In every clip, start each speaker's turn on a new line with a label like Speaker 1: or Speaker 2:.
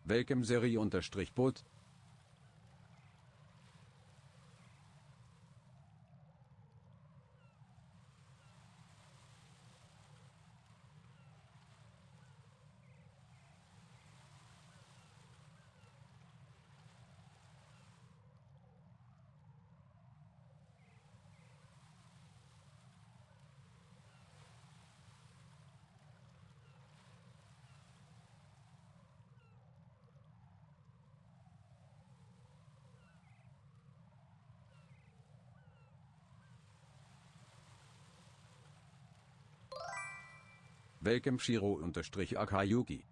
Speaker 1: Welchem Serie-Boot? Welchem Shiro-Akayuki?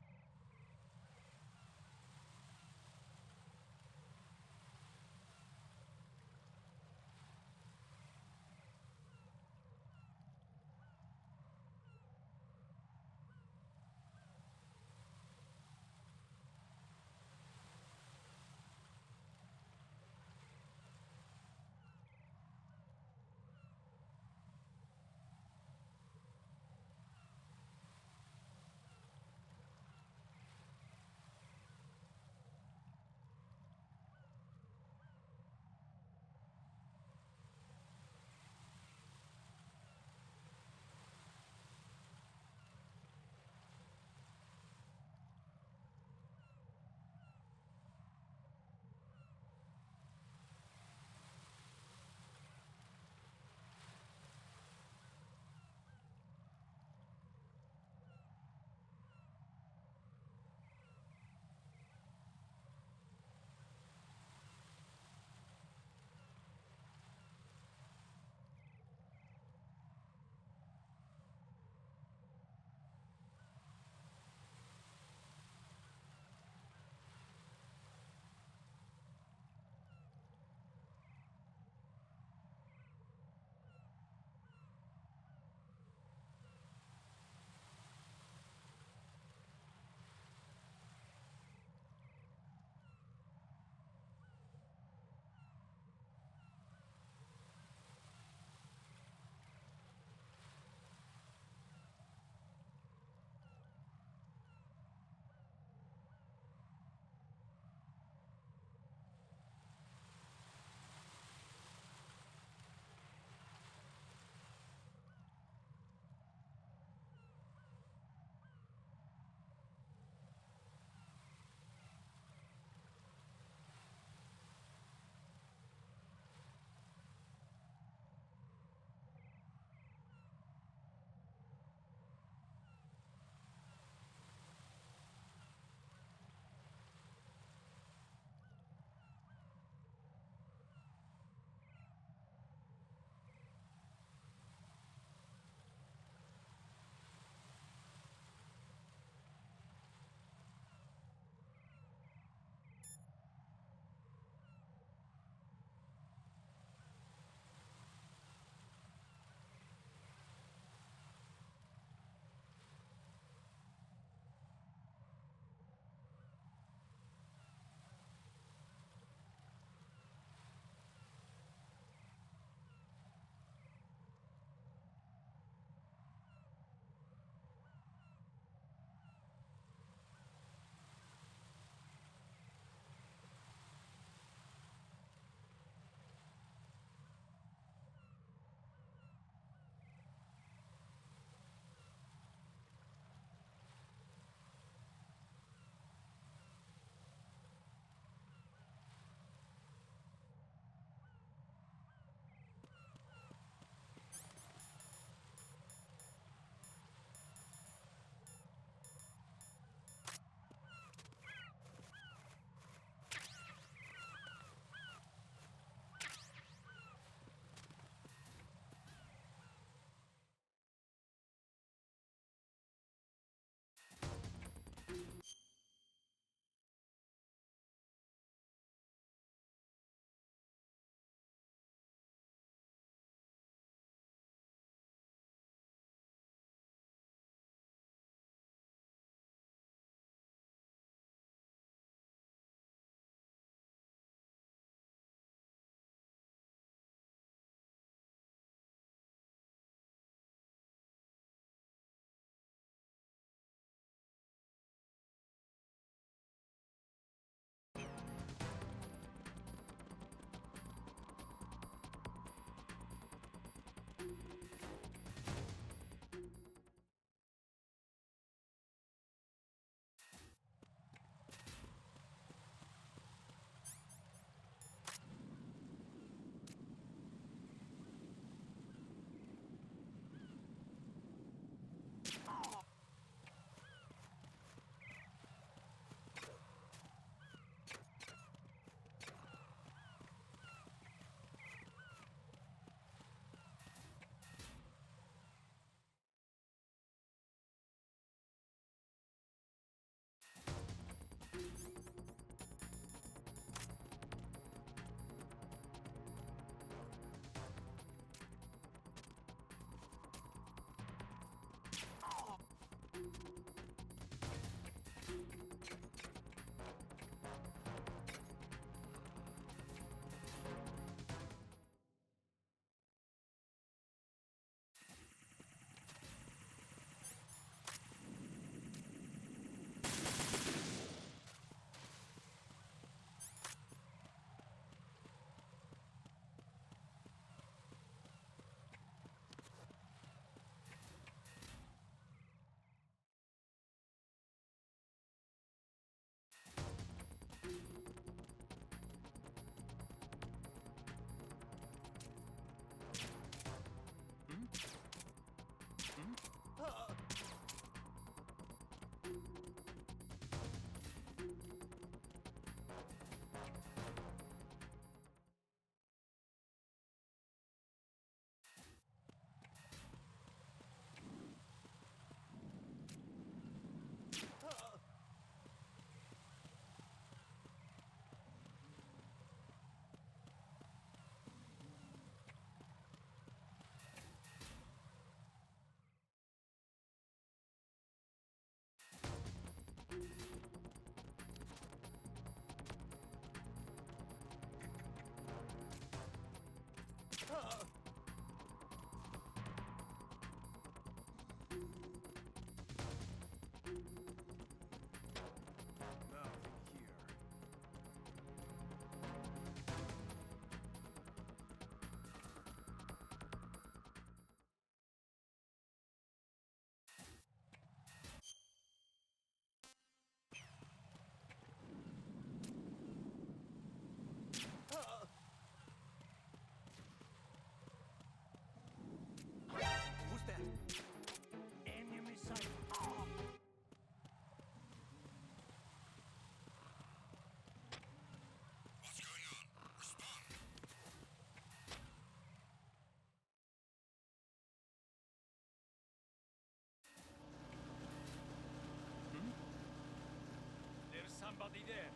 Speaker 2: be there.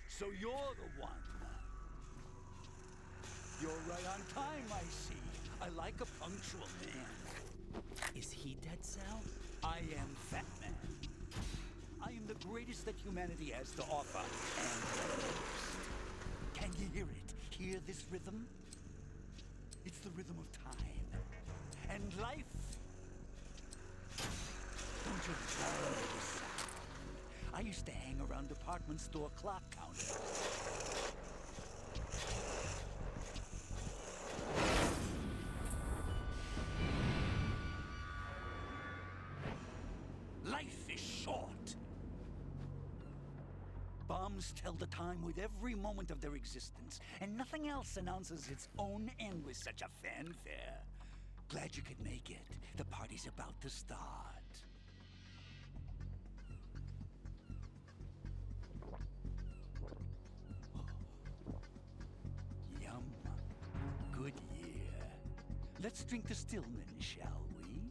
Speaker 3: So you're the one. You're right on time, I see. I like a punctual man.
Speaker 4: Is he Dead Cell?
Speaker 3: I am Fat Man. I am the greatest that humanity has to offer, and the worst. Can you hear it? Hear this rhythm? It's the rhythm of time. And life. Don't you love this sound? I used to hang around department store clock counters. Life is short. Bombs tell the time with every moment of their existence, and nothing else announces its own end with such a fanfare. Glad you could make it. The party's about to start. Yum. Good year. Let's drink to Stillman, shall we?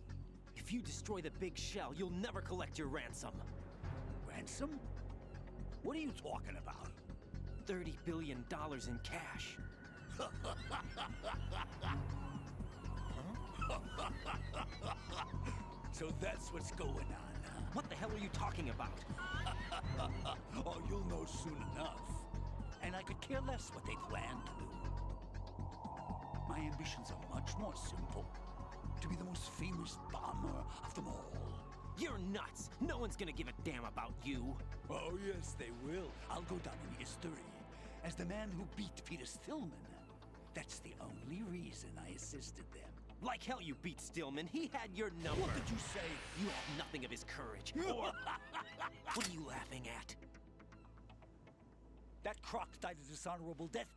Speaker 4: If you destroy the big shell, you'll never collect your ransom.
Speaker 3: Ransom? What are you talking about?
Speaker 4: $30 billion in cash.
Speaker 3: So that's what's going on, huh?
Speaker 4: What the hell are you talking about?
Speaker 3: Oh, you'll know soon enough. And I could care less what they plan to do. My ambitions are much more simple. To be the most famous bomber of them all.
Speaker 4: You're nuts! No one's gonna give a damn about you.
Speaker 3: Oh, yes, they will. I'll go down in history as the man who beat Peter Stillman. That's the only reason I assisted them.
Speaker 4: Like hell you beat Stillman. He had your number.
Speaker 3: What did you say?
Speaker 4: You have nothing of his courage. Or... What are you laughing at?
Speaker 3: That croc died a dishonorable death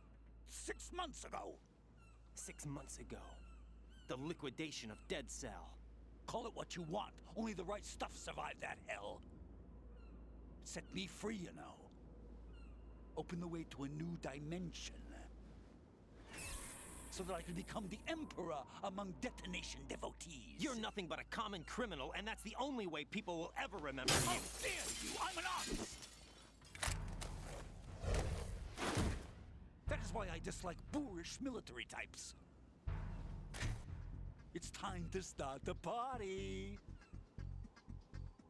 Speaker 3: 6 months ago.
Speaker 4: 6 months ago. The liquidation of Dead Cell.
Speaker 3: Call it what you want. Only the right stuff survived that hell. Set me free, you know. Open the way to a new dimension. So that I can become the Emperor among detonation devotees.
Speaker 4: You're nothing but a common criminal, and that's the only way people will ever remember you.
Speaker 3: How dare you! I'm an artist! That is why I dislike boorish military types. It's time to start the party.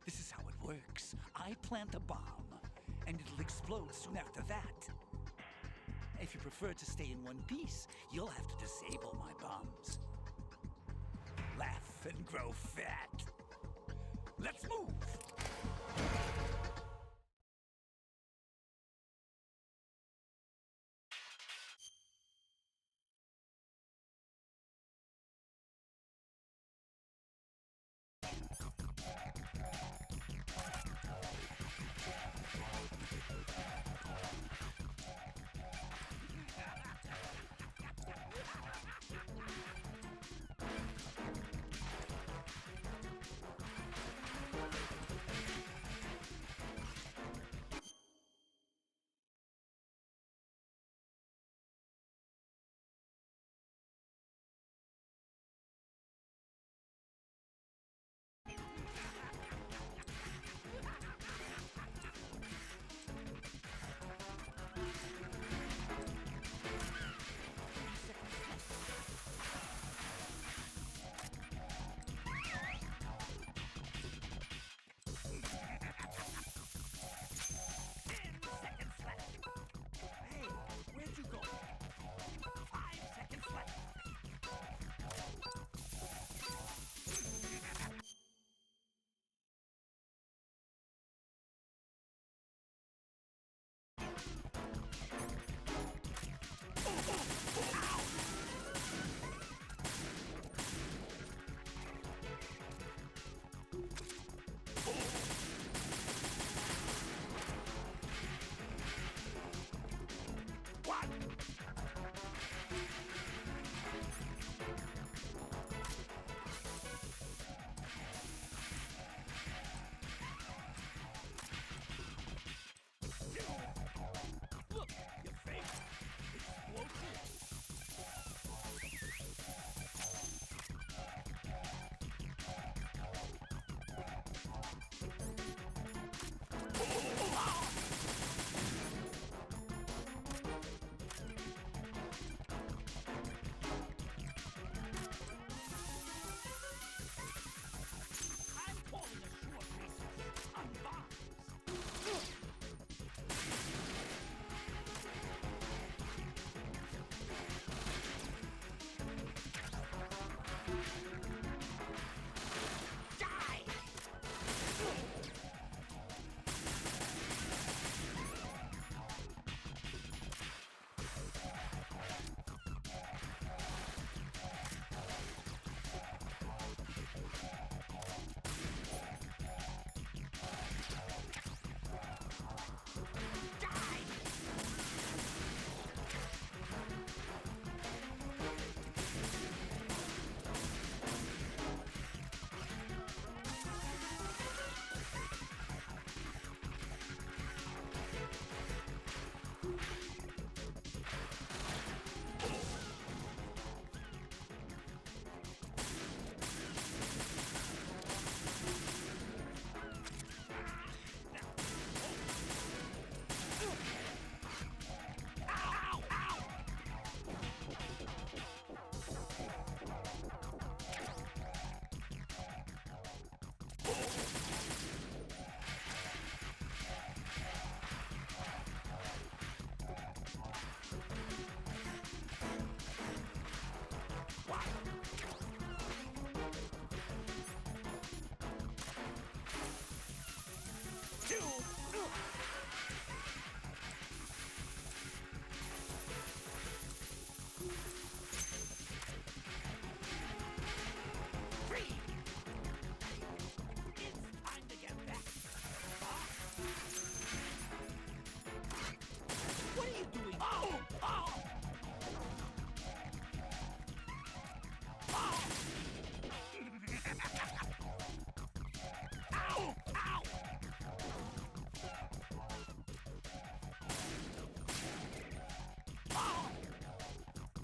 Speaker 3: This is how it works. I plant a bomb, and it'll explode soon after that. If you prefer to stay in one piece, you'll have to disable my bombs. Laugh and grow fat. Let's move!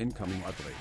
Speaker 1: Incoming upgrade.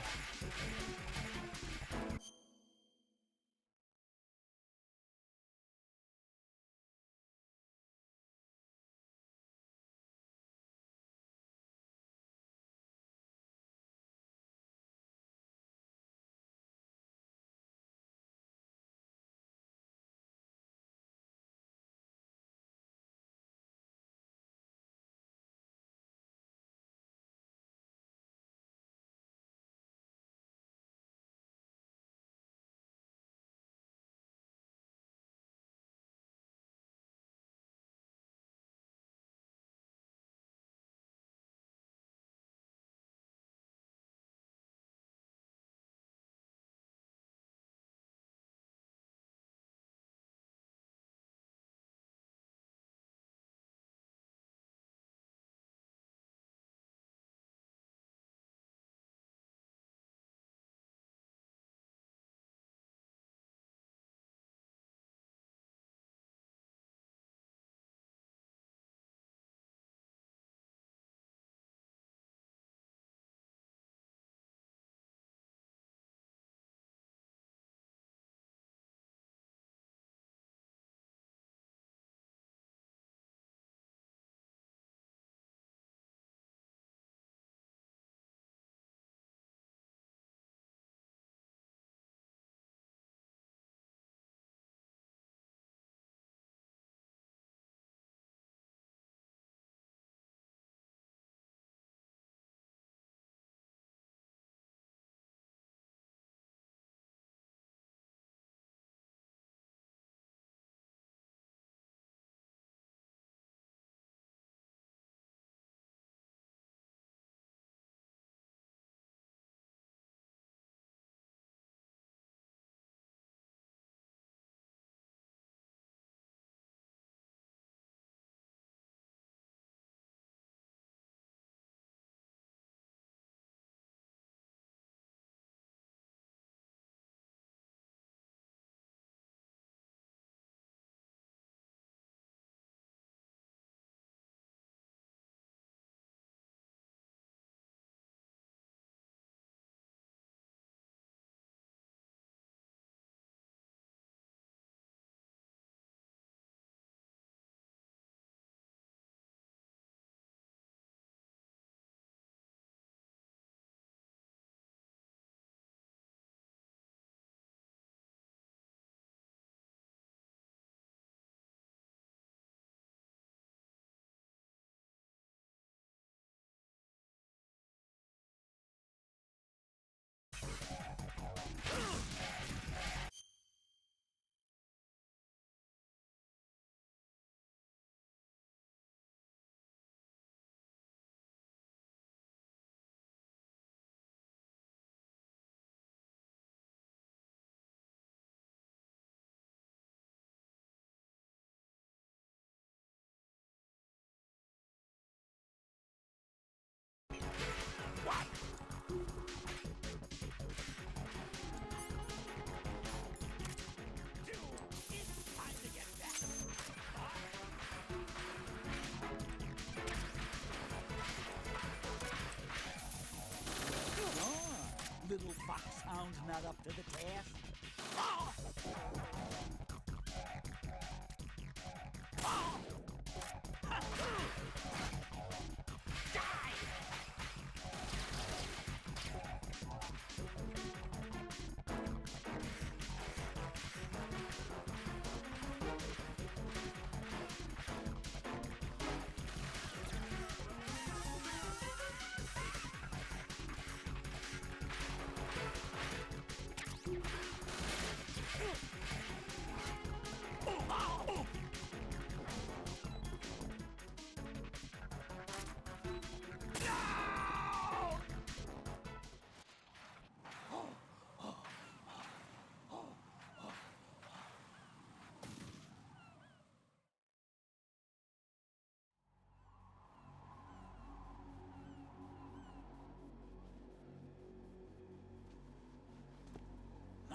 Speaker 3: Little foxhound not up to the task.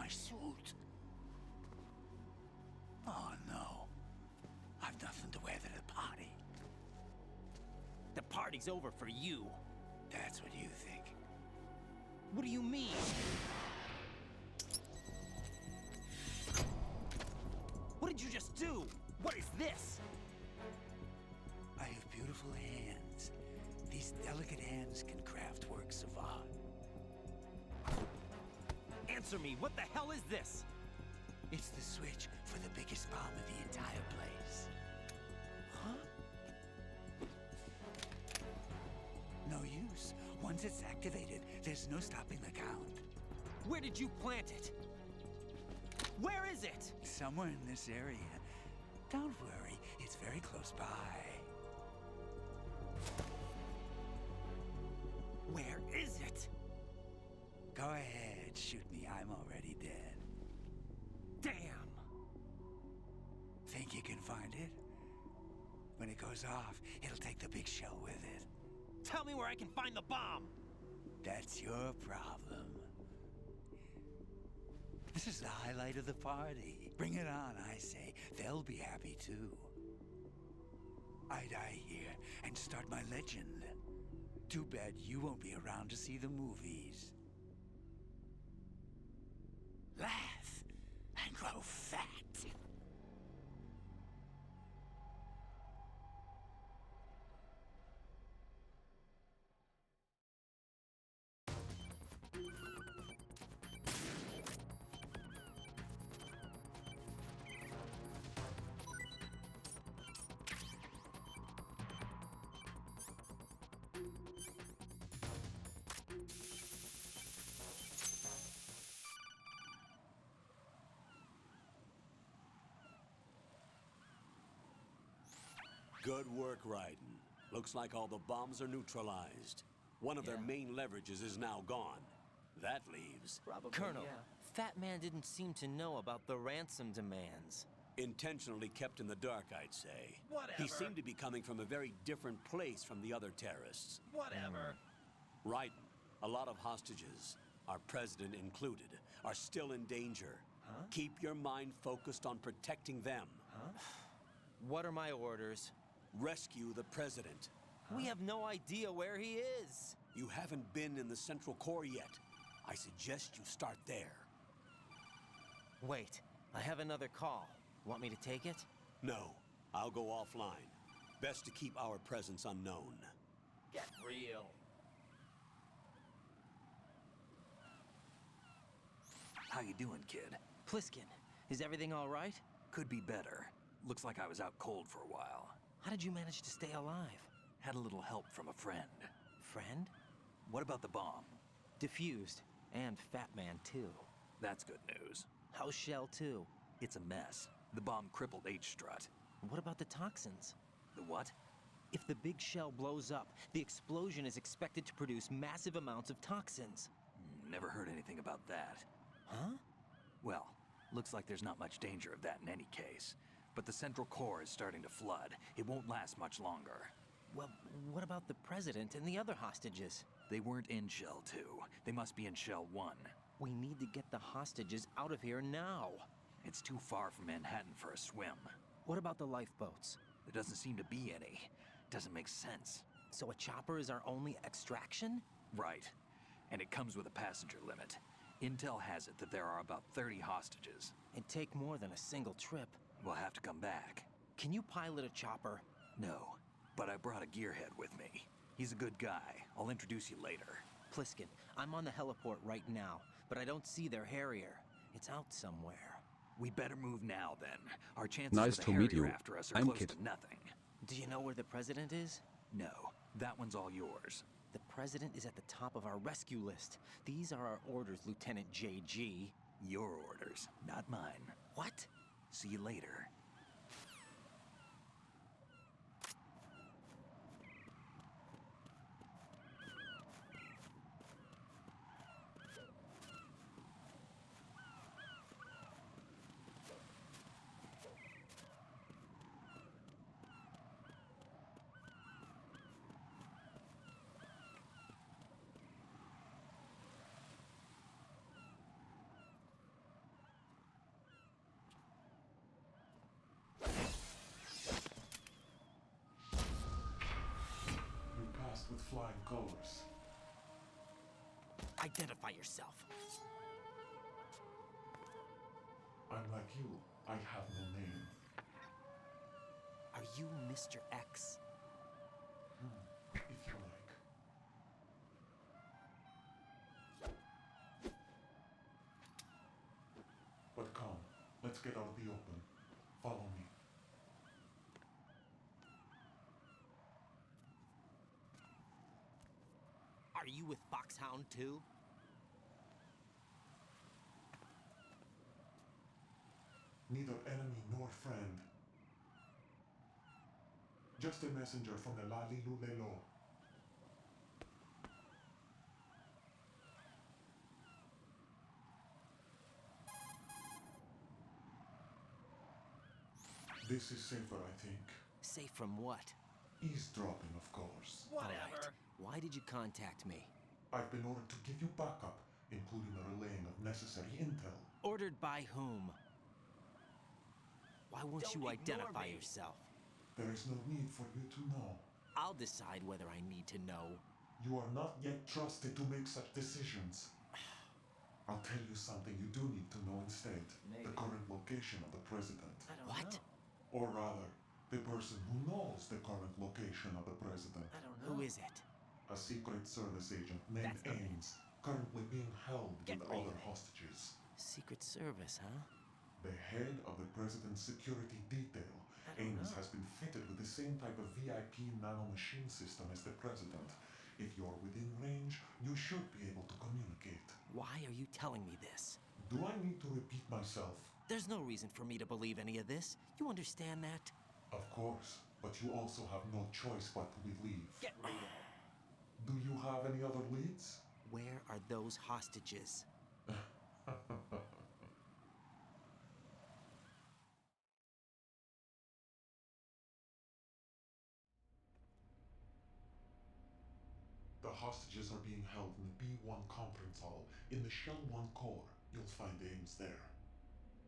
Speaker 3: My suit. Oh no. I've nothing to wear to the party.
Speaker 4: The party's over for you.
Speaker 3: That's what you think.
Speaker 4: What do you mean? What did you just do? What is this?
Speaker 3: I have beautiful hands. These delicate hands can craft works of art.
Speaker 4: Answer me, what the hell is this?
Speaker 3: It's the switch for the biggest bomb of the entire place.
Speaker 4: Huh?
Speaker 3: No use. Once it's activated, there's no stopping the count.
Speaker 4: Where did you plant it? Where is it?
Speaker 3: Somewhere in this area. Don't worry, it's very close by.
Speaker 4: Where is it?
Speaker 3: Go ahead, shoot me. I'm already dead.
Speaker 4: Damn!
Speaker 3: Think you can find it? When it goes off, it'll take the big shell with it.
Speaker 4: Tell me where I can find the bomb!
Speaker 3: That's your problem. This is the highlight of the party. Bring it on, I say. They'll be happy too. I die here and start my legend. Too bad you won't be around to see the movies. Laugh and grow fat.
Speaker 2: Good work, Raiden. Looks like all the bombs are neutralized. One of their main leverages is now gone. That leaves
Speaker 4: Colonel, Fat Man didn't seem to know about the ransom demands.
Speaker 2: intentionally kept in the dark, I'd say. Whatever. He seemed to be coming from a very different place from the other terrorists.
Speaker 5: Whatever.
Speaker 2: Raiden, a lot of hostages, our president included, are still in danger. Keep your mind focused on protecting them.
Speaker 4: What are my orders?
Speaker 2: Rescue the president.
Speaker 4: We have no idea where he is.
Speaker 2: You haven't been in the Central Core yet. I suggest you start there.
Speaker 4: Wait, I have another call. Want me to take it?
Speaker 2: No, I'll go offline. Best to keep our presence unknown.
Speaker 5: Get real.
Speaker 6: How you doing, kid?
Speaker 4: Pliskin, is everything all right?
Speaker 6: Could be better. Looks like I was out cold for a while.
Speaker 4: How did you manage to stay alive?
Speaker 6: Had a little help from a friend.
Speaker 4: Friend?
Speaker 6: What about the bomb?
Speaker 4: Diffused. And Fat Man, too.
Speaker 6: That's good news.
Speaker 4: How's Shell, too?
Speaker 6: It's a mess. The bomb crippled H-Strut.
Speaker 4: What about the toxins?
Speaker 6: The what?
Speaker 4: If the big shell blows up, the explosion is expected to produce massive amounts of toxins.
Speaker 6: Never heard anything about that.
Speaker 4: Huh?
Speaker 6: Well, looks like there's not much danger of that in any case. But the Central Core is starting to flood. It won't last much longer.
Speaker 4: Well, what about the president and the other hostages?
Speaker 6: They weren't in Shell 2. They must be in Shell 1.
Speaker 4: We need to get the hostages out of here now.
Speaker 6: It's too far from Manhattan for a swim.
Speaker 4: What about the lifeboats?
Speaker 6: There doesn't seem to be any. Doesn't make sense.
Speaker 4: So a chopper is our only extraction?
Speaker 6: Right. And it comes with a passenger limit. Intel has it that there are about 30 hostages.
Speaker 4: It'd take more than a single trip.
Speaker 6: We'll have to come back.
Speaker 4: Can you pilot a chopper?
Speaker 6: No, but I brought a gearhead with me. He's a good guy. I'll introduce you later.
Speaker 4: Pliskin, I'm on the heliport right now, but I don't see their Harrier. It's out somewhere.
Speaker 6: We better move now, then. Our chances
Speaker 1: Nice
Speaker 6: of the
Speaker 1: to meet
Speaker 6: Harrier
Speaker 1: you.
Speaker 6: after us are
Speaker 1: I'm
Speaker 6: close
Speaker 1: Kit.
Speaker 6: to nothing.
Speaker 4: Do you know where the president is?
Speaker 6: No, that one's all yours.
Speaker 4: The president is at the top of our rescue list. These are our orders, Lieutenant JG.
Speaker 6: Your orders, not mine.
Speaker 4: What?
Speaker 6: See you later.
Speaker 7: We passed with flying colors.
Speaker 4: Identify yourself.
Speaker 7: I'm like you. I have no name.
Speaker 4: Are you Mr. X?
Speaker 7: If you like. But come, let's get out of the open. Follow me.
Speaker 4: Are you with Foxhound too?
Speaker 7: Neither enemy nor friend. Just a messenger from the Lalilulelo. This is safer, I think.
Speaker 4: Safe from what?
Speaker 7: Eavesdropping, of course.
Speaker 4: All right. Why did you contact me?
Speaker 7: I've been ordered to give you backup, including the relaying of necessary intel.
Speaker 4: Ordered by whom? Why won't
Speaker 5: Don't
Speaker 4: you
Speaker 5: ignore
Speaker 4: identify
Speaker 5: me.
Speaker 4: yourself?
Speaker 7: There is no need for you to know.
Speaker 4: I'll decide whether I need to know.
Speaker 7: You are not yet trusted to make such decisions. I'll tell you something you do need to know instead.
Speaker 5: Maybe.
Speaker 7: The current location of the president.
Speaker 5: I don't
Speaker 4: What?
Speaker 5: know.
Speaker 7: Or rather, the person who knows the current location of the president.
Speaker 5: I don't know.
Speaker 4: Who is it?
Speaker 7: A Secret Service agent named
Speaker 4: That's not it.
Speaker 7: Ames, currently being held
Speaker 4: Get
Speaker 7: with
Speaker 4: real.
Speaker 7: other hostages.
Speaker 4: Secret Service, huh?
Speaker 7: The head of the president's security detail, Ames, has been fitted with the same type of VIP nanomachine system as the president. If you're within range, you should be able to communicate.
Speaker 4: Why are you telling me this?
Speaker 7: Do I need to repeat myself?
Speaker 4: There's no reason for me to believe any of this. You understand that?
Speaker 7: Of course, but you also have no choice but to believe.
Speaker 5: Get real.
Speaker 7: Do you have any other leads?
Speaker 4: Where are those hostages?
Speaker 7: The hostages are being held in the B1 conference hall in the Shell 1 core. You'll find Ames there.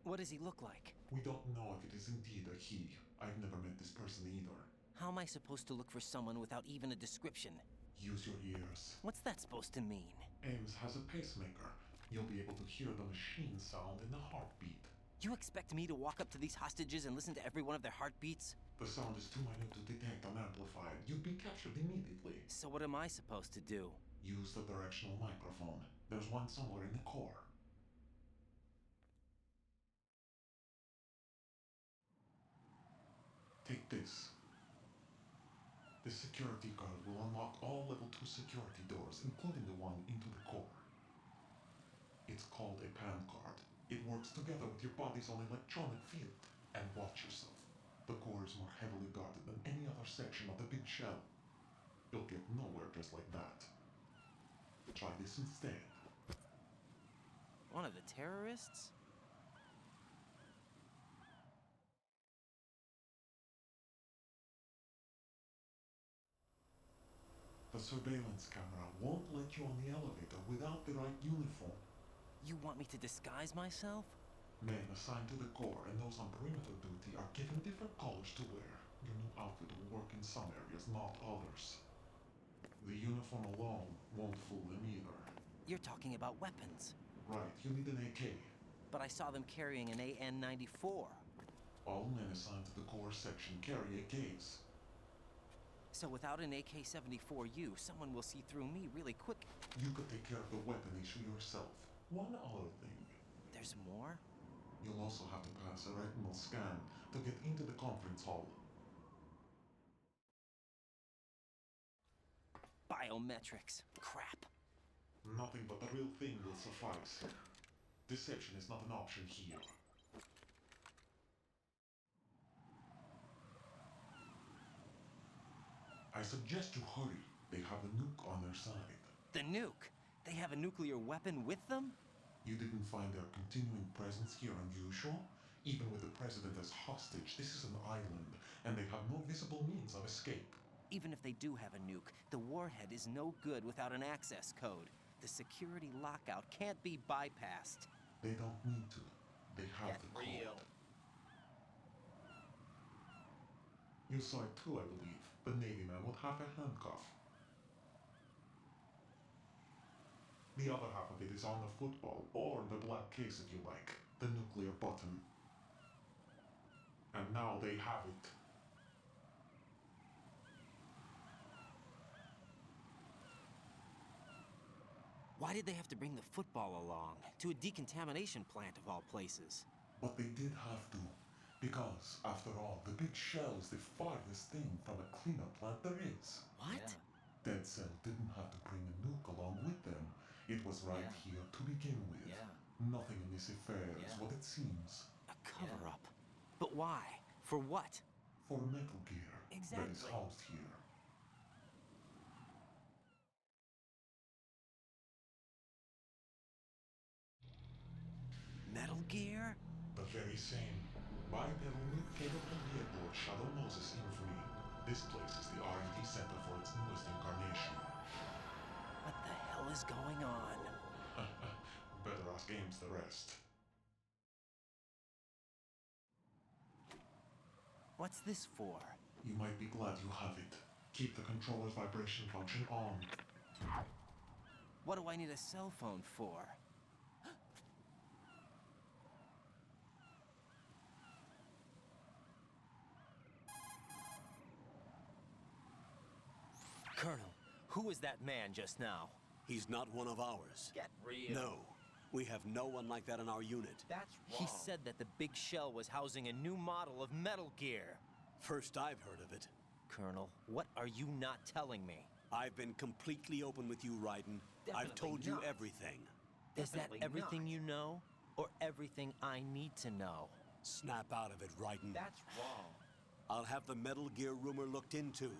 Speaker 4: What does he look like?
Speaker 7: We don't know if it is indeed a he. I've never met this person either.
Speaker 4: How am I supposed to look for someone without even a description?
Speaker 7: Use your ears.
Speaker 4: What's that supposed to mean?
Speaker 7: Ames has a pacemaker. You'll be able to hear the machine sound in the heartbeat.
Speaker 4: You expect me to walk up to these hostages and listen to every one of their heartbeats?
Speaker 7: The sound is too minute to detect unamplified. You'd be captured immediately.
Speaker 4: So what am I supposed to do?
Speaker 7: Use the directional microphone. There's one somewhere in the core. Take this. The security card will unlock all level 2 security doors, including the one into the core. It's called a PAN card. It works together with your body's own electronic field. And watch yourself. The core is more heavily guarded than any other section of the big shell. You'll get nowhere just like that. Try this instead.
Speaker 4: One of the terrorists?
Speaker 7: The surveillance camera won't let you on the elevator without the right uniform.
Speaker 4: You want me to disguise myself?
Speaker 7: Men assigned to the core and those on perimeter duty are given different colors to wear. Your new outfit will work in some areas, not others. The uniform alone won't fool them either.
Speaker 4: You're talking about weapons.
Speaker 7: Right, you need an AK.
Speaker 4: But I saw them carrying an AN-94.
Speaker 7: All men assigned to the core section carry AKs.
Speaker 4: So without an AK-74U, someone will see through me really quick.
Speaker 7: You could take care of the weapon issue yourself. One other thing.
Speaker 4: There's more?
Speaker 7: You'll also have to pass a retinal scan to get into the conference hall.
Speaker 4: Biometrics. Crap.
Speaker 7: Nothing but the real thing will suffice. Deception is not an option here. I suggest you hurry. They have a nuke on their side.
Speaker 4: The nuke? They have a nuclear weapon with them?
Speaker 7: You didn't find their continuing presence here unusual? Even with the president as hostage, this is an island, and they have no visible means of escape.
Speaker 4: Even if they do have a nuke, the warhead is no good without an access code. The security lockout can't be bypassed.
Speaker 7: They don't need to. They have
Speaker 5: Get
Speaker 7: the code.
Speaker 5: real.
Speaker 7: You saw it too, I believe. The Navy man with half a handcuff. The The other half of it is on the football, or the black case if you like, the nuclear button. And now they have it.
Speaker 4: Why did they have to bring the football along? To a decontamination plant of all places.
Speaker 7: But they did have to. Because, after all, the big shell is the farthest thing from a cleanup plant there is.
Speaker 4: What?
Speaker 7: Dead Cell didn't have to bring a nuke along with them. It was right here to begin with. Nothing in this affair is what it seems.
Speaker 4: A cover-up. But why? For what?
Speaker 7: For Metal Gear that is
Speaker 4: Exactly.
Speaker 7: housed here.
Speaker 4: Metal Gear?
Speaker 7: The very same. Bipedal nuke capable vehicle of Shadow Moses infamy. This place is the R&D center for its newest incarnation.
Speaker 4: What the hell is going on?
Speaker 7: Better ask Ames the rest.
Speaker 4: What's this for?
Speaker 7: You might be glad you have it. Keep the controller's vibration function on.
Speaker 4: What do I need a cell phone for? Colonel, who was that man just now?
Speaker 2: He's not one of ours.
Speaker 5: Get real.
Speaker 2: No. We have no one like that in our unit.
Speaker 5: That's wrong.
Speaker 4: He said that the big shell was housing a new model of Metal Gear.
Speaker 2: First I've heard of it.
Speaker 4: Colonel, what are you not telling me?
Speaker 2: I've been completely open with you, Raiden. I've
Speaker 5: Definitely
Speaker 2: told you
Speaker 5: not.
Speaker 2: everything.
Speaker 4: Is that
Speaker 5: Definitely
Speaker 4: everything
Speaker 5: not.
Speaker 4: you know? Or everything I need to know?
Speaker 2: Snap out of it, Raiden.
Speaker 5: That's wrong.
Speaker 2: I'll have the Metal Gear rumor looked into.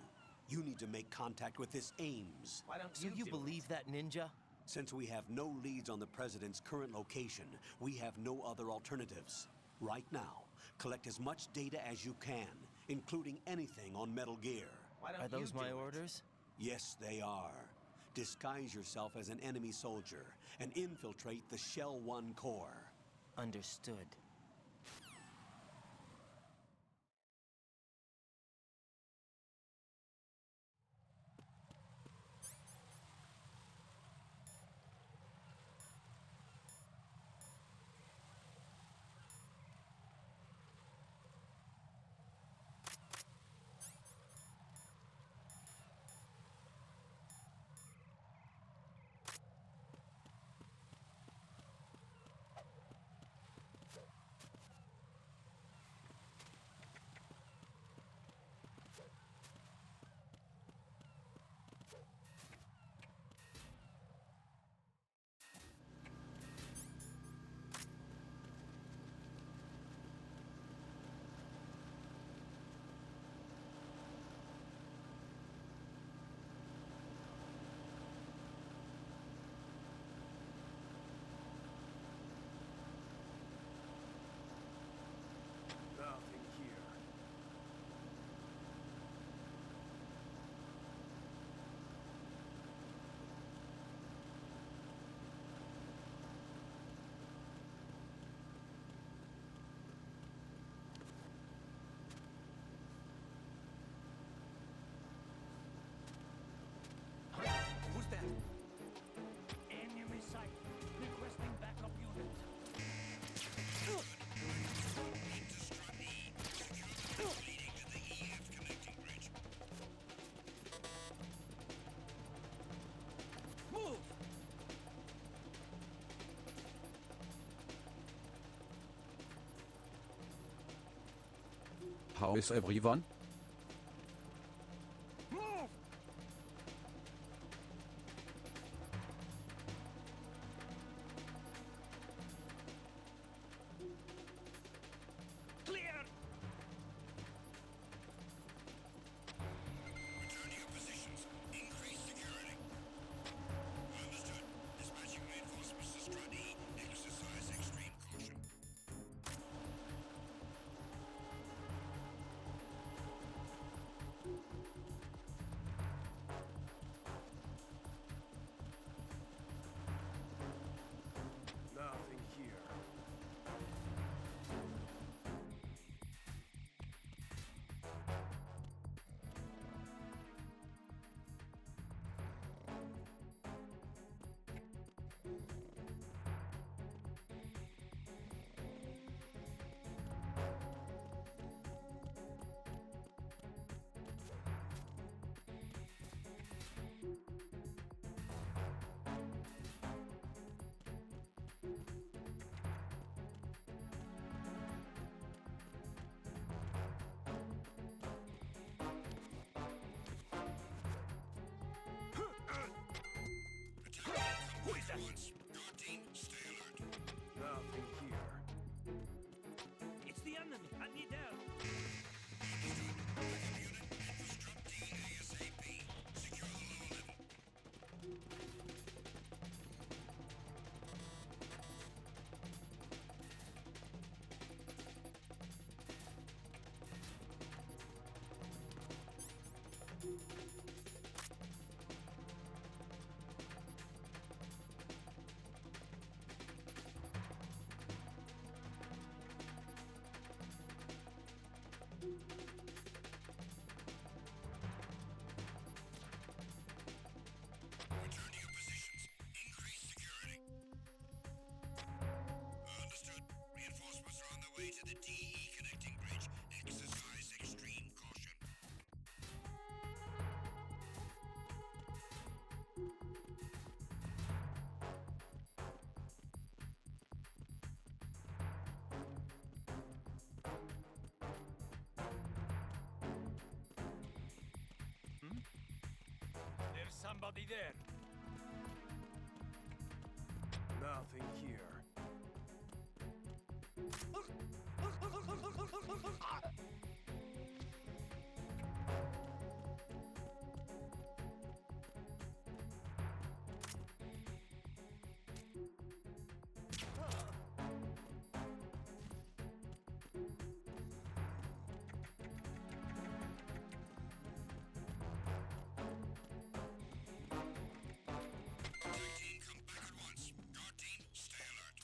Speaker 2: You need to make contact with this Ames.
Speaker 5: Why don't
Speaker 4: So
Speaker 5: you
Speaker 4: you
Speaker 5: do
Speaker 4: believe
Speaker 5: it?
Speaker 4: that, Ninja?
Speaker 2: Since we have no leads on the President's current location, we have no other alternatives. Right now, collect as much data as you can, including anything on Metal Gear.
Speaker 5: Why don't
Speaker 4: Are those
Speaker 5: you
Speaker 4: my
Speaker 5: do it?
Speaker 4: orders?
Speaker 2: Yes, they are. Disguise yourself as an enemy soldier and infiltrate the Shell 1 core.
Speaker 4: Understood.
Speaker 3: Nothing here.
Speaker 4: Who's that?
Speaker 3: Enemy sight. Requesting backup unit. Move!
Speaker 1: How is everyone?
Speaker 3: Move! Clear!
Speaker 8: Return to your positions. Increase security. Understood. Dispatching reinforcements to Stradi. Exercise extreme caution.
Speaker 9: Anybody there? Nothing here.
Speaker 8: Tag team, come back at once. Guard team, stay alert.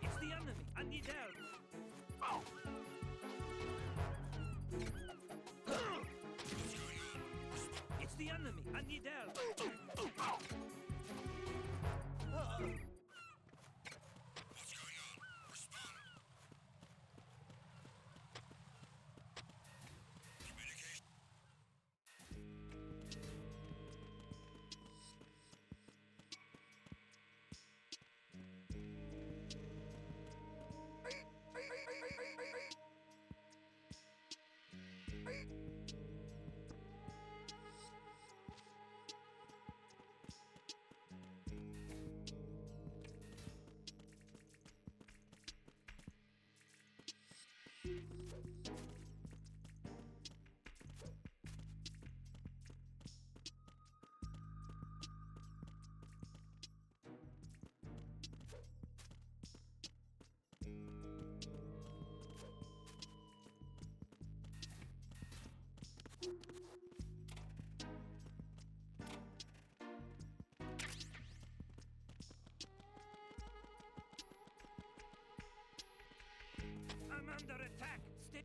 Speaker 3: It's the enemy. I need help. It's the enemy. I need help.
Speaker 8: What's going on? Respond. Communication.
Speaker 3: I'm under attack. Stay.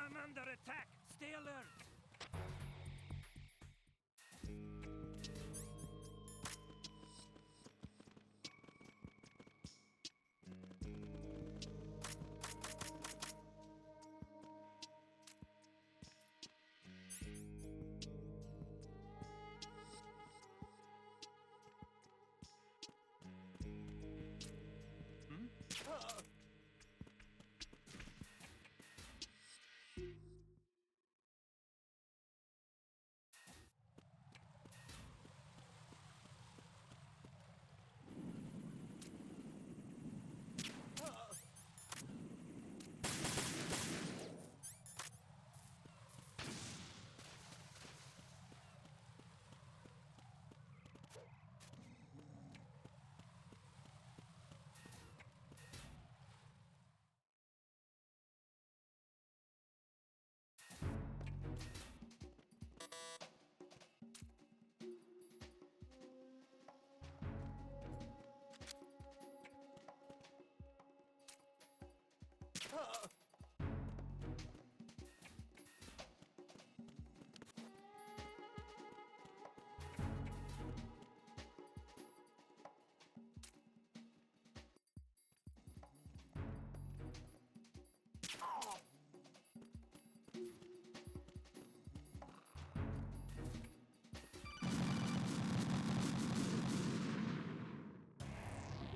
Speaker 3: I'm under attack. Stay alert.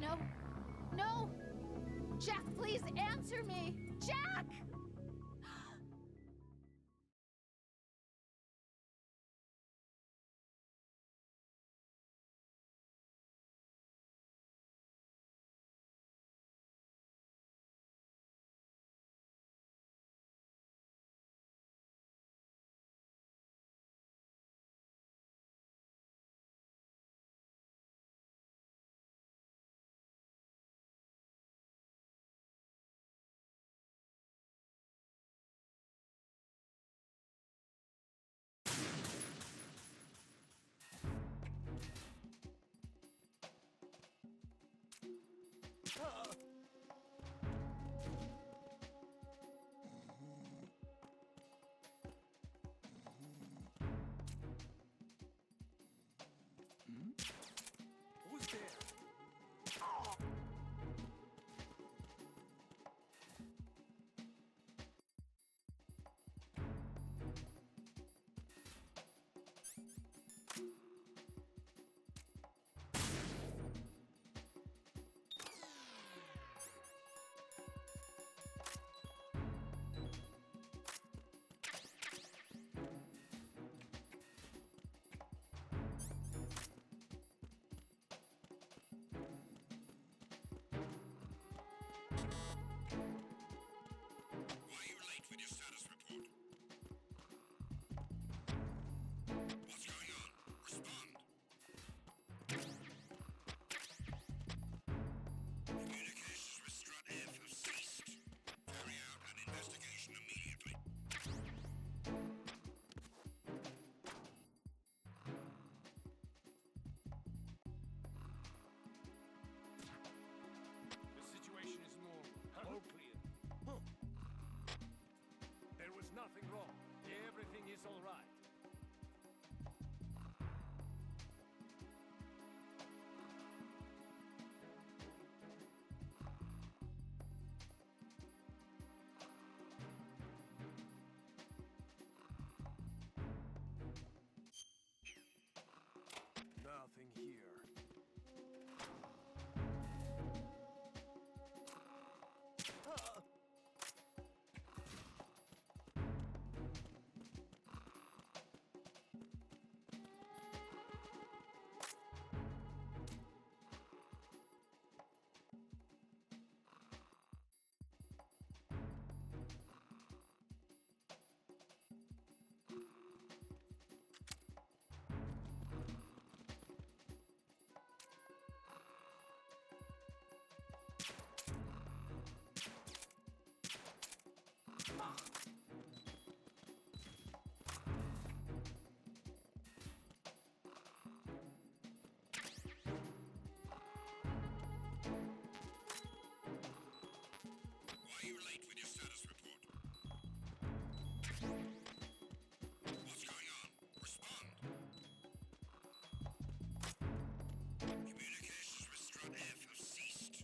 Speaker 10: No. No! Jack, please answer me! Jack!
Speaker 9: It's all right. Nothing here.
Speaker 8: Why are you late with your status report? What's going on? Respond. Communications with Strut F have ceased.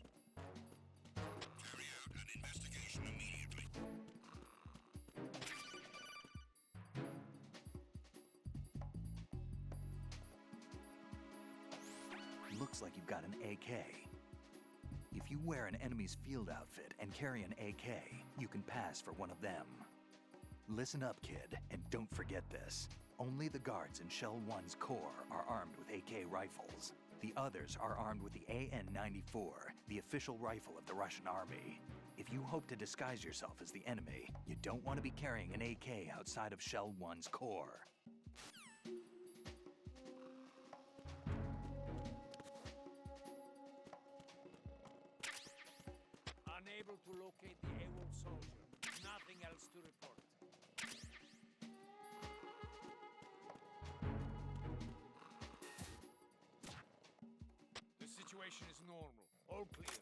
Speaker 8: Carry out an investigation immediately.
Speaker 6: Looks like you've got an AK. If you wear an enemy's field outfit and carry an AK, you can pass for one of them. Listen up, kid, and don't forget this. Only the guards in Shell 1's core are armed with AK rifles. The others are armed with the AN-94, the official rifle of the Russian army. If you hope to disguise yourself as the enemy, you don't want to be carrying an AK outside of Shell 1's core.
Speaker 9: Unable to locate the AWOL soldier. Nothing else to report. The situation is normal. All clear.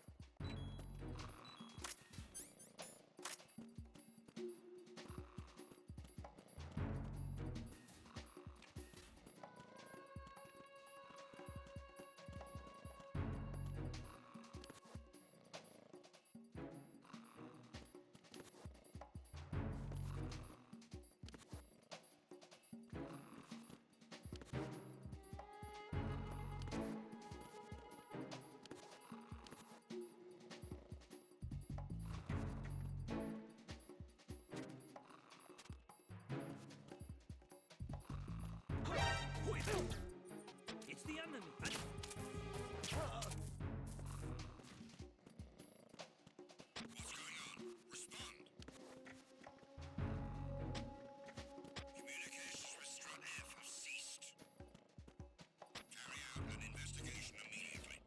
Speaker 3: It's the enemy.
Speaker 8: What's going on? Respond. Communications with Strut F have ceased. Carry out an investigation immediately.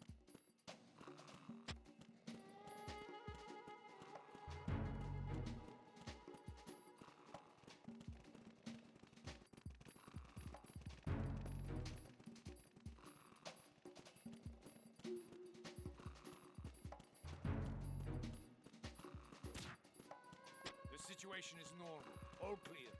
Speaker 9: The situation is normal. All clear.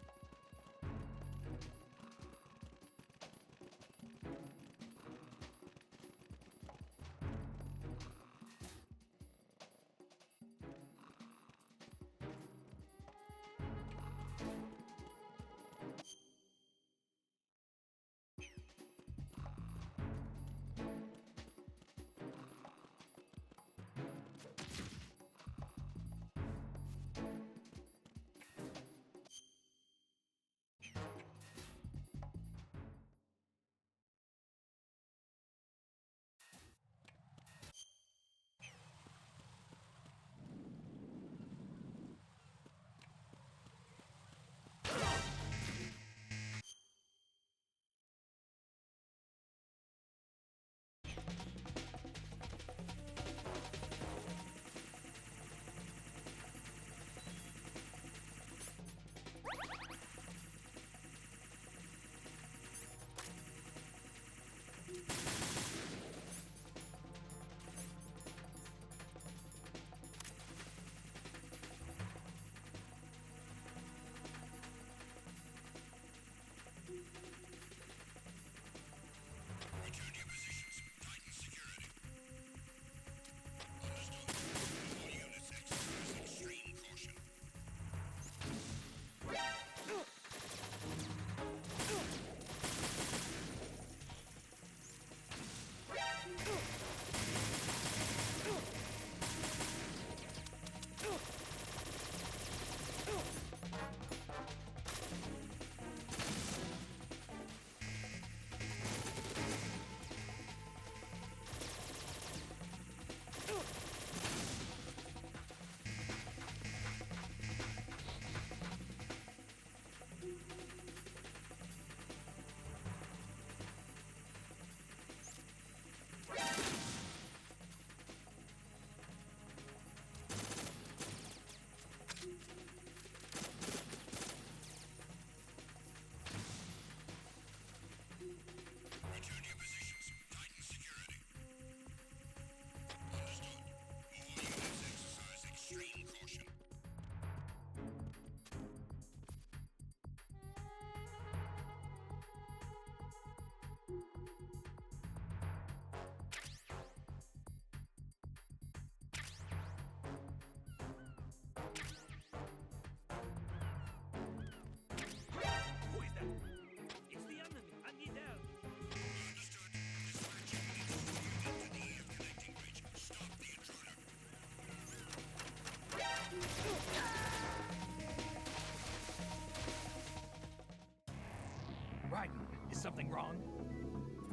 Speaker 9: Raiden, is something wrong?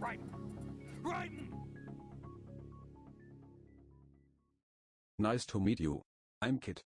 Speaker 9: Raiden! Raiden!
Speaker 1: Nice to meet you. I'm Kid.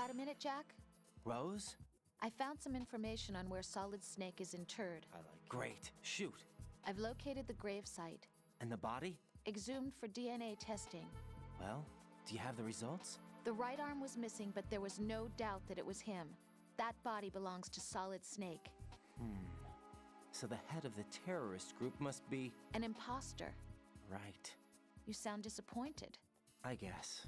Speaker 10: Got a minute, Jack?
Speaker 4: Rose?
Speaker 10: I found some information on where Solid Snake is interred.
Speaker 4: Great. Shoot.
Speaker 10: I've located the grave site,
Speaker 4: And the body?
Speaker 10: exhumed for DNA testing.
Speaker 4: Well, do you have the results?
Speaker 10: The right arm was missing, but there was no doubt that it was him. That body belongs to Solid Snake.
Speaker 4: So the head of the terrorist group must be...
Speaker 10: An imposter.
Speaker 4: Right.
Speaker 10: You sound disappointed.
Speaker 4: I guess.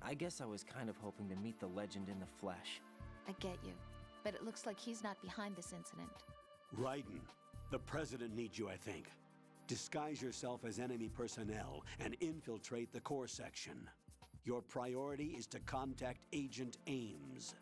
Speaker 4: I guess I was kind of hoping to meet the legend in the flesh.
Speaker 10: I get you. But it looks like he's not behind this incident.
Speaker 2: Raiden, the President needs you, I think. Disguise yourself as enemy personnel and infiltrate the core section. Your priority is to contact Agent Ames.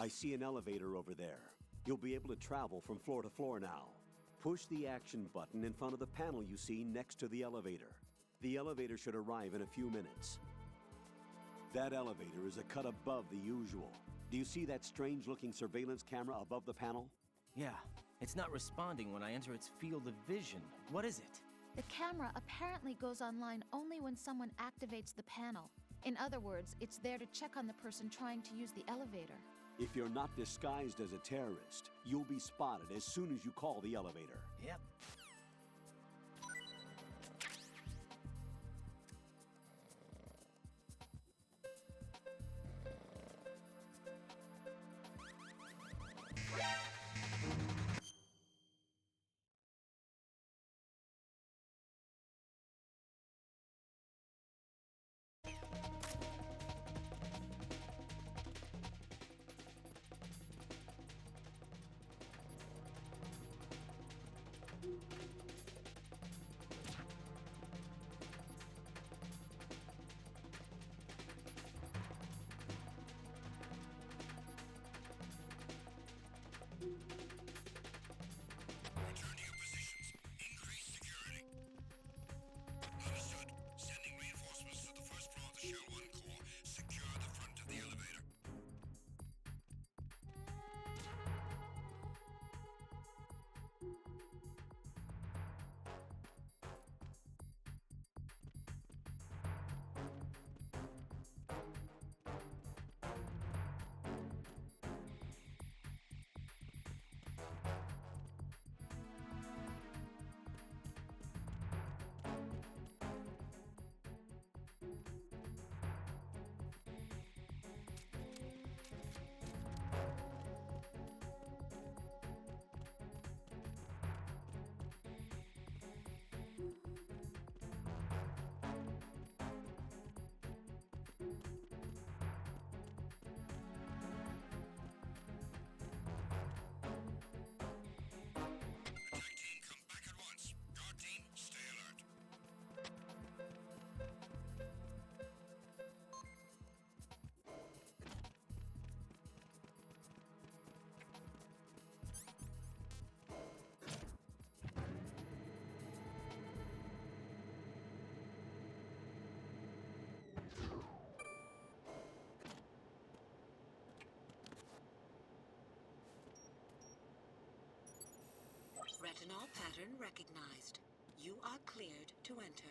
Speaker 2: I see an elevator over there. You'll be able to travel from floor to floor now. Push the action button in front of the panel you see next to the elevator. The elevator should arrive in a few minutes. That elevator is a cut above the usual. Do you see that strange-looking surveillance camera above the panel?
Speaker 4: Yeah, it's not responding when I enter its field of vision. What is it?
Speaker 10: The camera apparently goes online only when someone activates the panel. In other words, it's there to check on the person trying to use the elevator.
Speaker 2: If you're not disguised as a terrorist, you'll be spotted as soon as you call the elevator.
Speaker 4: Yep.
Speaker 8: Return to your positions. Increase security. Understood. Sending reinforcements to the first floor of the Shell 1 core. Secure the front of the elevator. Attack team, come back at once. Guard team, stay alert.
Speaker 11: Retinol pattern recognized. You are cleared to enter.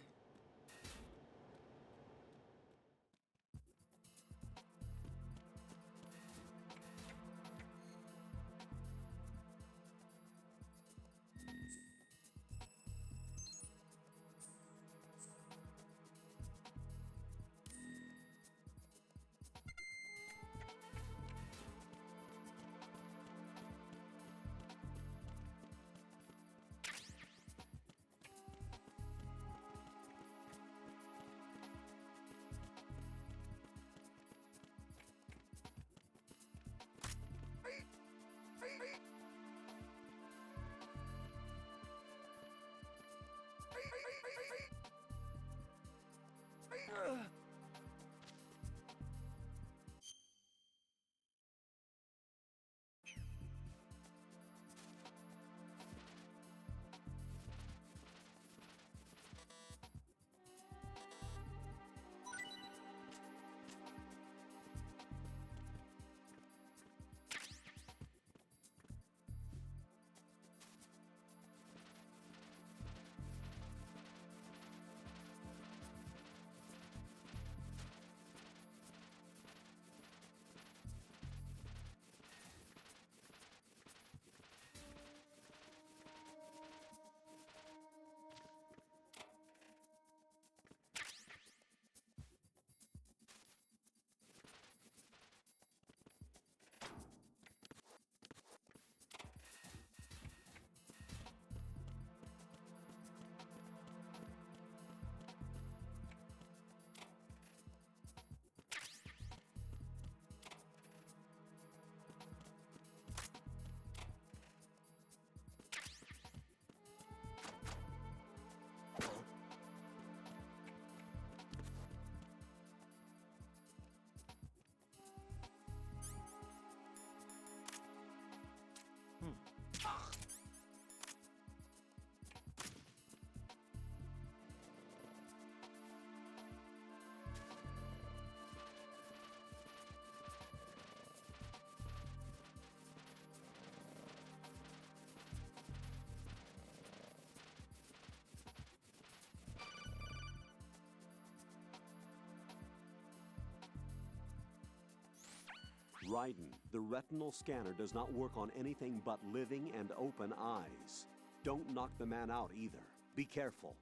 Speaker 2: Raiden, the retinal scanner does not work on anything but living and open eyes. Don't knock the man out either. Be careful.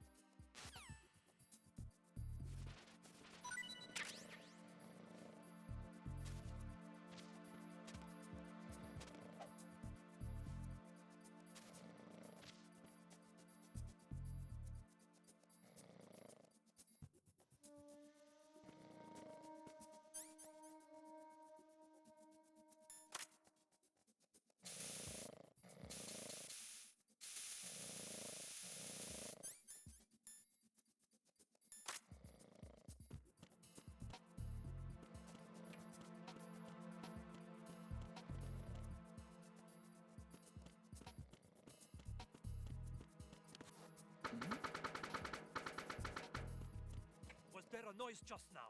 Speaker 9: Was there a noise just now?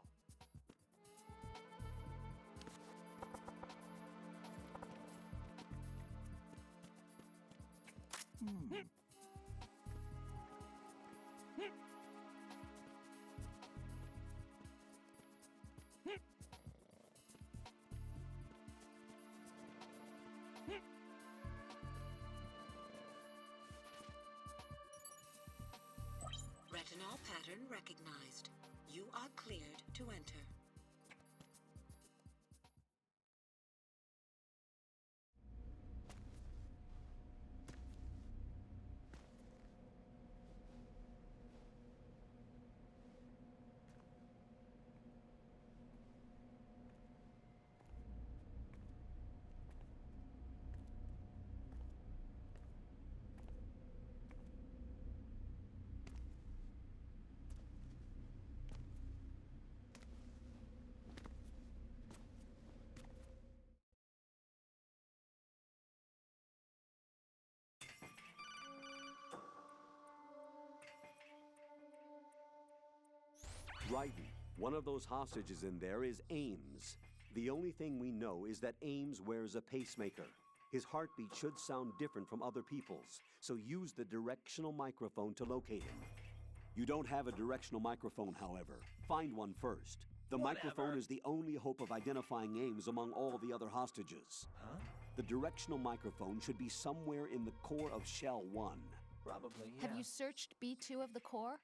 Speaker 11: Retinol pattern recognized. You are cleared to enter.
Speaker 2: Raiden, one of those hostages in there is Ames. The only thing we know is that Ames wears a pacemaker. His heartbeat should sound different from other people's, so use the directional microphone to locate him. You don't have a directional microphone, however. Find one first. The microphone is the only hope of identifying Ames among all the other hostages.
Speaker 4: Huh?
Speaker 2: The directional microphone should be somewhere in the core of Shell 1.
Speaker 4: Probably, yeah.
Speaker 10: Have you searched B2 of the core?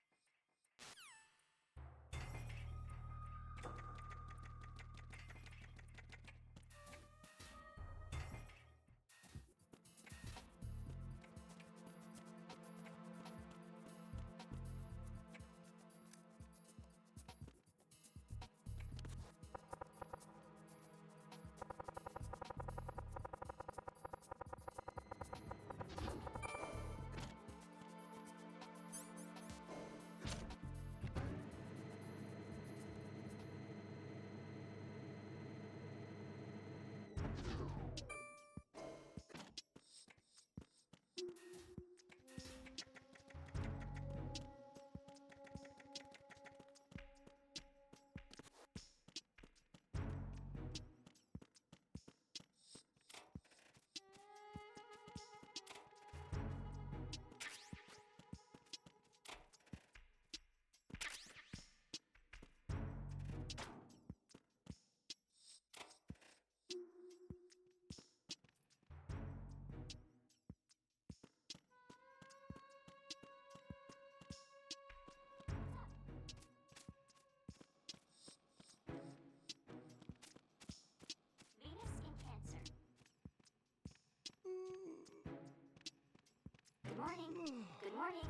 Speaker 12: Good morning. Good morning.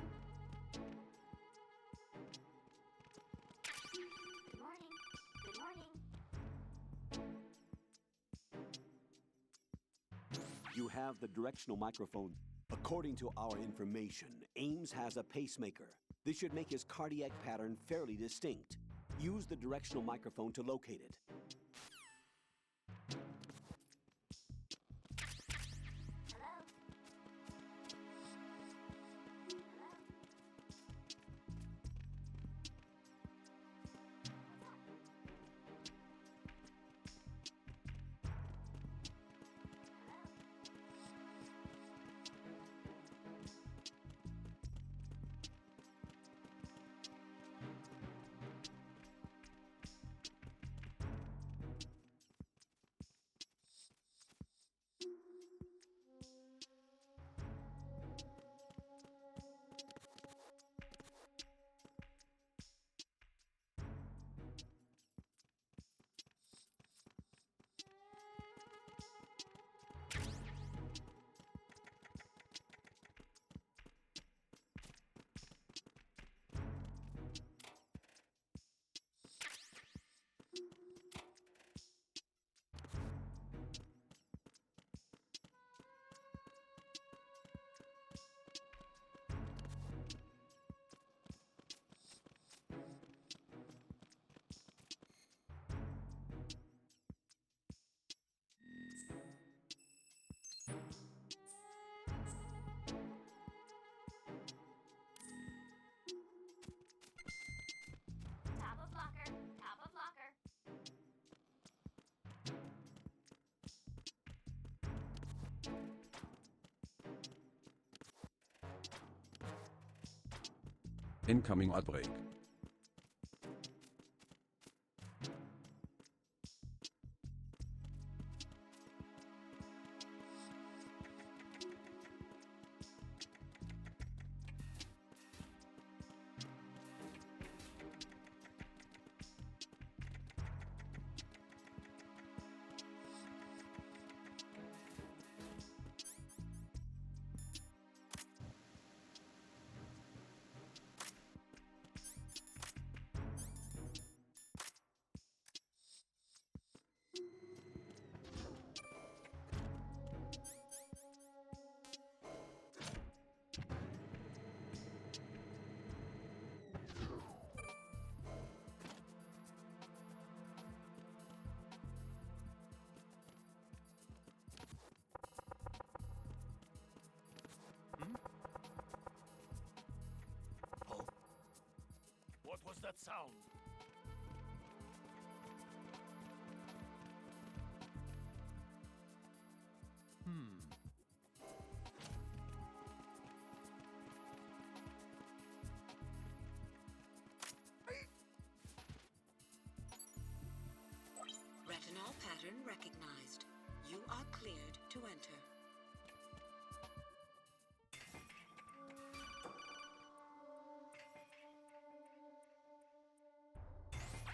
Speaker 12: Good morning. Good morning.
Speaker 2: You have the directional microphone. According to our information, Ames has a pacemaker. This should make his cardiac pattern fairly distinct. Use the directional microphone to locate it.
Speaker 1: Incoming outbreak.
Speaker 9: What was that sound?
Speaker 11: Retinol pattern recognized. You are cleared to enter.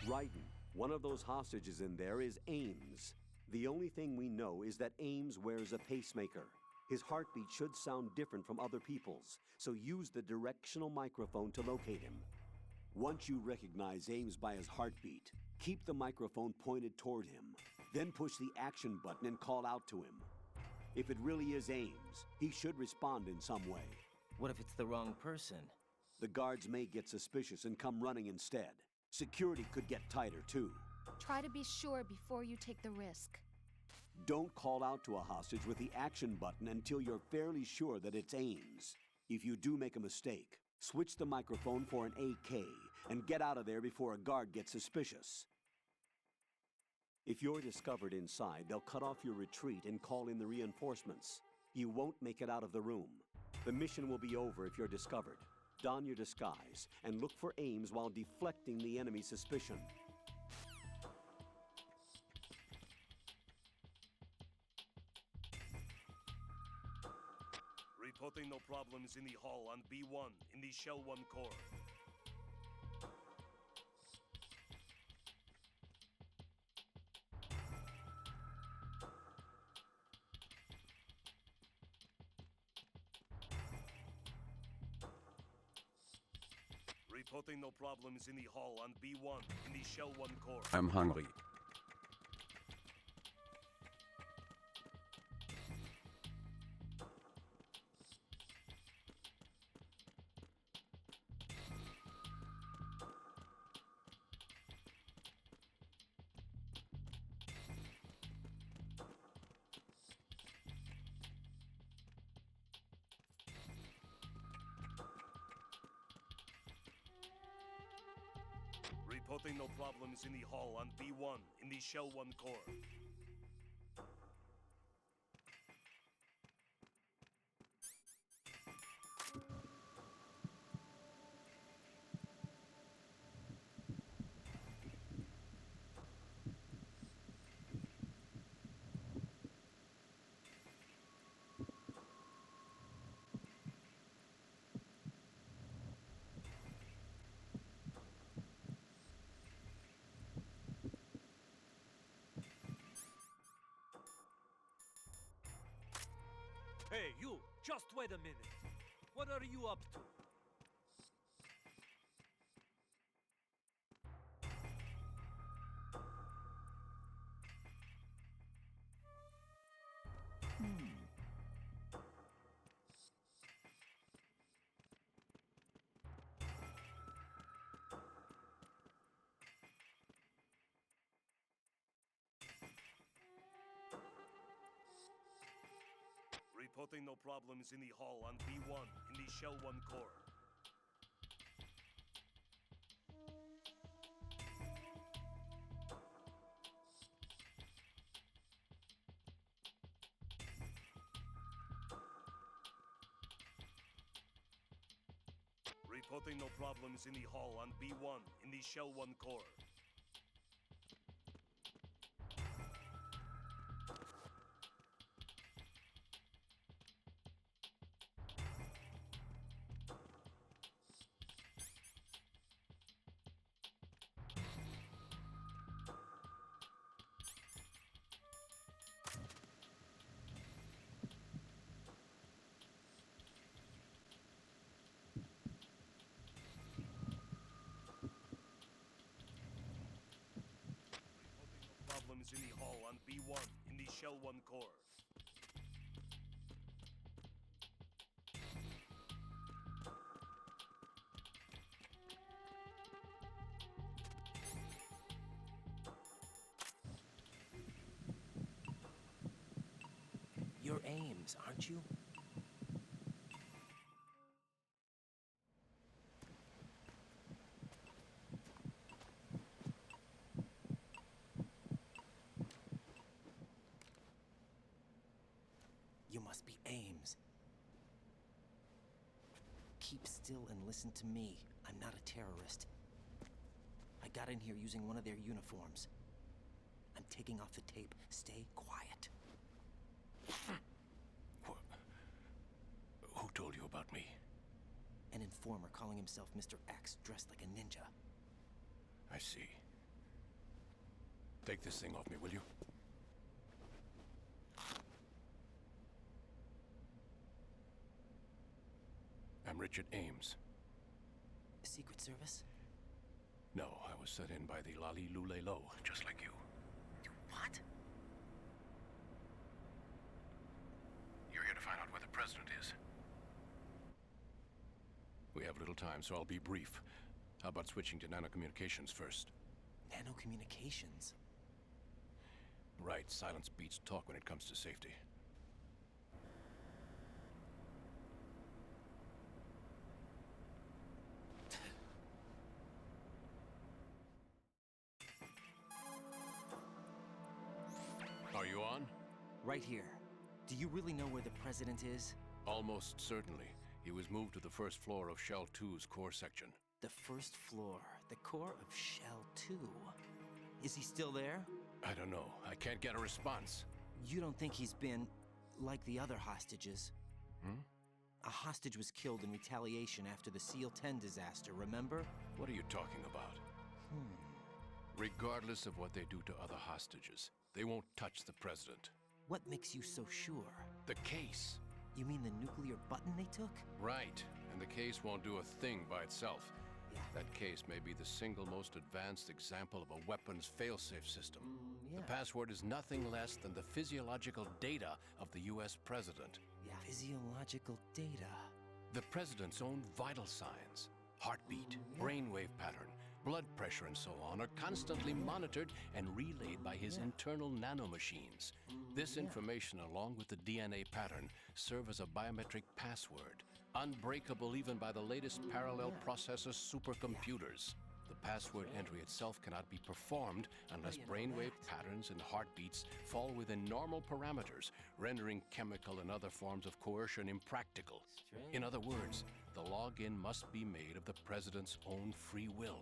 Speaker 2: Raiden, one of those hostages in there is Ames. The only thing we know is that Ames wears a pacemaker. His heartbeat should sound different from other people's, so use the directional microphone to locate him. Once you recognize Ames by his heartbeat, keep the microphone pointed toward him. Then push the action button and call out to him. If it really is Ames, he should respond in some way.
Speaker 4: What if it's the wrong person?
Speaker 2: The guards may get suspicious and come running instead. Security could get tighter, too.
Speaker 10: Try to be sure before you take the risk.
Speaker 2: Don't call out to a hostage with the action button until you're fairly sure that it's Ames. If you do make a mistake, switch the microphone for an AK and get out of there before a guard gets suspicious. If you're discovered inside, they'll cut off your retreat and call in the reinforcements. You won't make it out of the room. The mission will be over if you're discovered. Don your disguise and look for Ames while deflecting the enemy's suspicion.
Speaker 13: Reporting no problems in the hall on B1 in the Shell 1 core. Reporting no problems in the hall on B1 in the Shell 1 core.
Speaker 1: I'm hungry.
Speaker 13: Reporting no problems in the hall on B1 in the Shell 1 core.
Speaker 9: Hey, you! Just wait a minute. What are you up to?
Speaker 13: Reporting no problems in the hall on B1 in the Shell 1 core. Reporting no problems in the hall on B1 in the Shell 1 core. Problems in the hall on B1 in the Shell 1 core.
Speaker 4: You're Ames, aren't you? You must be Ames. Keep still and listen to me. I'm not a terrorist. I got in here using one of their uniforms. I'm taking off the tape. Stay quiet.
Speaker 14: Who told you about me?
Speaker 4: An informer calling himself Mr. X, dressed like a ninja.
Speaker 14: I see. Take this thing off me, will you? I'm Richard Ames.
Speaker 4: Secret Service?
Speaker 14: No, I was set in by the Lali Lule Lo, just like you.
Speaker 4: What?
Speaker 14: You're here to find out where the president is. We have little time, so I'll be brief. How about switching to nanocommunications first?
Speaker 4: Nanocommunications?
Speaker 14: Right, silence beats talk when it comes to safety. Are you on?
Speaker 4: Right here. Do you really know where the president is?
Speaker 14: Almost certainly. He was moved to the first floor of Shell 2's core section.
Speaker 4: The first floor, the core of Shell 2. Is he still there?
Speaker 14: I don't know. I can't get a response.
Speaker 4: You don't think he's been like the other hostages?
Speaker 14: Hmm?
Speaker 4: A hostage was killed in retaliation after the SEAL 10 disaster, remember?
Speaker 14: What are you talking about? Regardless of what they do to other hostages, they won't touch the president.
Speaker 4: What makes you so sure?
Speaker 14: The case.
Speaker 4: You mean the nuclear button they took?
Speaker 14: Right. And the case won't do a thing by itself.
Speaker 4: Yeah.
Speaker 14: That case may be the single most advanced example of a weapons failsafe system.
Speaker 4: Yeah.
Speaker 14: The password is nothing less than the physiological data of the US president.
Speaker 4: Yeah. Physiological data.
Speaker 14: The president's own vital signs, heartbeat, brainwave pattern, blood pressure, and so on are constantly monitored and relayed by his internal nanomachines. This information, along with the DNA pattern, serve as a biometric password, unbreakable even by the latest parallel processor supercomputers. The password entry itself cannot be performed unless brainwave patterns and heartbeats fall within normal parameters, rendering chemical and other forms of coercion impractical. In other words, the login must be made of the president's own free will.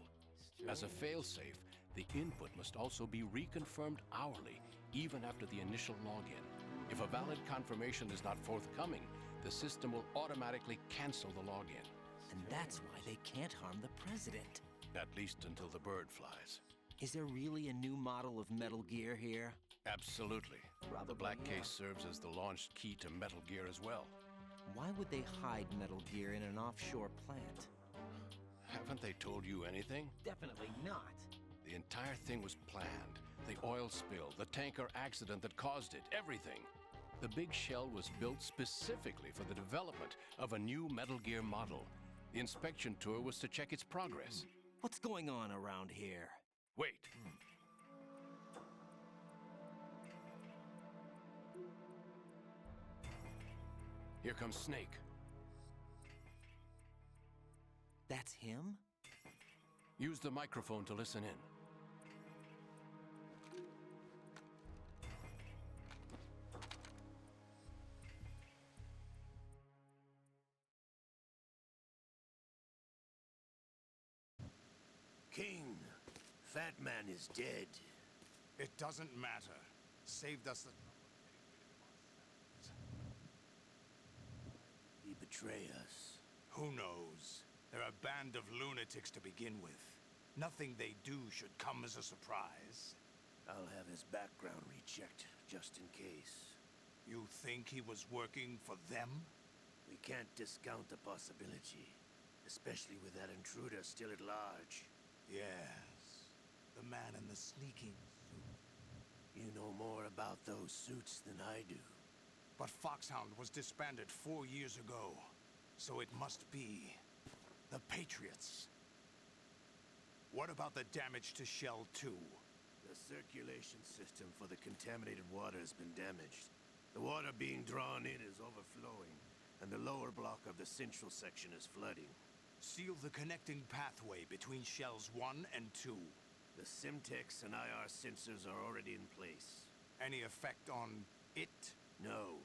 Speaker 14: As a failsafe, the input must also be reconfirmed hourly, even after the initial login. If a valid confirmation is not forthcoming, the system will automatically cancel the login.
Speaker 4: And that's why they can't harm the president.
Speaker 14: At least until the bird flies.
Speaker 4: Is there really a new model of Metal Gear here?
Speaker 14: Absolutely. The black case serves as the launch key to Metal Gear as well.
Speaker 4: Why would they hide Metal Gear in an offshore plant?
Speaker 14: Haven't they told you anything?
Speaker 4: Definitely not.
Speaker 14: The entire thing was planned. The oil spill, the tanker accident that caused it, everything. The big shell was built specifically for the development of a new Metal Gear model. The inspection tour was to check its progress.
Speaker 4: What's going on around here?
Speaker 14: Wait. Here comes Snake.
Speaker 4: That's him?
Speaker 14: Use the microphone to listen in.
Speaker 15: King, Fat Man is dead.
Speaker 16: It doesn't matter. Saved us the...
Speaker 15: He betray us.
Speaker 16: Who knows? They're a band of lunatics to begin with. Nothing they do should come as a surprise.
Speaker 15: I'll have his background rechecked, just in case.
Speaker 16: You think he was working for them?
Speaker 15: We can't discount the possibility. Especially with that intruder still at large.
Speaker 16: Yes. The man in the sneaking suit.
Speaker 15: You know more about those suits than I do.
Speaker 16: But Foxhound was disbanded 4 years ago. So it must be the Patriots. What about the damage to Shell 2?
Speaker 15: The circulation system for the contaminated water has been damaged. The water being drawn in is overflowing, and the lower block of the central section is flooding.
Speaker 16: Seal the connecting pathway between Shells 1 and 2.
Speaker 15: The Simtex and IR sensors are already in place.
Speaker 16: Any effect on it?
Speaker 15: No.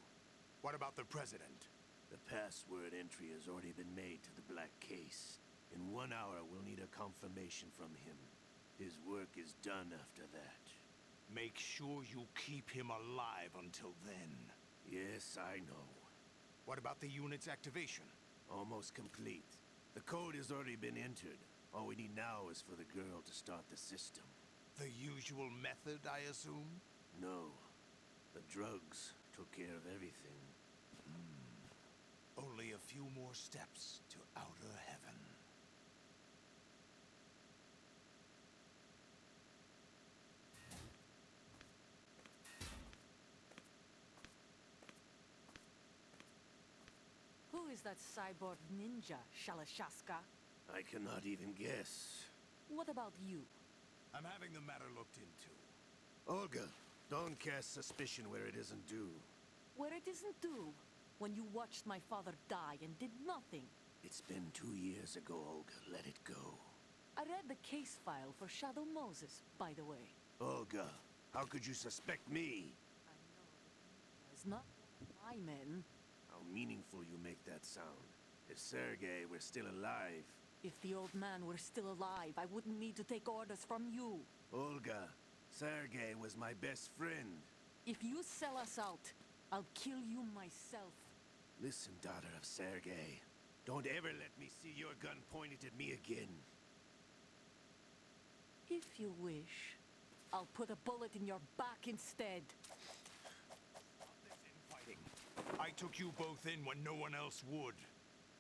Speaker 16: What about the President?
Speaker 15: The password entry has already been made to the Black Case. In 1 hour, we'll need a confirmation from him. His work is done after that.
Speaker 16: Make sure you keep him alive until then.
Speaker 15: Yes, I know.
Speaker 16: What about the unit's activation?
Speaker 15: Almost complete. The code has already been entered. All we need now is for the girl to start the system.
Speaker 16: The usual method, I assume?
Speaker 15: No. The drugs took care of everything.
Speaker 16: Only a few more steps to outer heaven.
Speaker 17: Who is that cyborg ninja, Shalashaska?
Speaker 15: I cannot even guess.
Speaker 17: What about you?
Speaker 16: I'm having the matter looked into.
Speaker 15: Olga, don't cast suspicion where it isn't due.
Speaker 17: Where it isn't due? When you watched my father die and did nothing.
Speaker 15: It's been 2 years ago, Olga. Let it go.
Speaker 17: I read the case file for Shadow Moses, by the way.
Speaker 15: Olga, how could you suspect me?
Speaker 17: I know that it's not my men.
Speaker 15: How meaningful you make that sound. If Sergei were still alive...
Speaker 17: If the old man were still alive, I wouldn't need to take orders from you.
Speaker 15: Olga, Sergei was my best friend.
Speaker 17: If you sell us out, I'll kill you myself.
Speaker 15: Listen, daughter of Sergei. Don't ever let me see your gun pointed at me again.
Speaker 17: If you wish, I'll put a bullet in your back instead.
Speaker 16: Stop this infighting. I took you both in when no one else would.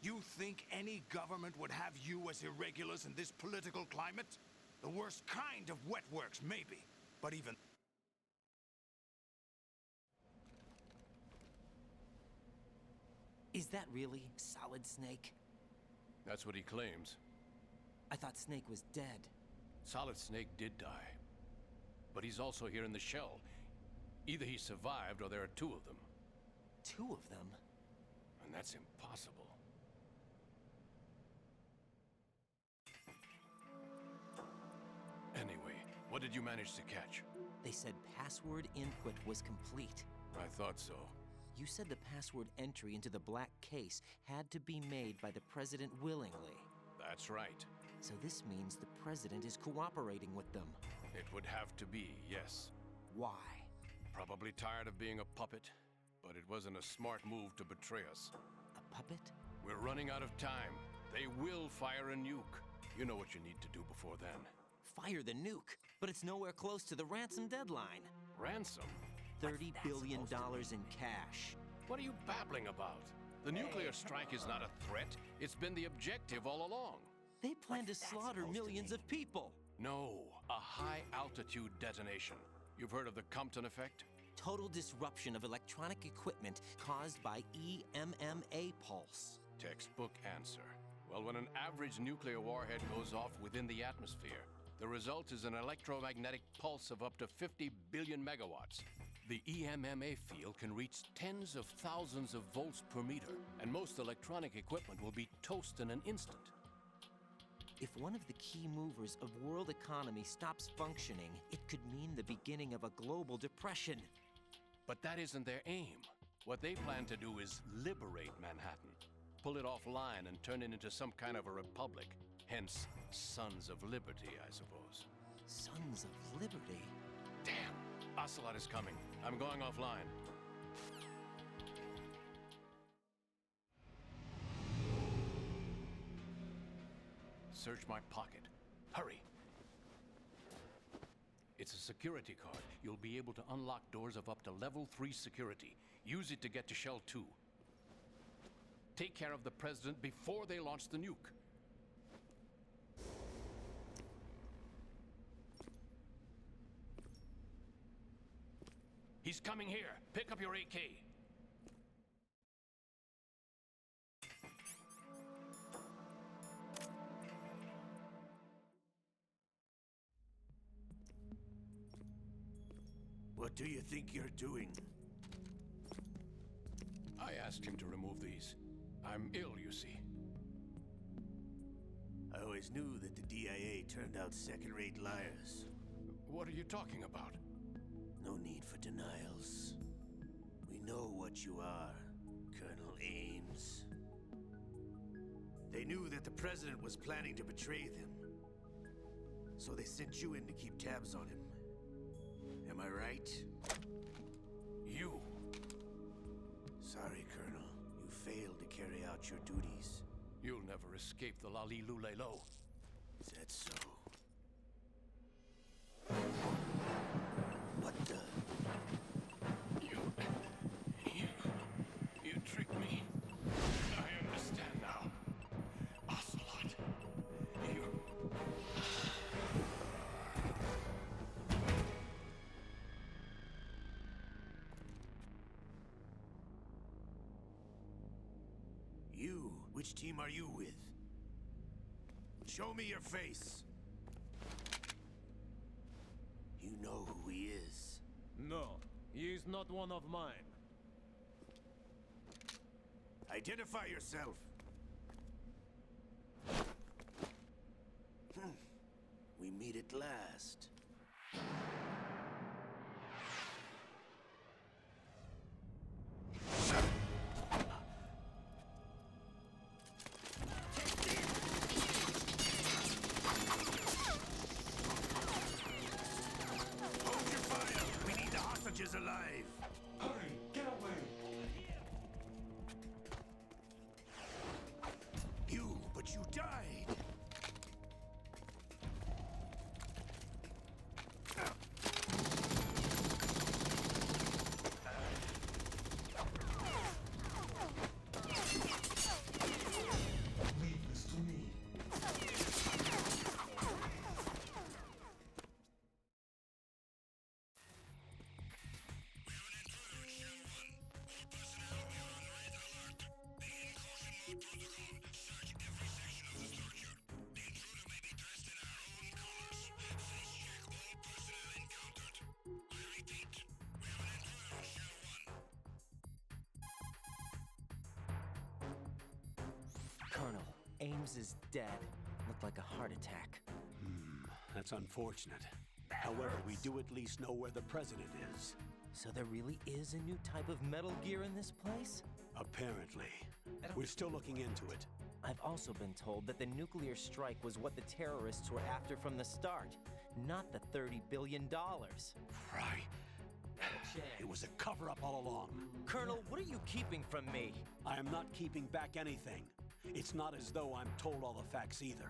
Speaker 16: You think any government would have you as irregulars in this political climate? The worst kind of wet works, maybe. But even...
Speaker 4: Is that really Solid Snake?
Speaker 14: That's what he claims.
Speaker 4: I thought Snake was dead.
Speaker 14: Solid Snake did die. But he's also here in the shell. Either he survived or there are 2 of them.
Speaker 4: 2 of them?
Speaker 14: And that's impossible. Anyway, what did you manage to catch?
Speaker 4: They said password input was complete.
Speaker 14: I thought so.
Speaker 4: You said the password entry into the Black Case had to be made by the President willingly.
Speaker 14: That's right.
Speaker 4: So this means the President is cooperating with them.
Speaker 14: It would have to be, yes.
Speaker 4: Why?
Speaker 14: Probably tired of being a puppet, but it wasn't a smart move to betray us.
Speaker 4: A puppet?
Speaker 14: We're running out of time. They will fire a nuke. You know what you need to do before then.
Speaker 4: Fire the nuke, but it's nowhere close to the ransom deadline.
Speaker 14: Ransom?
Speaker 4: $30 billion in cash.
Speaker 14: What are you babbling about? The nuclear strike is not a threat. It's been the objective all along.
Speaker 4: They plan to slaughter millions of people.
Speaker 14: No, a high-altitude detonation. You've heard of the Compton effect?
Speaker 4: Total disruption of electronic equipment caused by EMMA pulse.
Speaker 14: Textbook answer. Well, when an average nuclear warhead goes off within the atmosphere, the result is an electromagnetic pulse of up to 50 billion megawatts. The EMMA field can reach tens of thousands of volts per meter, and most electronic equipment will be toast in an instant.
Speaker 4: If one of the key movers of world economy stops functioning, it could mean the beginning of a global depression.
Speaker 14: But that isn't their aim. What they plan to do is liberate Manhattan, pull it offline and turn it into some kind of a republic. Hence, Sons of Liberty, I suppose.
Speaker 4: Sons of Liberty?
Speaker 14: Damn! Ocelot is coming. I'm going offline. Search my pocket. Hurry! It's a security card. You'll be able to unlock doors of up to level 3 security. Use it to get to Shell 2. Take care of the President before they launch the nuke. He's coming here. Pick up your AK.
Speaker 15: What do you think you're doing?
Speaker 14: I asked him to remove these. I'm ill, you see.
Speaker 15: I always knew that the DIA turned out second-rate liars.
Speaker 14: What are you talking about?
Speaker 15: No need for denials. We know what you are, Colonel Ames. They knew that the President was planning to betray them. So they sent you in to keep tabs on him. Am I right?
Speaker 14: You!
Speaker 15: Sorry, Colonel. You failed to carry out your duties.
Speaker 14: You'll never escape the Lali Lulelo.
Speaker 15: Is that so? What the?
Speaker 14: You tricked me. I understand now. Ocelot.
Speaker 15: You? Which team are you with? Show me your face. You know who he is.
Speaker 9: No, he is not one of mine.
Speaker 15: Identify yourself. We meet at last. Hold your fire! We need the hostages alive!
Speaker 7: Hurry! Get away!
Speaker 15: But you died!
Speaker 7: Leave this to me.
Speaker 4: Colonel, Ames is dead. Looked like a heart attack.
Speaker 2: That's unfortunate. However, we do at least know where the President is.
Speaker 4: So there really is a new type of Metal Gear in this place?
Speaker 2: Apparently. We're still looking into it.
Speaker 4: I've also been told that the nuclear strike was what the terrorists were after from the start, not the $30 billion.
Speaker 2: Right. It was a cover-up all along.
Speaker 4: Colonel, what are you keeping from me?
Speaker 2: I am not keeping back anything. It's not as though I'm told all the facts either.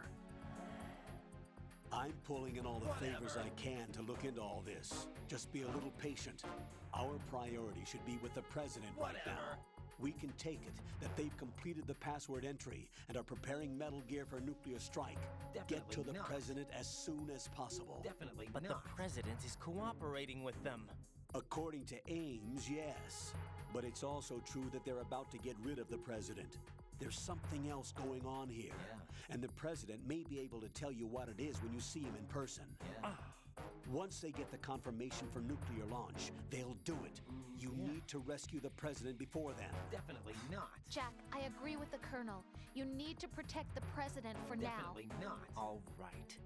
Speaker 2: I'm pulling in all the favors I can to look into all this. Just be a little patient. Our priority should be with the President right now. We can take it that they've completed the password entry and are preparing Metal Gear for nuclear strike. Get to the President as soon as possible.
Speaker 4: Definitely not. But the President is cooperating with them.
Speaker 2: According to Ames, yes. But it's also true that they're about to get rid of the President. There's something else going on here. And the President may be able to tell you what it is when you see him in person. Once they get the confirmation for nuclear launch, they'll do it. You need to rescue the President before then.
Speaker 4: Definitely not.
Speaker 10: Jack, I agree with the Colonel. You need to protect the President for now.
Speaker 4: Definitely not. All right.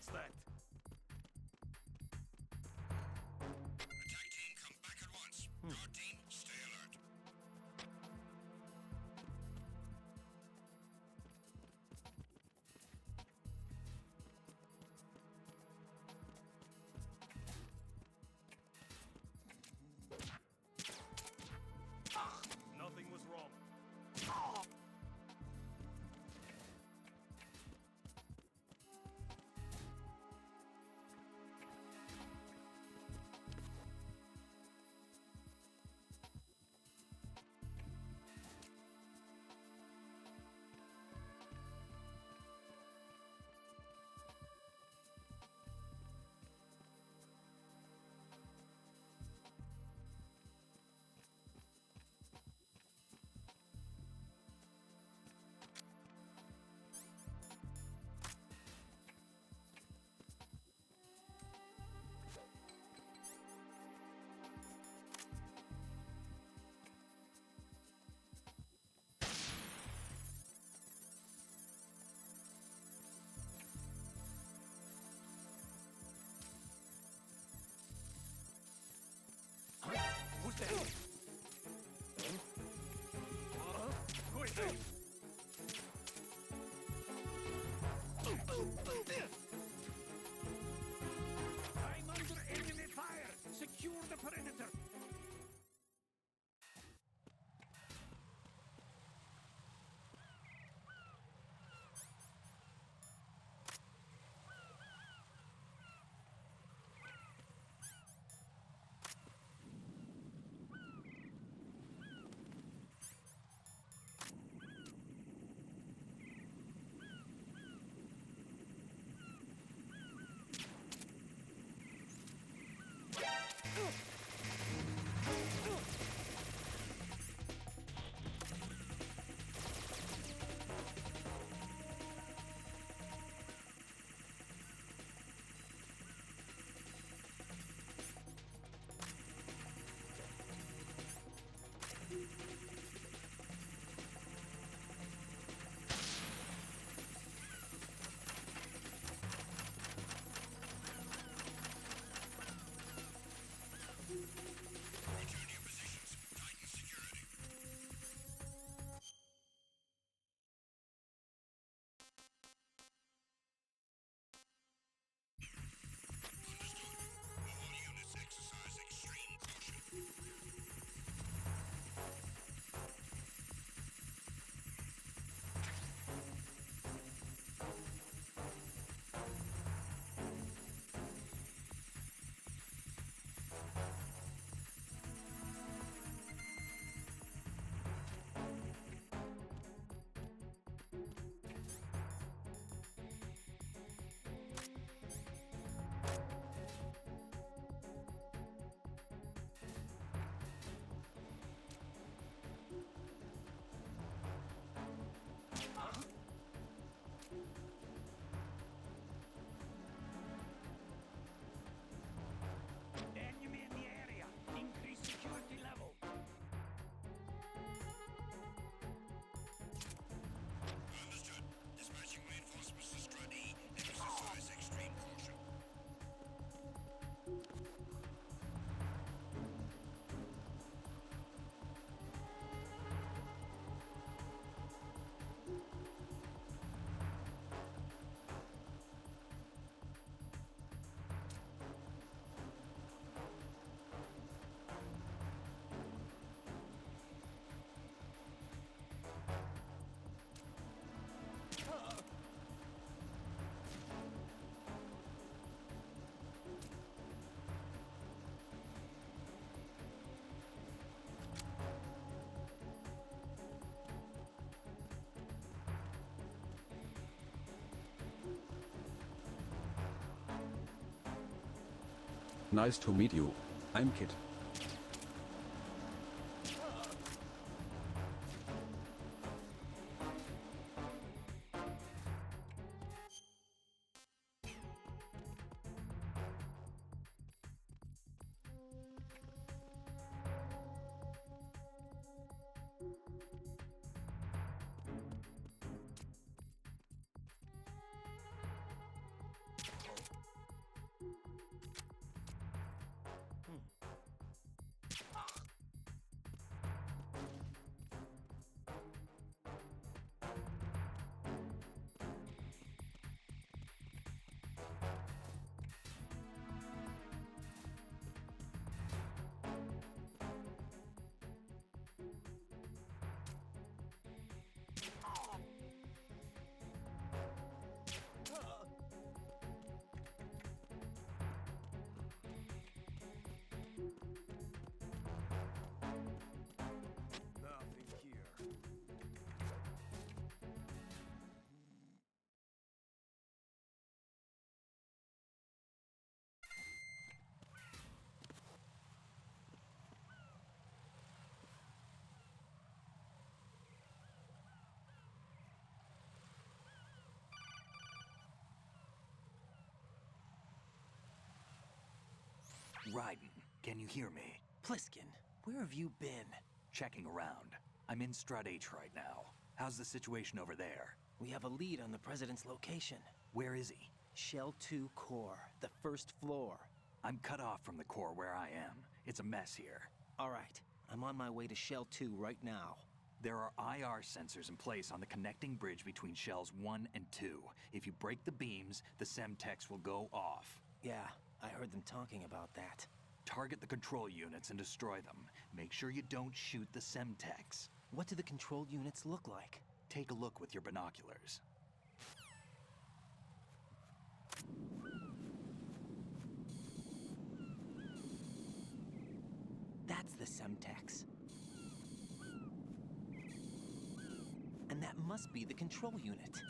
Speaker 13: What's that?
Speaker 8: Attack team, come back at once. Guard team, stay alert.
Speaker 13: Nothing was wrong.
Speaker 3: Who's there? Who is there? I'm under enemy fire! Secure the perimeter!
Speaker 8: Return to your positions. Tighten security. Understood. All units exercise extreme caution.
Speaker 3: Enemy in the area! Increase security level!
Speaker 8: Understood. Dispatching reinforcements to Strut E. Exercise extreme caution.
Speaker 1: Nice to meet you. I'm Kit.
Speaker 6: Raiden, can you hear me?
Speaker 4: Pliskin, where have you been?
Speaker 6: Checking around. I'm in Strut H right now. How's the situation over there?
Speaker 4: We have a lead on the President's location.
Speaker 6: Where is he?
Speaker 4: Shell 2 core, the first floor.
Speaker 6: I'm cut off from the core where I am. It's a mess here.
Speaker 4: All right, I'm on my way to Shell 2 right now.
Speaker 6: There are IR sensors in place on the connecting bridge between Shells 1 and 2. If you break the beams, the Semtex will go off.
Speaker 4: Yeah, I heard them talking about that.
Speaker 6: Target the control units and destroy them. Make sure you don't shoot the Semtex.
Speaker 4: What do the control units look like?
Speaker 6: Take a look with your binoculars.
Speaker 4: That's the Semtex. And that must be the control unit.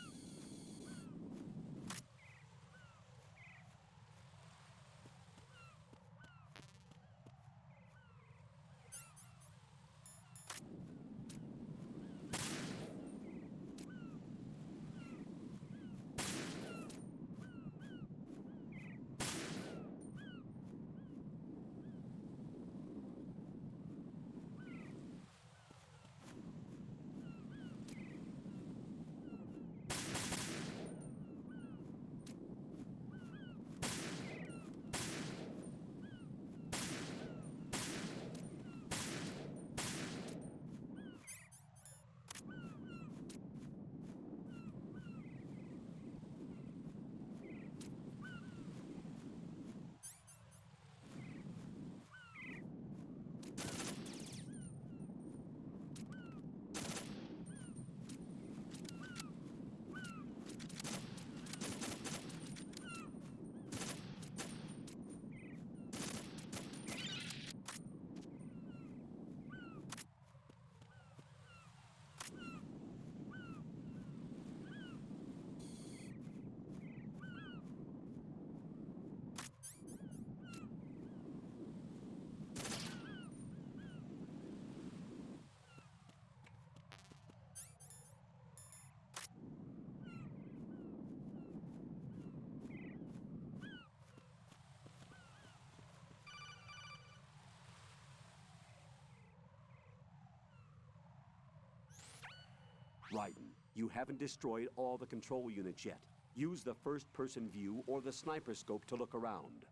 Speaker 2: Raiden, you haven't destroyed all the control units yet. Use the first-person view or the sniper scope to look around.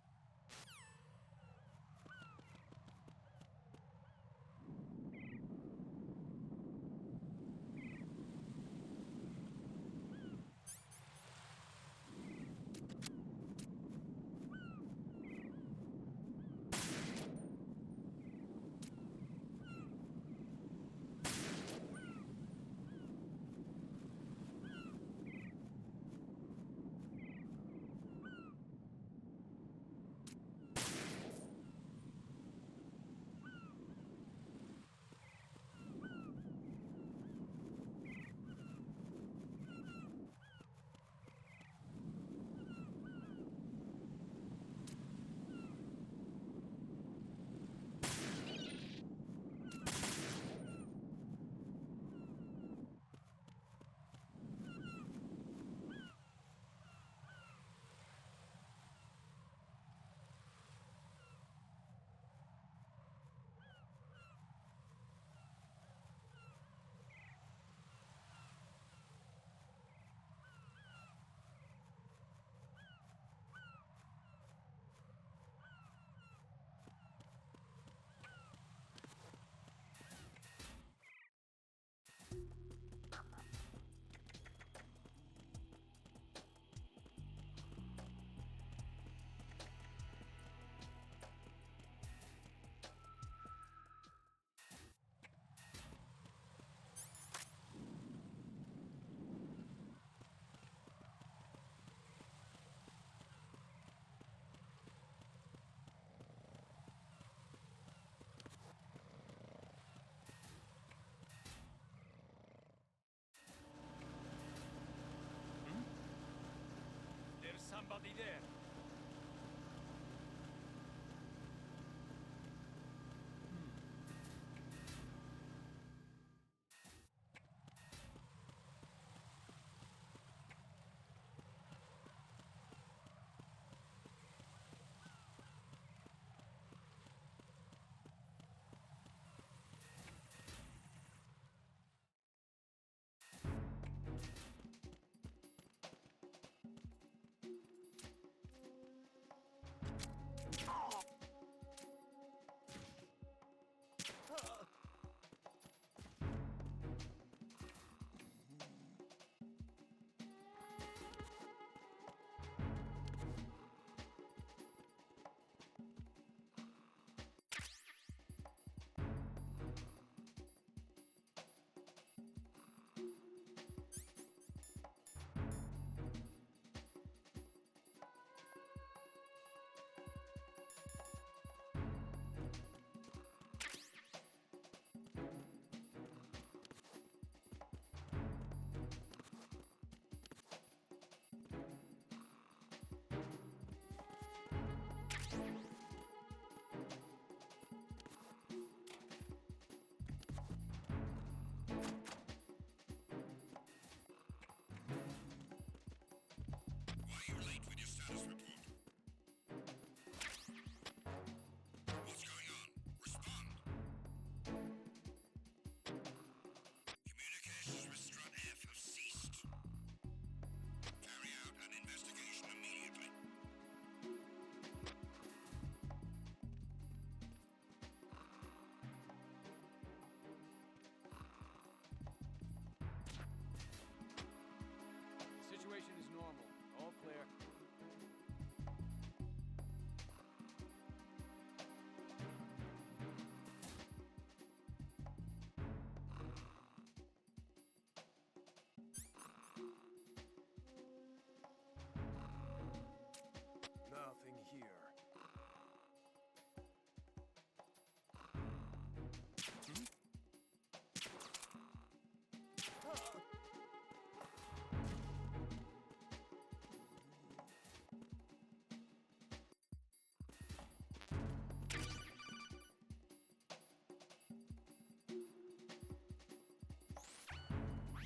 Speaker 9: somebody there.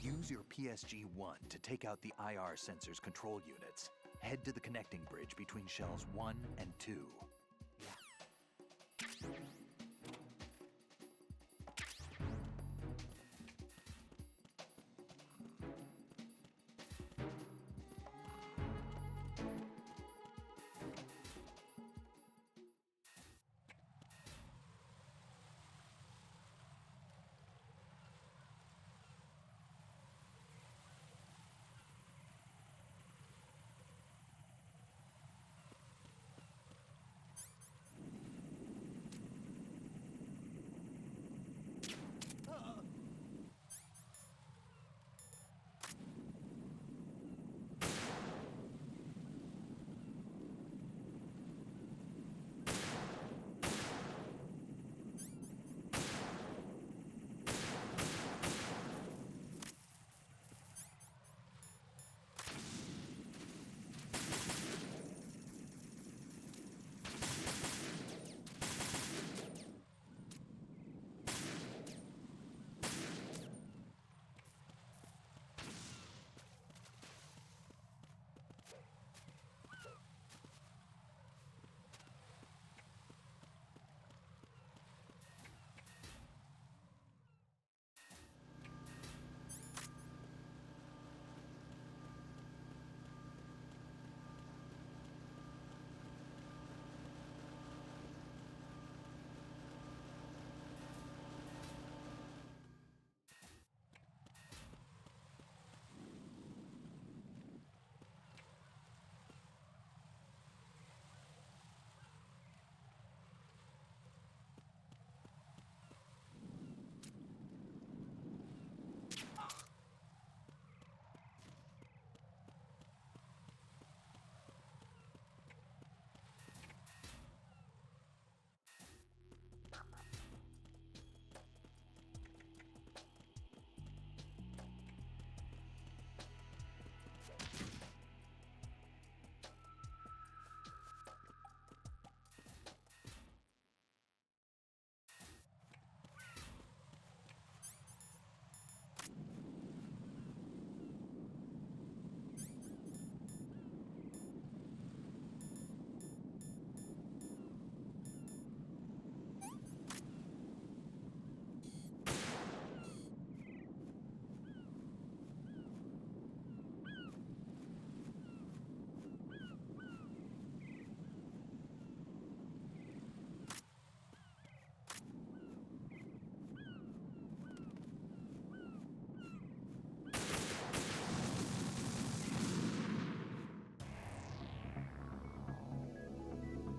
Speaker 6: Use your PSG-1 to take out the IR sensor's control units. Head to the connecting bridge between shells 1 and 2.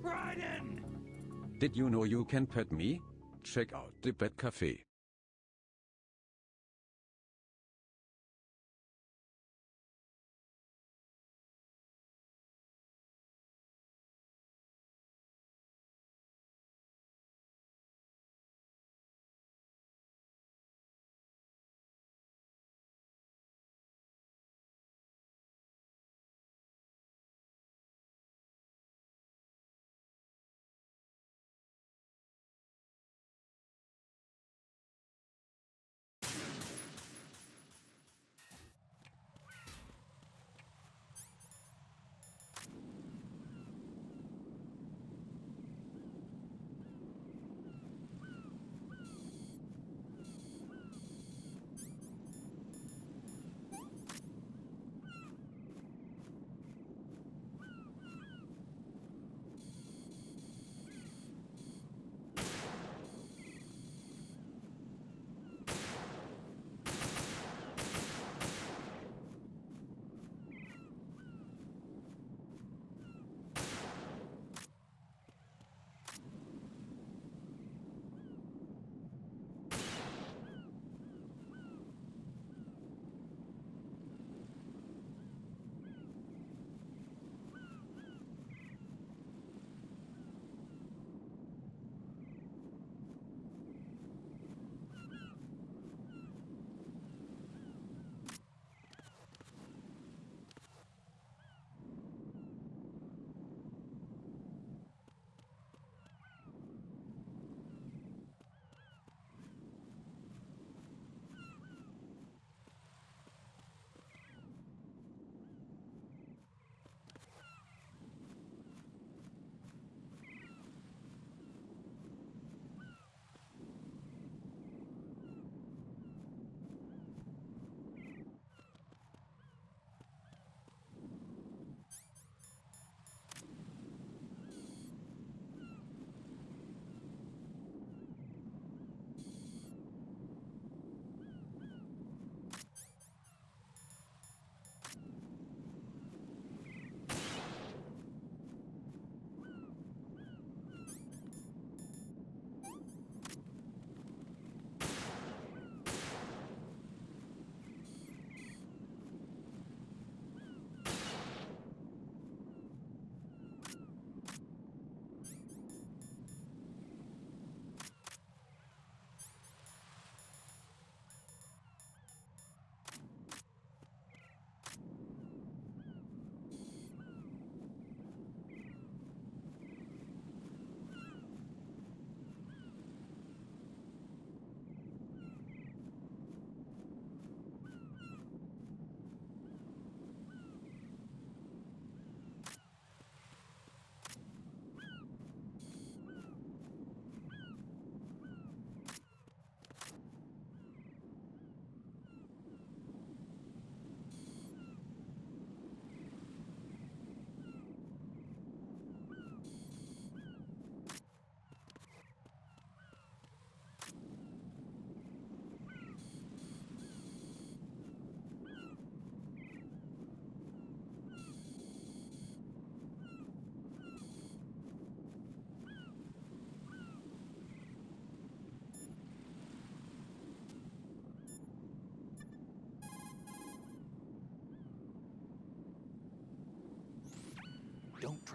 Speaker 16: Raiden!
Speaker 1: Did you know you can pet me? Check out the Pet Cafe.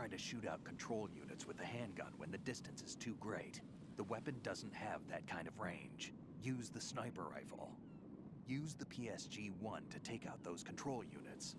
Speaker 6: try to shoot out control units with the handgun when the distance is too great. The weapon doesn't have that kind of range. Use the sniper rifle. Use the PSG-1 to take out those control units.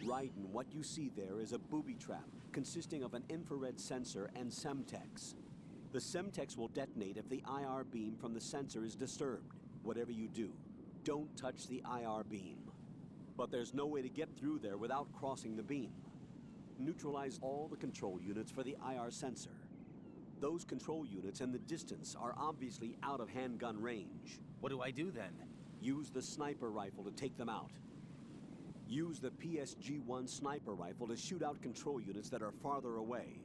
Speaker 2: Raiden, what you see there is a booby trap consisting of an infrared sensor and Semtex. The Semtex will detonate if the IR beam from the sensor is disturbed. Whatever you do, don't touch the IR beam. But there's no way to get through there without crossing the beam. Neutralize all the control units for the IR sensor. Those control units and the distance are obviously out of handgun range.
Speaker 4: What do I do then?
Speaker 2: Use the sniper rifle to take them out. Use the PSG-1 sniper rifle to shoot out control units that are farther away.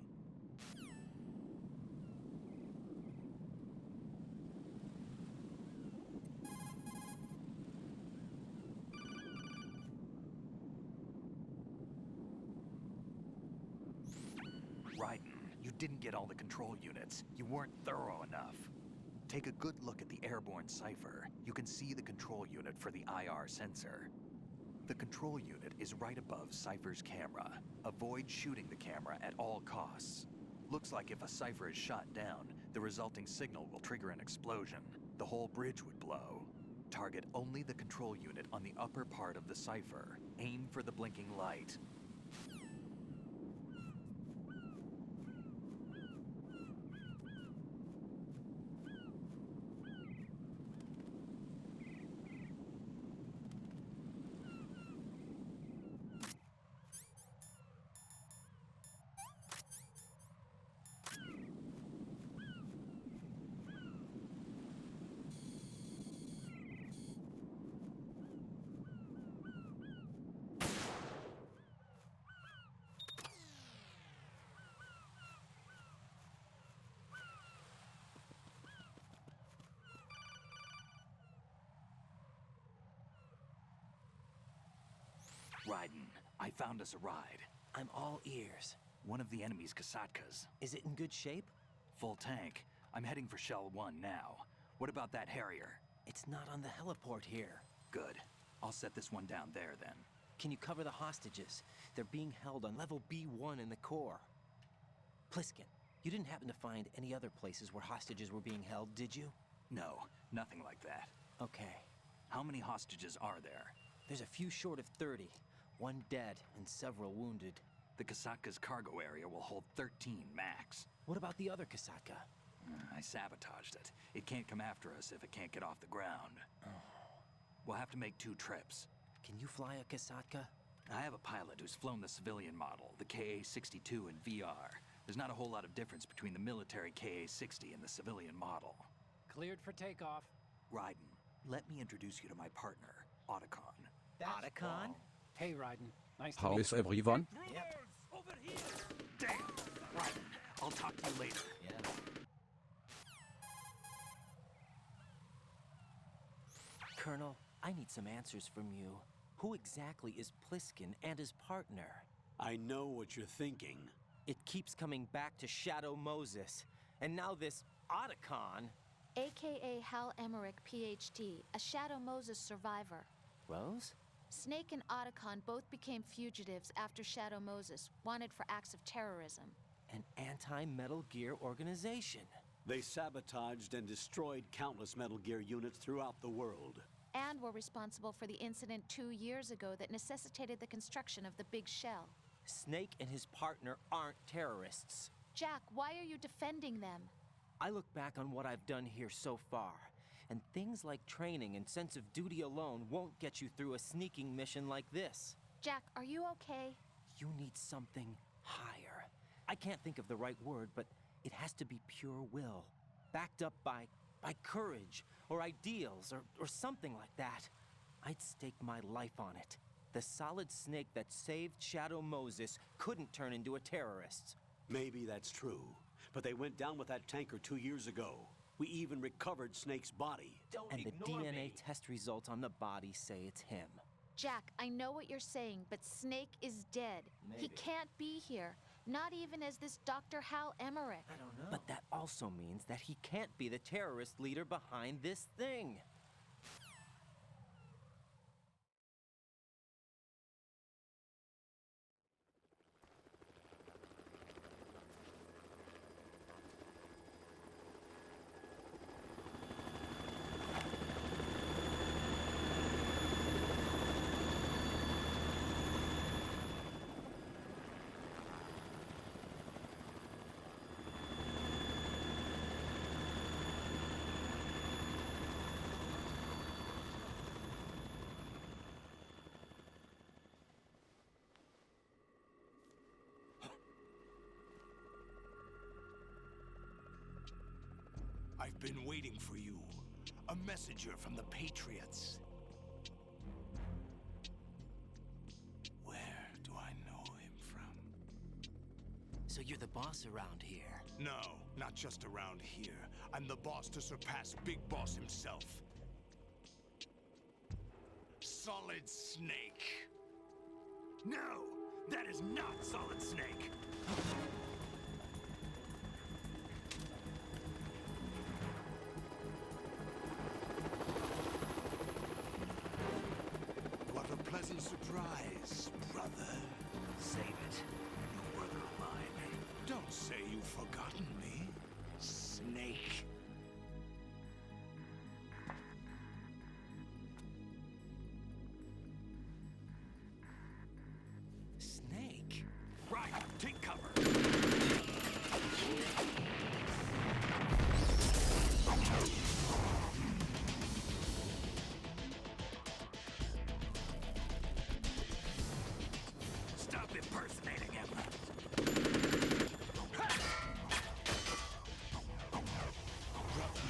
Speaker 6: Raiden, you didn't get all the control units. You weren't thorough enough. Take a good look at the airborne cipher. You can see the control unit for the IR sensor. The control unit is right above Cypher's camera. Avoid shooting the camera at all costs. Looks like if a Cypher is shot down, the resulting signal will trigger an explosion. The whole bridge would blow. Target only the control unit on the upper part of the Cypher. Aim for the blinking light. Raiden, I found us a ride.
Speaker 4: I'm all ears.
Speaker 6: One of the enemy's Kasatkas.
Speaker 4: Is it in good shape?
Speaker 6: Full tank. I'm heading for Shell 1 now. What about that Harrier?
Speaker 4: It's not on the heliport here.
Speaker 6: Good. I'll set this one down there then.
Speaker 4: Can you cover the hostages? They're being held on level B1 in the core. Pliskin, you didn't happen to find any other places where hostages were being held, did you?
Speaker 6: No, nothing like that.
Speaker 4: Okay.
Speaker 6: How many hostages are there?
Speaker 4: There's a few short of 30. One dead and several wounded.
Speaker 6: The Kasatka's cargo area will hold 13 max.
Speaker 4: What about the other Kasatka?
Speaker 6: I sabotaged it. It can't come after us if it can't get off the ground. We'll have to make 2 trips.
Speaker 4: Can you fly a Kasatka?
Speaker 6: I have a pilot who's flown the civilian model, the KA-62 in VR. There's not a whole lot of difference between the military KA-60 and the civilian model.
Speaker 9: Cleared for takeoff.
Speaker 6: Raiden, let me introduce you to my partner, Otacon.
Speaker 4: Otacon?
Speaker 9: Hey, Raiden. Nice to
Speaker 1: How
Speaker 9: meet
Speaker 1: is
Speaker 9: you.
Speaker 1: everyone?
Speaker 9: Yep.
Speaker 3: Over here!
Speaker 6: Damn! Raiden, I'll talk to you later.
Speaker 4: Yeah. Colonel, I need some answers from you. Who exactly is Pliskin and his partner?
Speaker 2: I know what you're thinking.
Speaker 4: It keeps coming back to Shadow Moses. And now this Otacon.
Speaker 10: AKA Hal Emmerich, PhD, a Shadow Moses survivor.
Speaker 4: Rose?
Speaker 10: Snake and Otacon both became fugitives after Shadow Moses, wanted for acts of terrorism.
Speaker 4: An anti-Metal Gear organization.
Speaker 2: They sabotaged and destroyed countless Metal Gear units throughout the world.
Speaker 10: And were responsible for the incident 2 years ago that necessitated the construction of the Big Shell.
Speaker 4: Snake and his partner aren't terrorists.
Speaker 10: Jack, why are you defending them?
Speaker 4: I look back on what I've done here so far, and things like training and sense of duty alone won't get you through a sneaking mission like this.
Speaker 10: Jack, are you okay?
Speaker 4: You need something higher. I can't think of the right word, but it has to be pure will, backed up by courage, or ideals, or something like that. I'd stake my life on it. The solid Snake that saved Shadow Moses couldn't turn into a terrorist.
Speaker 2: Maybe that's true, but they went down with that tanker 2 years ago. We even recovered Snake's body.
Speaker 4: And the DNA test results on the body say it's him.
Speaker 10: Jack, I know what you're saying, but Snake is dead. He can't be here. Not even as this Dr. Hal Emmerich.
Speaker 4: I don't know. But that also means that he can't be the terrorist leader behind this thing.
Speaker 16: I've been waiting for you. A messenger from the Patriots. Where do I know him from?
Speaker 4: So you're the boss around here?
Speaker 16: No, not just around here. I'm the boss to surpass Big Boss himself. Solid Snake. No, that is not Solid Snake. What a pleasant surprise, brother.
Speaker 6: Save it. No brother of mine.
Speaker 16: Don't say you've forgotten me, Snake.
Speaker 4: Snake?
Speaker 16: Right, take cover.
Speaker 6: Stop impersonating him.
Speaker 16: Brother,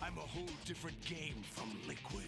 Speaker 16: I'm a whole different game from Liquid.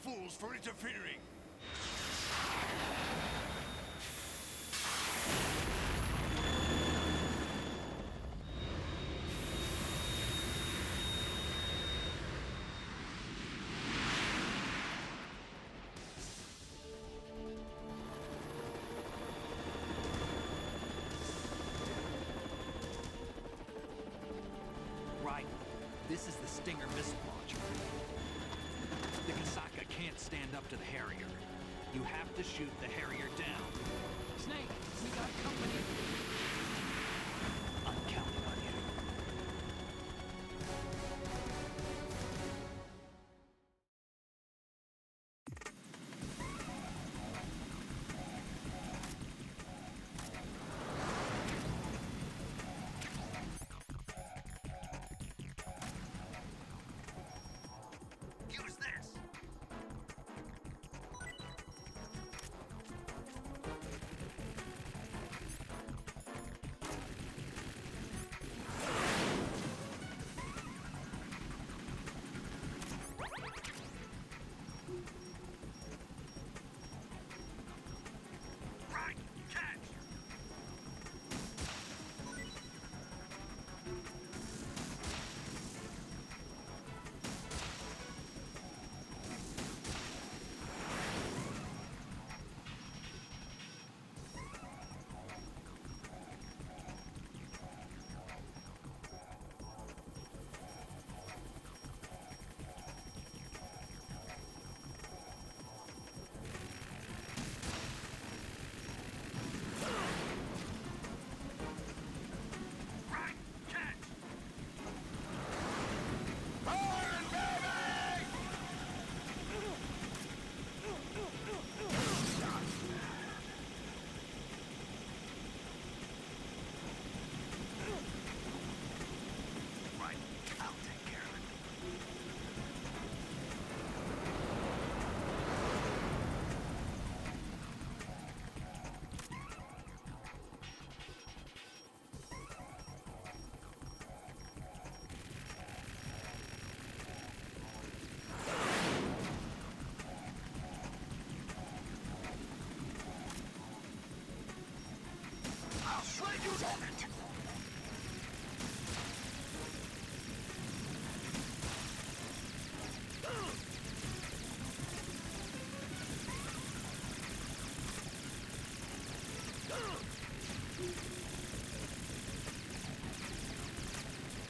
Speaker 16: fools for interfering!
Speaker 6: Right. This is the Stinger missile launcher. The Kasaka can't stand up to the Harrier. You have to shoot the Harrier down.
Speaker 9: Snake, we got company.
Speaker 6: I'm counting on you.
Speaker 16: Use this! Right! Catch! Right! Catch! Burn, baby! Right. I'll take care of it. I'll slay you on it!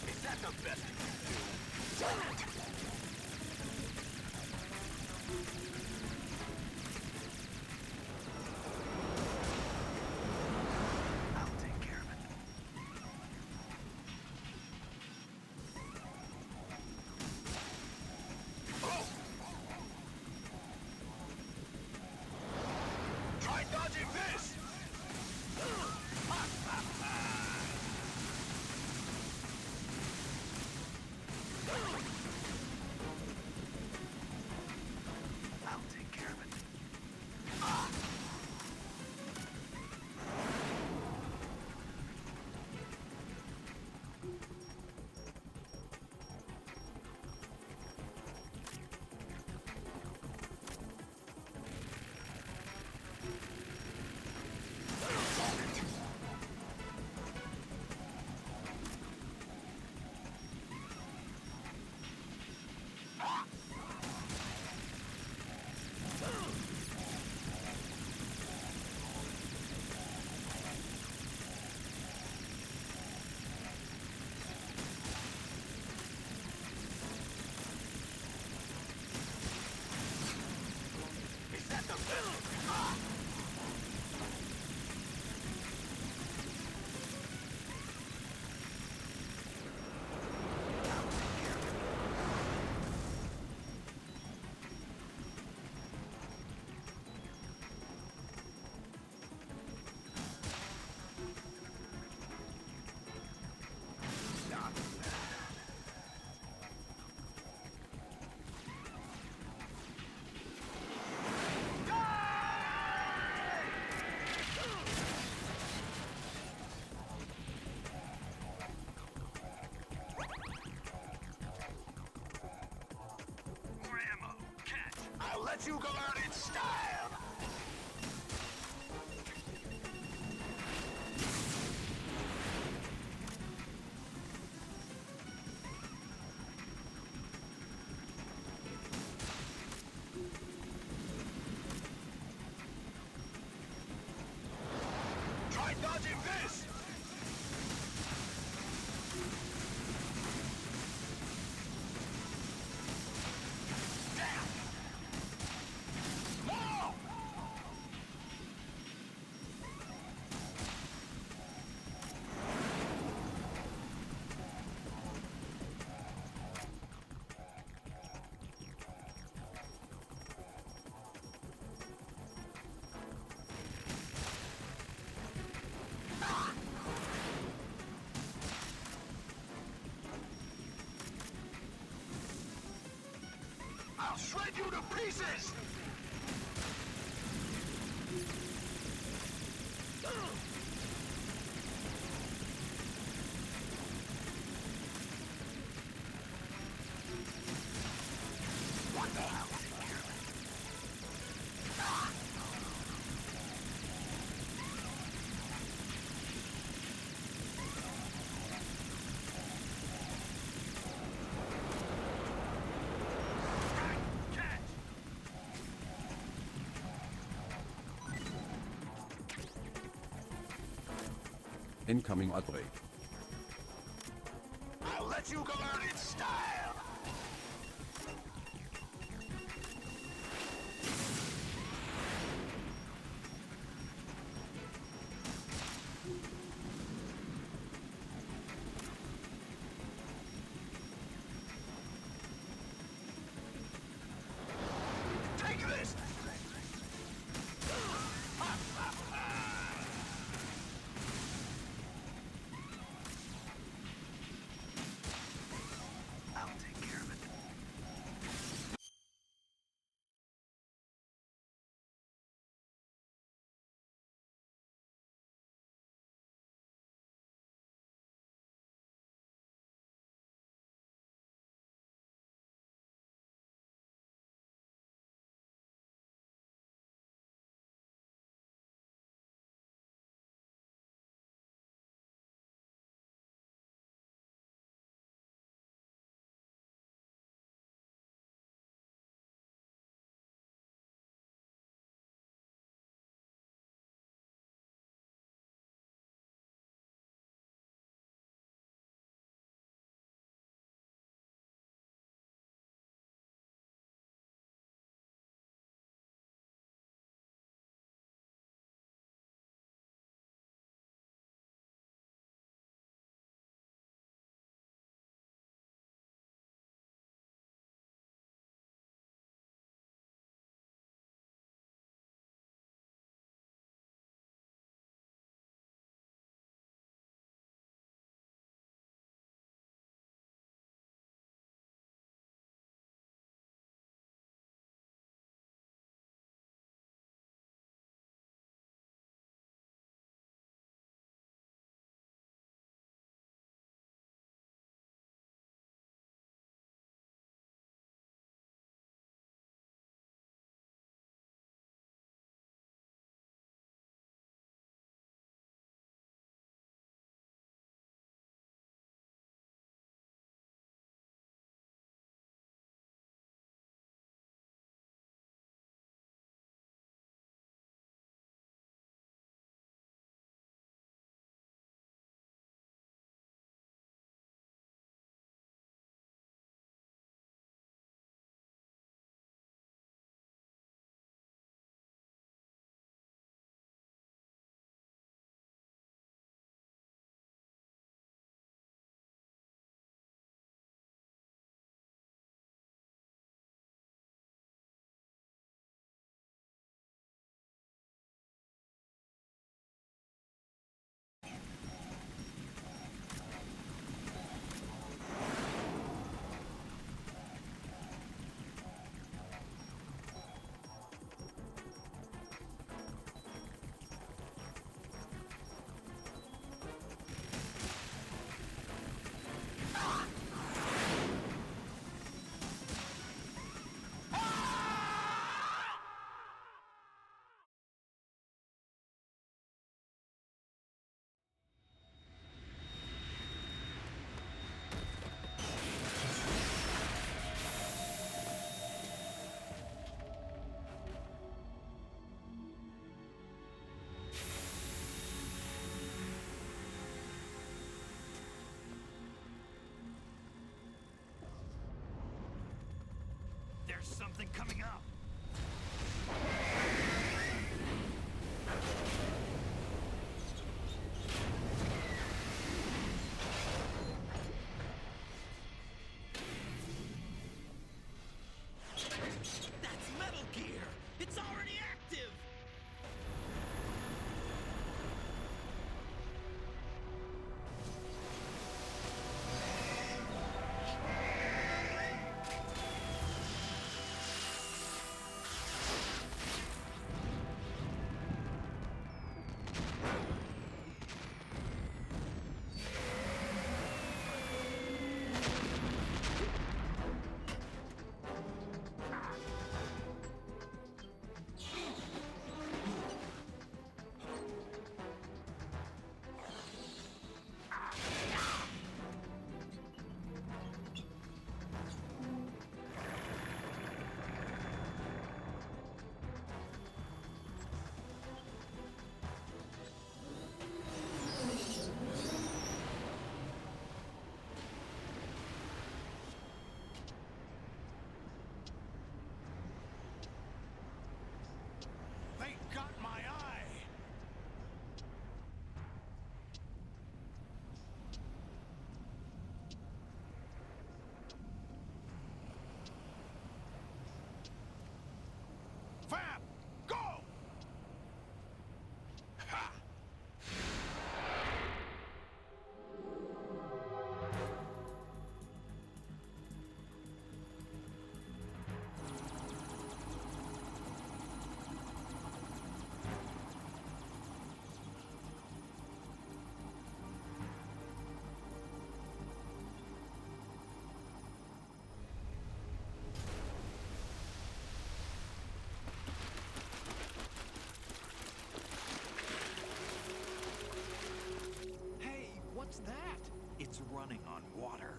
Speaker 16: Is that the best you can do? Damn it! I'll take care of it. Oh! Try dodging this! I'll take care of it. Is that the best? Die! let you go out in style! Try dodging this! I'll shred you to pieces! What the hell?
Speaker 1: Incoming outbreak.
Speaker 16: I'll let you go out in style! Take this! I'll There's something coming up.
Speaker 15: That's Metal Gear! It's already active!
Speaker 16: They got my eye! Fab! Go! Ha!
Speaker 6: Hey, what's that? It's running on water.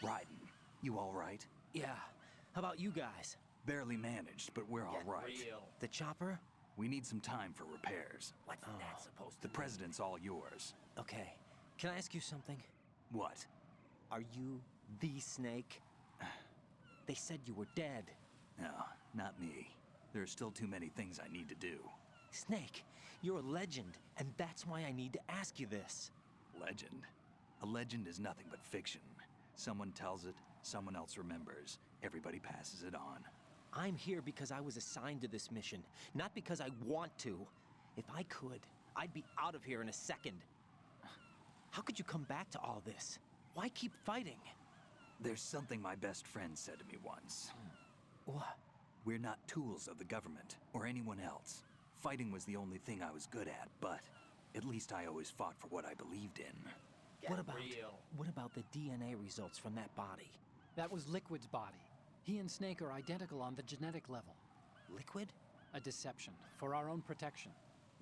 Speaker 6: Raiden, you all right?
Speaker 4: Yeah. How about you guys?
Speaker 6: Barely managed, but we're all right.
Speaker 4: The chopper?
Speaker 6: We need some time for repairs.
Speaker 4: What's that supposed to
Speaker 6: The president's all yours.
Speaker 4: Okay. Can I ask you something?
Speaker 6: What?
Speaker 4: Are you the Snake? They said you were dead.
Speaker 6: No, not me. There are still too many things I need to do.
Speaker 4: Snake, you're a legend, and that's why I need to ask you this.
Speaker 6: Legend? A legend is nothing but fiction. Someone tells it, someone else remembers. Everybody passes it on.
Speaker 4: I'm here because I was assigned to this mission, not because I want to. If I could, I'd be out of here in a second. How could you come back to all this? Why keep fighting?
Speaker 6: There's something my best friend said to me once.
Speaker 4: What?
Speaker 6: We're not tools of the government or anyone else. Fighting was the only thing I was good at, but at least I always fought for what I believed in.
Speaker 4: What about the DNA results from that body?
Speaker 18: That was Liquid's body. He and Snake are identical on the genetic level.
Speaker 4: Liquid?
Speaker 18: A deception, for our own protection.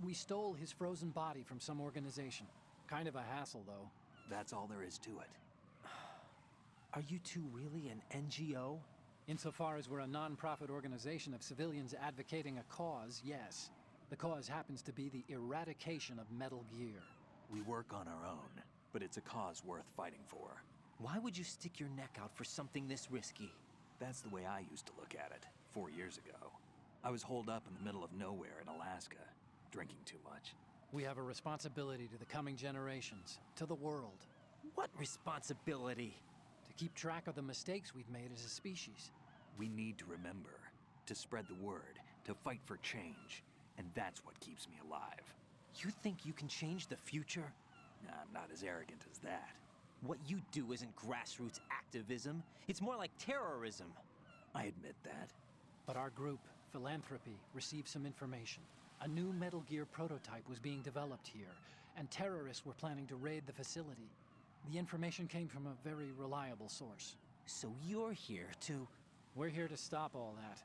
Speaker 18: We stole his frozen body from some organization. Kind of a hassle, though.
Speaker 6: That's all there is to it.
Speaker 4: Are you two really an NGO?
Speaker 18: Insofar as we're a non-profit organization of civilians advocating a cause, yes. The cause happens to be the eradication of Metal Gear.
Speaker 6: We work on our own, but it's a cause worth fighting for.
Speaker 4: Why would you stick your neck out for something this risky?
Speaker 6: That's the way I used to look at it, 4 years ago. I was holed up in the middle of nowhere in Alaska, drinking too much.
Speaker 18: We have a responsibility to the coming generations, to the world.
Speaker 4: What responsibility?
Speaker 18: To keep track of the mistakes we've made as a species.
Speaker 6: We need to remember, to spread the word, to fight for change, and that's what keeps me alive.
Speaker 4: You think you can change the future?
Speaker 6: I'm not as arrogant as that.
Speaker 4: What you do isn't grassroots activism. It's more like terrorism.
Speaker 6: I admit that.
Speaker 18: But our group, Philanthropy, received some information. A new Metal Gear prototype was being developed here, and terrorists were planning to raid the facility. The information came from a very reliable source.
Speaker 4: So you're here to...
Speaker 18: We're here to stop all that.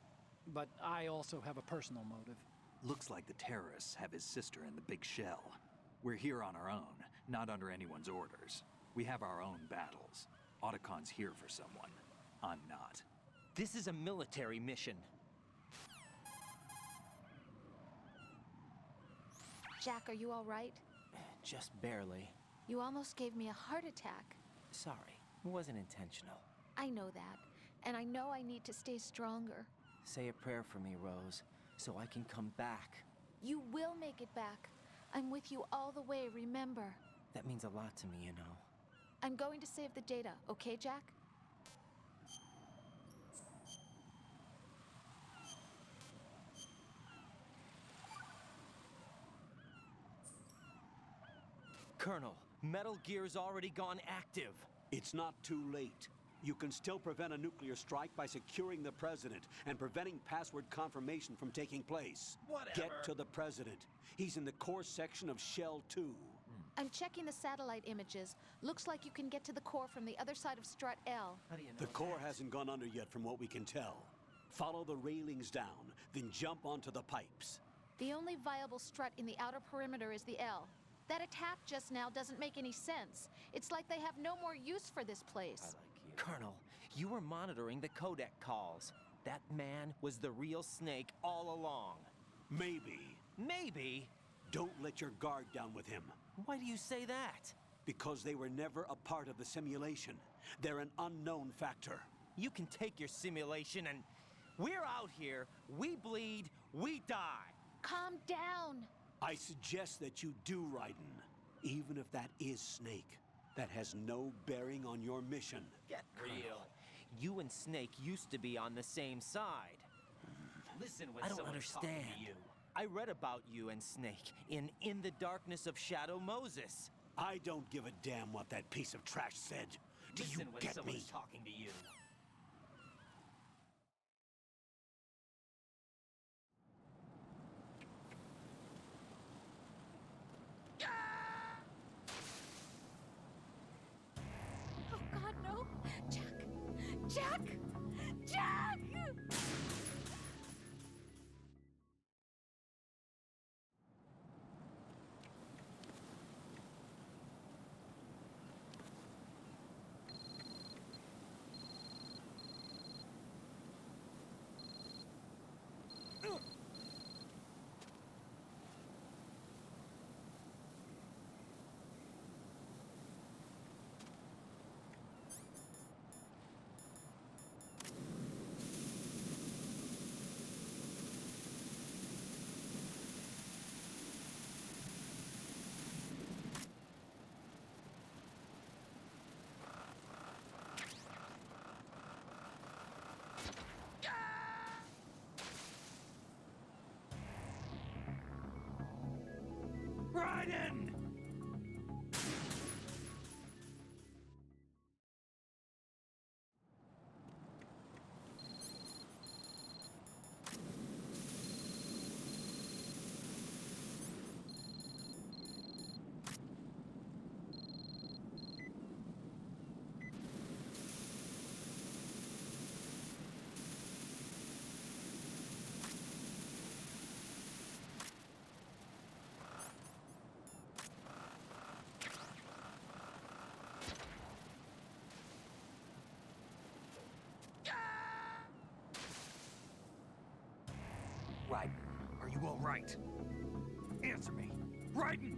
Speaker 18: But I also have a personal motive.
Speaker 6: Looks like the terrorists have his sister in the big shell. We're here on our own, not under anyone's orders. We have our own battles. Otacon's here for someone. I'm not.
Speaker 4: This is a military mission.
Speaker 10: Jack, are you all right?
Speaker 4: Just barely.
Speaker 10: You almost gave me a heart attack.
Speaker 4: Sorry, it wasn't intentional.
Speaker 10: I know that, and I know I need to stay stronger.
Speaker 4: Say a prayer for me, Rose, so I can come back.
Speaker 10: You will make it back. I'm with you all the way, remember?
Speaker 4: That means a lot to me, you know.
Speaker 10: I'm going to save the data, okay, Jack?
Speaker 4: Colonel, Metal Gear's already gone active.
Speaker 2: It's not too late. You can still prevent a nuclear strike by securing the President and preventing password confirmation from taking place.
Speaker 5: Whatever.
Speaker 2: Get to the President. He's in the core section of Shell 2.
Speaker 10: I'm checking the satellite images. Looks like you can get to the core from the other side of Strut L.
Speaker 4: How do you know
Speaker 2: The core hasn't gone under yet from what we can tell. Follow the railings down, then jump onto the pipes.
Speaker 10: The only viable strut in the outer perimeter is the L. That attack just now doesn't make any sense. It's like they have no more use for this place.
Speaker 4: Colonel, you were monitoring the codec calls. That man was the real Snake all along.
Speaker 2: Maybe.
Speaker 4: Maybe?
Speaker 2: Don't let your guard down with him.
Speaker 4: Why do you say that?
Speaker 2: Because they were never a part of the simulation. They're an unknown factor.
Speaker 4: You can take your simulation and... We're out here, we bleed, we die.
Speaker 10: Calm down.
Speaker 2: I suggest that you do, Raiden. Even if that is Snake. That has no bearing on your mission.
Speaker 4: Get real. You and Snake used to be on the same side.
Speaker 5: Listen when
Speaker 4: I don't
Speaker 5: someone's talking
Speaker 4: understand.
Speaker 5: to you.
Speaker 4: I read about you and Snake in the Darkness of Shadow Moses.
Speaker 2: I don't give a damn what that piece of trash said. Do
Speaker 5: Listen
Speaker 2: you
Speaker 5: when
Speaker 2: get
Speaker 5: someone's
Speaker 2: me?
Speaker 5: talking to you.
Speaker 10: Oh God, no! Jack! Jack! Jack!
Speaker 16: Raiden! Raiden, are you all right? Answer me. Raiden!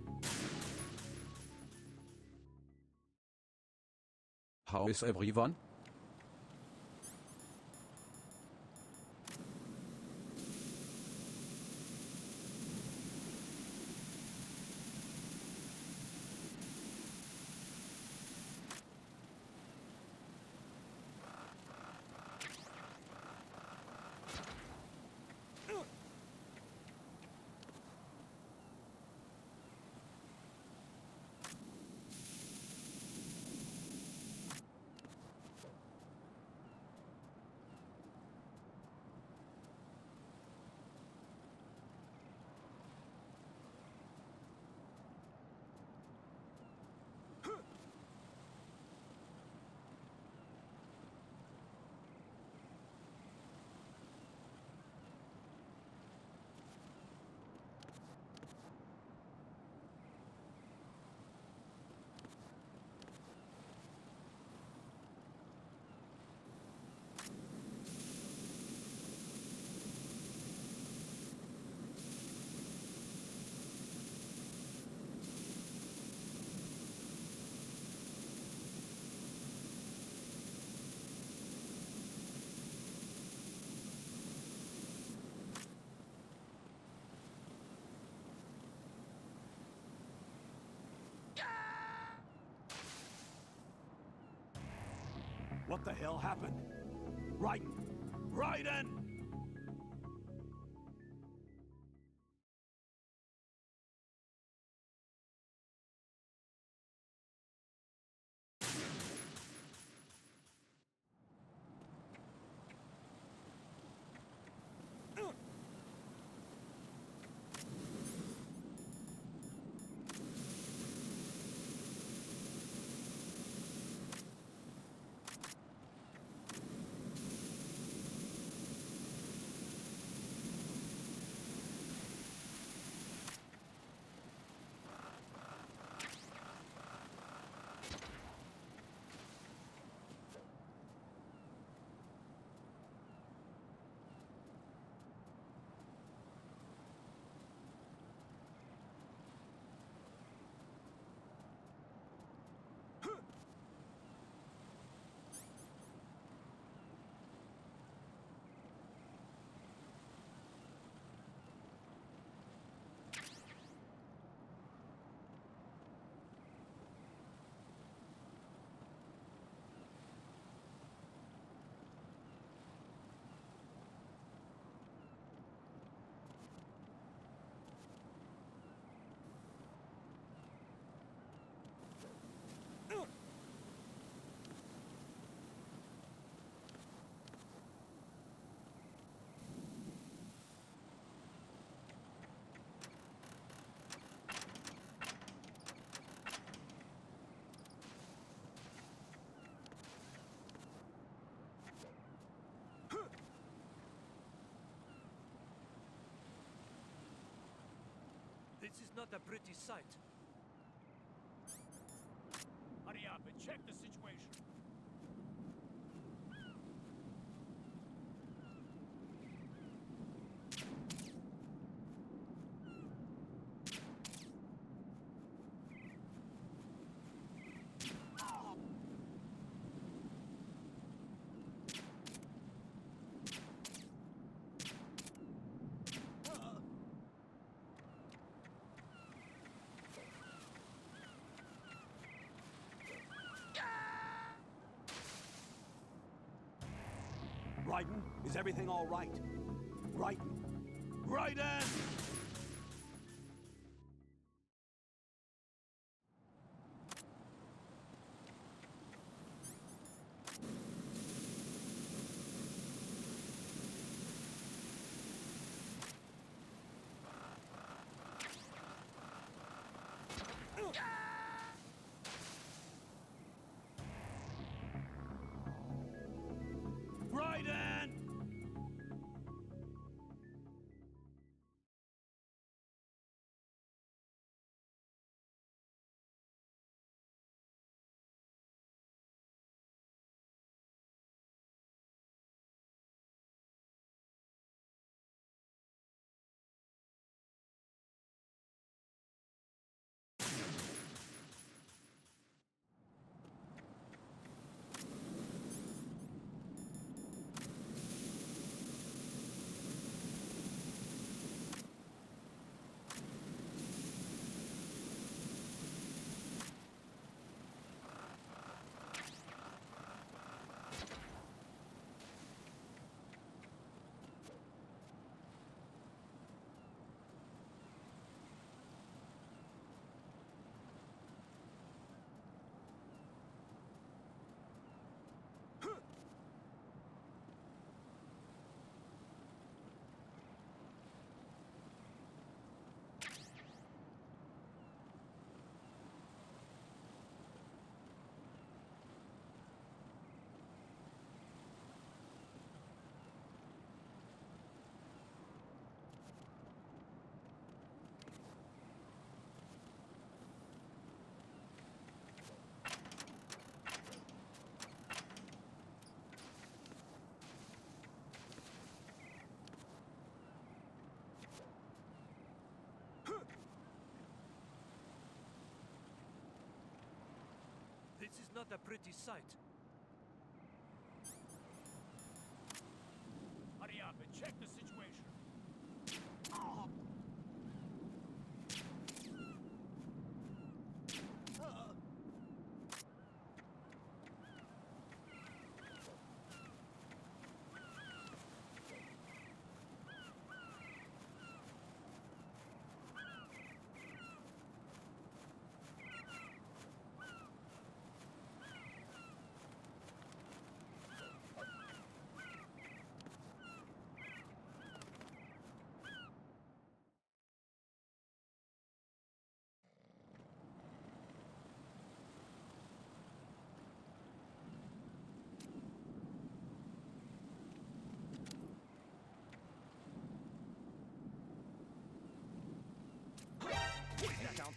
Speaker 1: How is everyone?
Speaker 2: What the hell happened? Raiden! Raiden!
Speaker 9: This is not a pretty sight. Hurry up and check the situation.
Speaker 2: Raiden, is everything all right? Raiden! Raiden! Raiden!
Speaker 9: This is not a pretty sight. Hurry up and check the situation.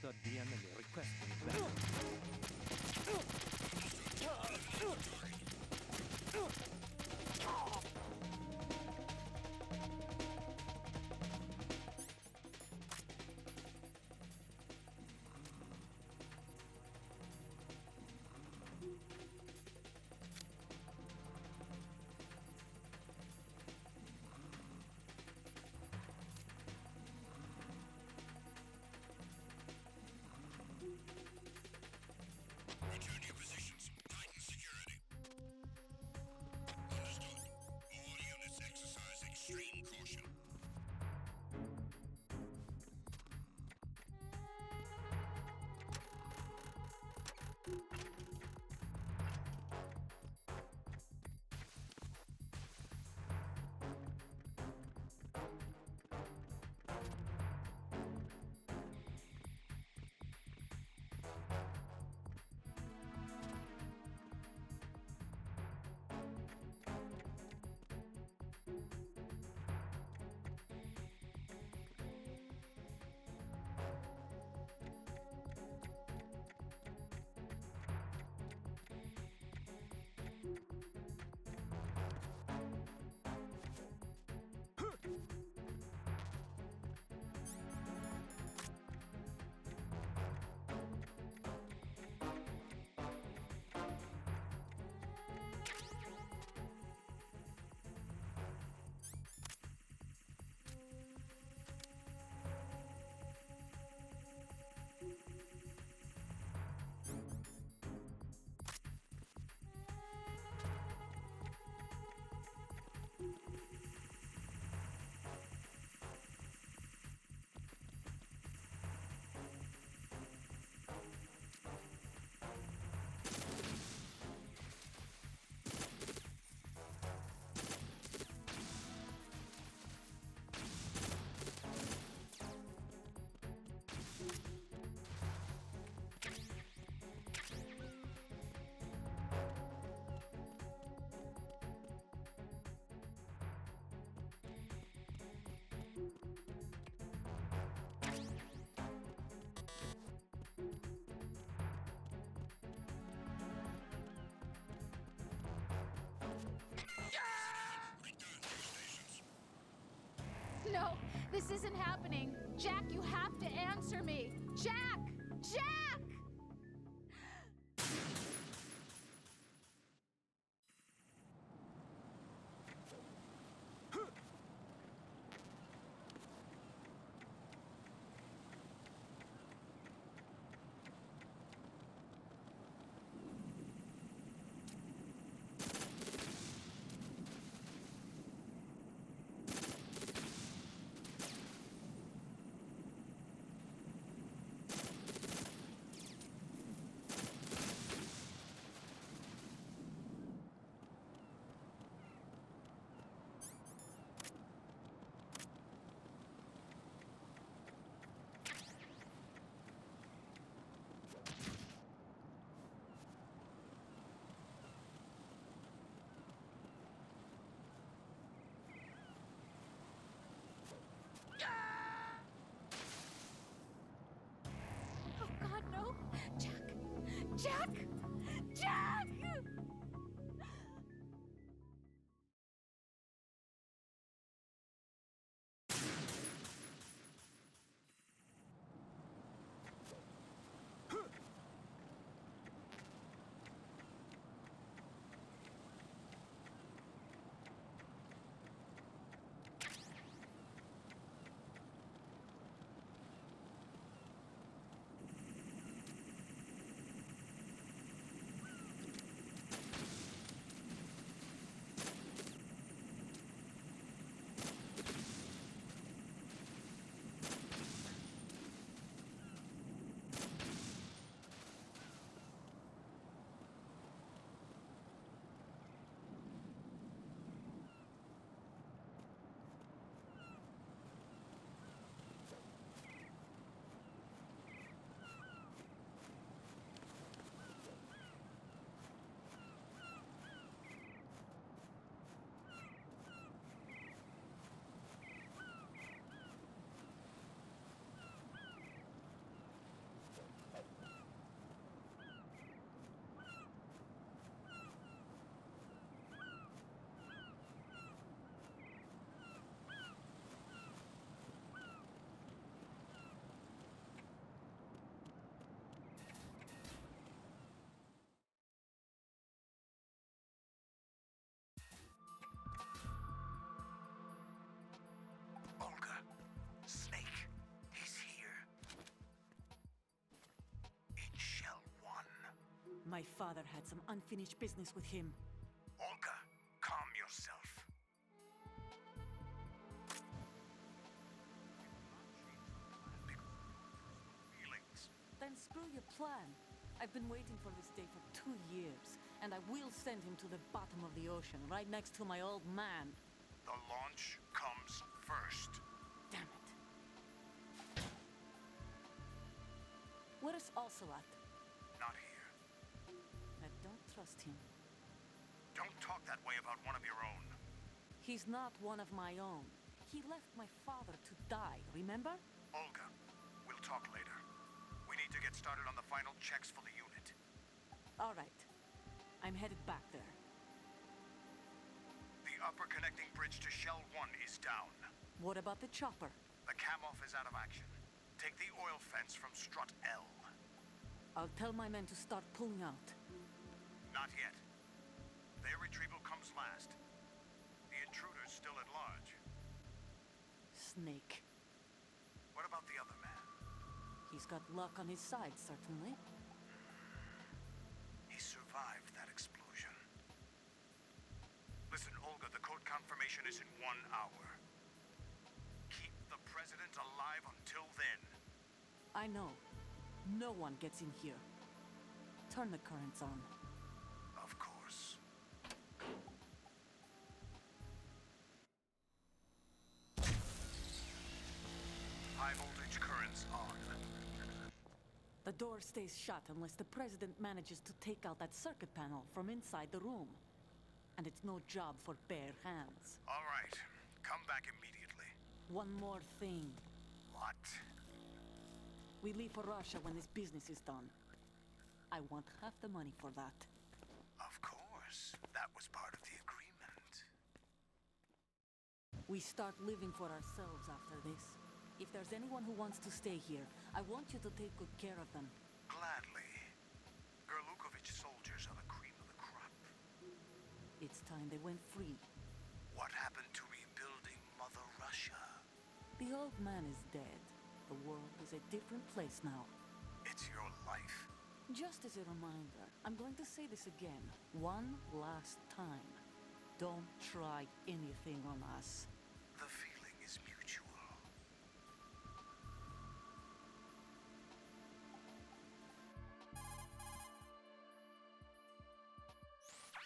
Speaker 4: thought the enemy requested it back.
Speaker 8: Return to your positions. Tighten security. Understood. All units exercise extreme caution.
Speaker 10: No, this isn't happening. Jack, you have to answer me. Jack! Jack!
Speaker 17: My father had some unfinished business with him.
Speaker 16: Olga, calm yourself. Feelings.
Speaker 17: Then screw your plan. I've been waiting for this day for 2 years, and I will send him to the bottom of the ocean, right next to my old man.
Speaker 16: The launch comes first.
Speaker 17: Damn it. Where is Ocelot?
Speaker 16: Not here.
Speaker 17: I don't trust him.
Speaker 16: Don't talk that way about one of your own.
Speaker 17: He's not one of my own. He left my father to die, remember?
Speaker 16: Olga, we'll talk later. We need to get started on the final checks for the unit.
Speaker 17: All right. I'm headed back there.
Speaker 16: The upper connecting bridge to Shell 1 is down.
Speaker 17: What about the chopper?
Speaker 16: The cam-off is out of action. Take the oil fence from strut L.
Speaker 17: I'll tell my men to start pulling out.
Speaker 16: Not yet. Their retrieval comes last. The intruder's still at large.
Speaker 17: Snake.
Speaker 16: What about the other man?
Speaker 17: He's got luck on his side, certainly.
Speaker 16: He survived that explosion. Listen, Olga, the code confirmation is in 1 hour. Keep the president alive until then.
Speaker 17: I know. No one gets in here. Turn the currents on.
Speaker 16: Of course. High voltage currents on.
Speaker 17: The door stays shut unless the president manages to take out that circuit panel from inside the room. And it's no job for bare hands.
Speaker 16: All right. Come back immediately.
Speaker 17: One more thing.
Speaker 16: What?
Speaker 17: We leave for Russia when this business is done. I want half the money for that.
Speaker 16: Of course. That was part of the agreement.
Speaker 17: We start living for ourselves after this. If there's anyone who wants to stay here, I want you to take good care of them.
Speaker 16: Gladly. Gerlukovich soldiers are the cream of the crop.
Speaker 17: It's time they went free.
Speaker 16: What happened to rebuilding Mother Russia?
Speaker 17: The old man is dead. The world is a different place now.
Speaker 16: It's your life.
Speaker 17: Just as a reminder, I'm going to say this again, one last time. Don't try anything on us.
Speaker 16: The feeling is mutual.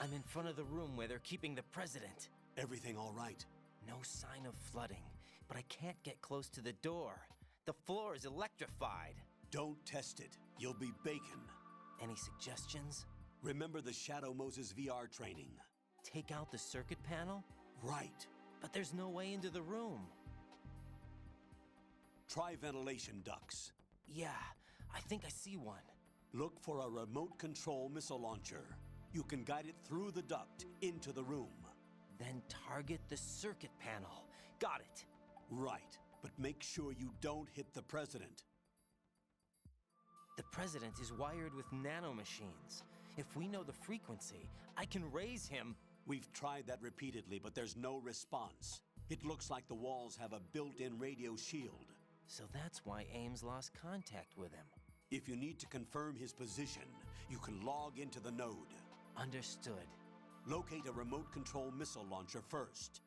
Speaker 4: I'm in front of the room where they're keeping the president.
Speaker 2: Everything all right?
Speaker 4: No sign of flooding, but I can't get close to the door. The floor is electrified.
Speaker 2: Don't test it. You'll be bacon.
Speaker 4: Any suggestions?
Speaker 2: Remember the Shadow Moses VR training.
Speaker 4: Take out the circuit panel?
Speaker 2: Right.
Speaker 4: But there's no way into the room.
Speaker 2: Try ventilation ducts.
Speaker 4: Yeah, I think I see one.
Speaker 2: Look for a remote control missile launcher. You can guide it through the duct into the room.
Speaker 4: Then target the circuit panel. Got it.
Speaker 2: Right, but make sure you don't hit the president.
Speaker 4: The president is wired with nanomachines. If we know the frequency, I can raise him.
Speaker 2: We've tried that repeatedly, but there's no response. It looks like the walls have a built-in radio shield.
Speaker 4: So that's why Ames lost contact with him.
Speaker 2: If you need to confirm his position, you can log into the node.
Speaker 4: Understood.
Speaker 2: Locate a remote control missile launcher first.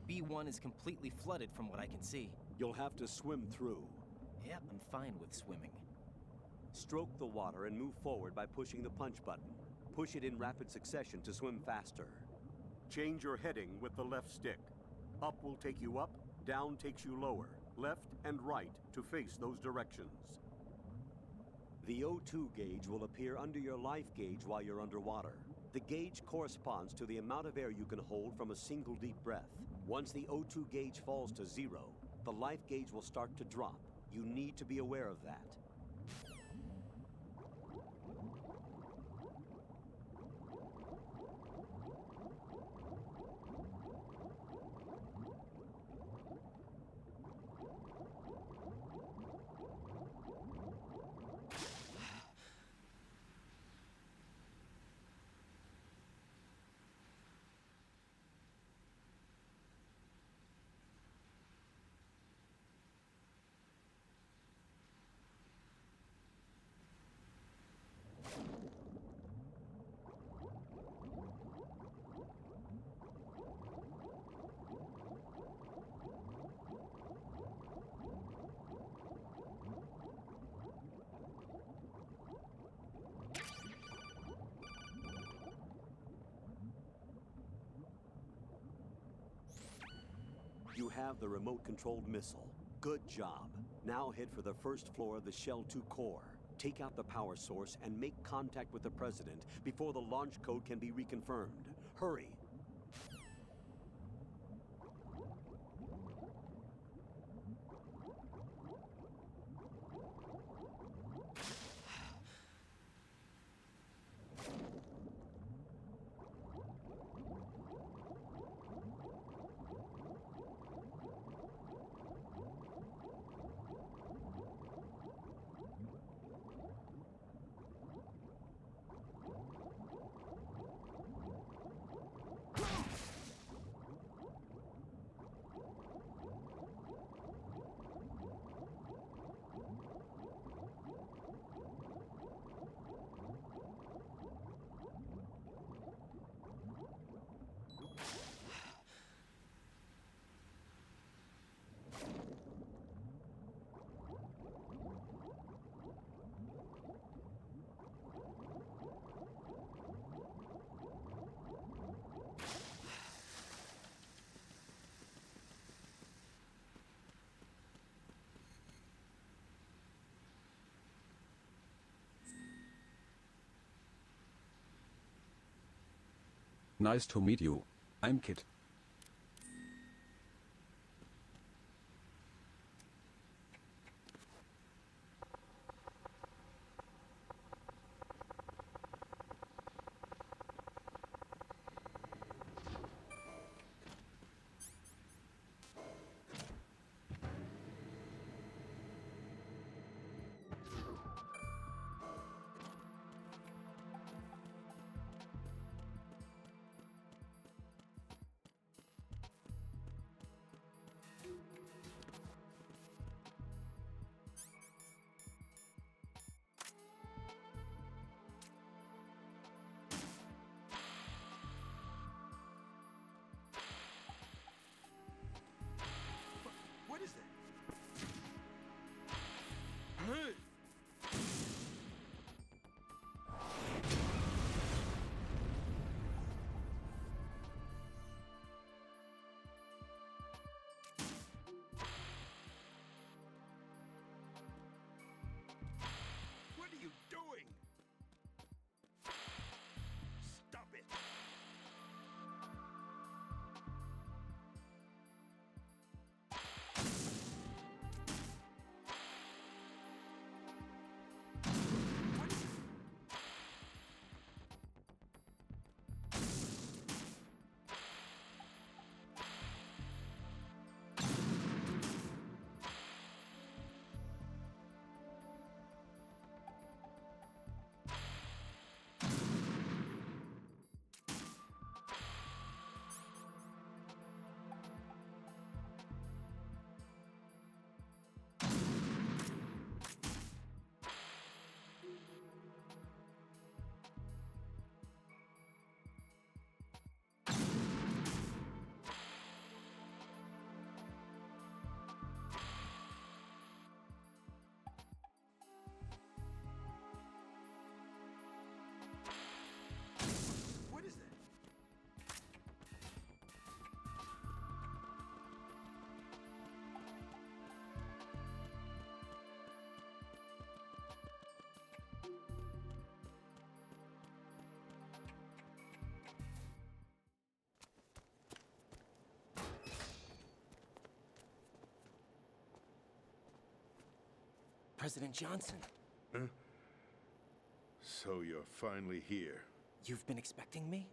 Speaker 4: B1 is completely flooded from what I can see.
Speaker 2: You'll have to swim through.
Speaker 4: Yep, I'm fine with swimming.
Speaker 2: Stroke the water and move forward by pushing the punch button. Push it in rapid succession to swim faster. Change your heading with the left stick. Up will take you up, down takes you lower, left and right to face those directions. The O2 gauge will appear under your life gauge while you're underwater. The gauge corresponds to the amount of air you can hold from a single deep breath. Once the O2 gauge falls to 0, the life gauge will start to drop. You need to be aware of that. You have the remote-controlled missile. Good job. Now head for the first floor of the Shell 2 core. Take out the power source and make contact with the President before the launch code can be reconfirmed. Hurry.
Speaker 1: Nice to meet you. I'm Kit.
Speaker 4: President Johnson.
Speaker 19: Huh? So you're finally here.
Speaker 4: You've been expecting me?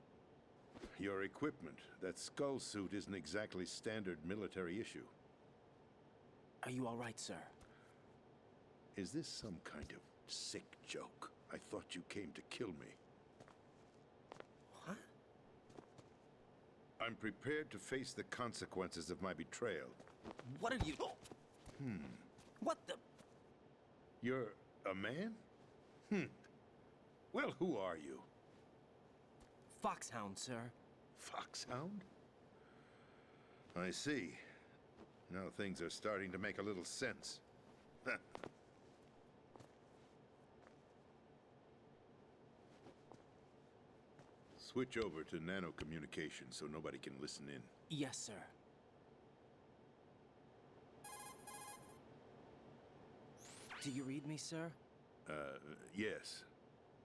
Speaker 19: Your equipment, that skull suit isn't exactly standard military issue.
Speaker 4: Are you all right, sir?
Speaker 19: Is this some kind of sick joke? I thought you came to kill me.
Speaker 4: What?
Speaker 19: I'm prepared to face the consequences of my betrayal.
Speaker 4: What are you... What the...
Speaker 19: You're a man? Well, who are you?
Speaker 4: Foxhound, sir.
Speaker 19: Foxhound? I see. Now things are starting to make a little sense. Switch over to nano-communication so nobody can listen in.
Speaker 4: Yes, sir. Do you read me, sir?
Speaker 19: Yes.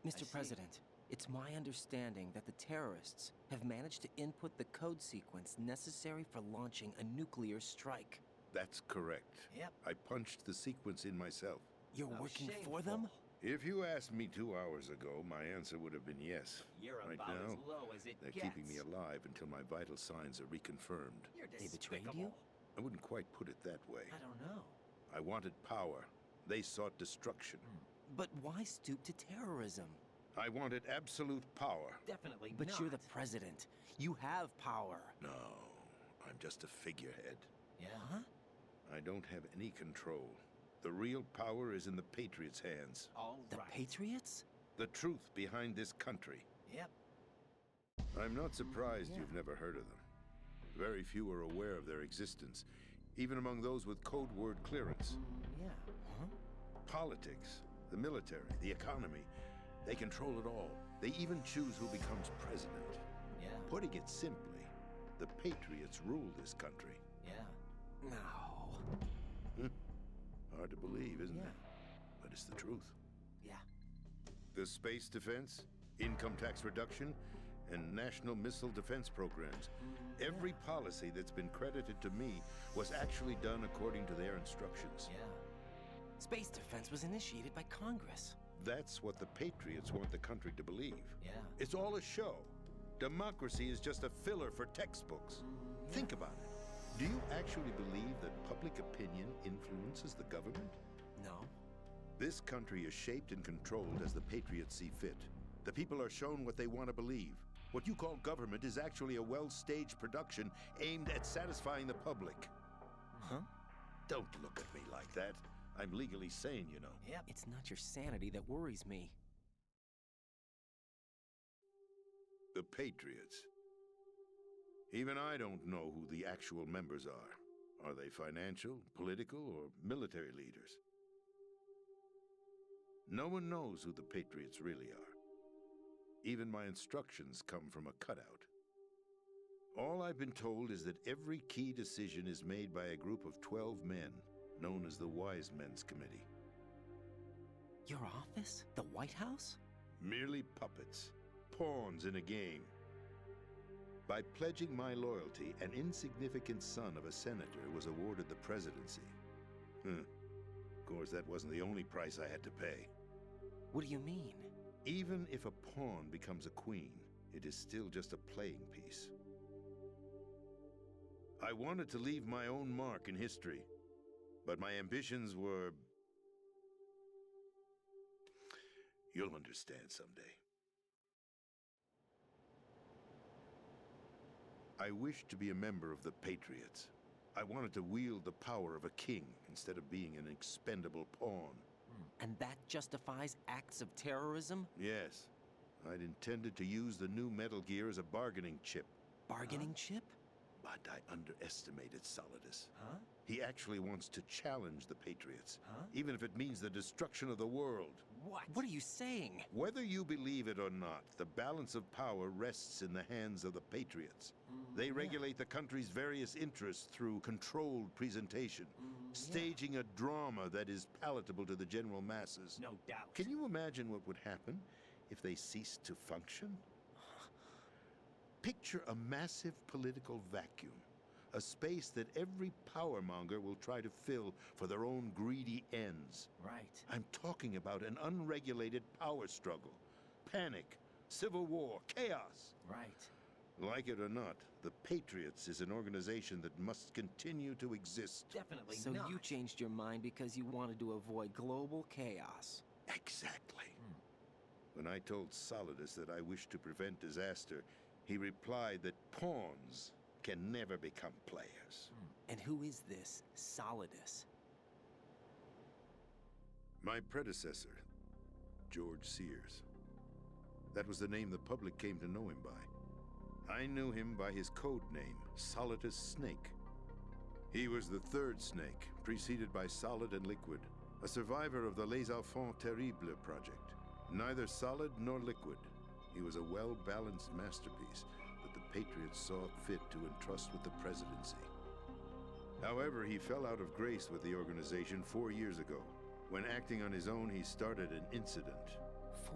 Speaker 4: Mr. President, it's my understanding that the terrorists have managed to input the code sequence necessary for launching a nuclear strike.
Speaker 19: That's correct.
Speaker 4: Yep.
Speaker 19: I punched the sequence in myself.
Speaker 4: You're working for them?
Speaker 19: If you asked me 2 hours ago, my answer would have been yes.
Speaker 5: You're
Speaker 19: right
Speaker 5: about
Speaker 19: now,
Speaker 5: as low as it
Speaker 19: they're
Speaker 5: gets.
Speaker 19: keeping me alive until my vital signs are reconfirmed.
Speaker 5: You're
Speaker 4: They betrayed
Speaker 5: despicable.
Speaker 4: you?
Speaker 19: I wouldn't quite put it that way.
Speaker 4: I don't know.
Speaker 19: I wanted power. They sought destruction.
Speaker 4: But why stoop to terrorism?
Speaker 19: I wanted absolute power.
Speaker 5: Definitely
Speaker 4: But
Speaker 5: not.
Speaker 4: you're the president. You have power.
Speaker 19: No, I'm just a figurehead.
Speaker 5: Yeah?
Speaker 4: Huh?
Speaker 19: I don't have any control. The real power is in the Patriots' hands.
Speaker 5: All
Speaker 4: The
Speaker 5: right.
Speaker 4: Patriots?
Speaker 19: The truth behind this country.
Speaker 5: Yep.
Speaker 19: I'm not surprised you've never heard of them. Very few are aware of their existence, even among those with code word clearance.
Speaker 4: Yeah. Huh?
Speaker 19: Politics, the military, the economy, they control it all. They even choose who becomes president.
Speaker 5: Yeah.
Speaker 19: Putting it simply, the Patriots rule this country.
Speaker 5: Yeah.
Speaker 4: No.
Speaker 19: Hard to believe, isn't
Speaker 4: Yeah.
Speaker 19: it? But it's the truth.
Speaker 4: Yeah.
Speaker 19: The space defense, income tax reduction, and national missile defense programs. Every policy that's been credited to me was actually done according to their instructions.
Speaker 5: Yeah.
Speaker 4: Space defense was initiated by Congress.
Speaker 19: That's what the Patriots want the country to believe.
Speaker 5: Yeah.
Speaker 19: It's all a show. Democracy is just a filler for textbooks. Think about it. Do you actually believe that public opinion influences the government?
Speaker 4: No.
Speaker 19: This country is shaped and controlled as the Patriots see fit. The people are shown what they want to believe. What you call government is actually a well-staged production aimed at satisfying the public.
Speaker 4: Huh?
Speaker 19: Don't look at me like that. I'm legally sane, you know.
Speaker 5: Yep.
Speaker 4: It's not your sanity that worries me.
Speaker 19: The Patriots. Even I don't know who the actual members are. Are they financial, political, or military leaders? No one knows who the Patriots really are. Even my instructions come from a cutout. All I've been told is that every key decision is made by a group of 12 men, known as the Wise Men's Committee.
Speaker 4: Your office? The White House?
Speaker 19: Merely puppets, pawns in a game. By pledging my loyalty, an insignificant son of a senator was awarded the presidency. Of course, that wasn't the only price I had to pay.
Speaker 4: What do you mean?
Speaker 19: Even if a pawn becomes a queen, it is still just a playing piece. I wanted to leave my own mark in history, but my ambitions were... You'll understand someday. I wished to be a member of the Patriots. I wanted to wield the power of a king instead of being an expendable pawn.
Speaker 4: And that justifies acts of terrorism?
Speaker 19: Yes. I'd intended to use the new Metal Gear as a bargaining chip.
Speaker 4: Bargaining chip?
Speaker 19: But I underestimated Solidus.
Speaker 4: Huh?
Speaker 19: He actually wants to challenge the Patriots, even if it means the destruction of the world.
Speaker 4: What? What are you saying?
Speaker 19: Whether you believe it or not, the balance of power rests in the hands of the Patriots. They regulate the country's various interests through controlled presentation, staging a drama that is palatable to the general masses.
Speaker 5: No doubt.
Speaker 19: Can you imagine what would happen if they ceased to function? Picture a massive political vacuum. a space that every powermonger will try to fill for their own greedy ends.
Speaker 4: Right.
Speaker 19: I'm talking about an unregulated power struggle, panic, civil war, chaos.
Speaker 4: Right.
Speaker 19: Like it or not, the Patriots is an organization that must continue to exist.
Speaker 4: Definitely so not. So you changed your mind because you wanted to avoid global chaos.
Speaker 19: Exactly. When I told Solidus that I wished to prevent disaster, he replied that pawns can never become players.
Speaker 4: And who is this Solidus?
Speaker 19: My predecessor, George Sears. That was the name the public came to know him by. I knew him by his code name, Solidus Snake. He was the third Snake, preceded by Solid and Liquid, a survivor of the Les Enfants Terribles project. Neither solid nor liquid, he was a well-balanced masterpiece that the Patriots saw fit to entrust with the presidency. However, he fell out of grace with the organization 4 years ago. When acting on his own, he started an incident.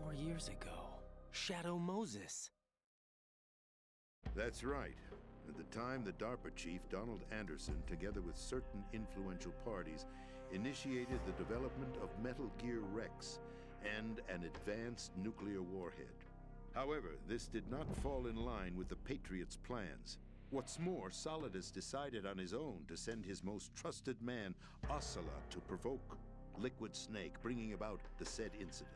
Speaker 4: 4 years ago? Shadow Moses.
Speaker 19: That's right. At the time, the DARPA chief, Donald Anderson, together with certain influential parties, initiated the development of Metal Gear Rex and an advanced nuclear warhead. However, this did not fall in line with the Patriots' plans. What's more, Solidus decided on his own to send his most trusted man, Ocelot, to provoke Liquid Snake, bringing about the said incident.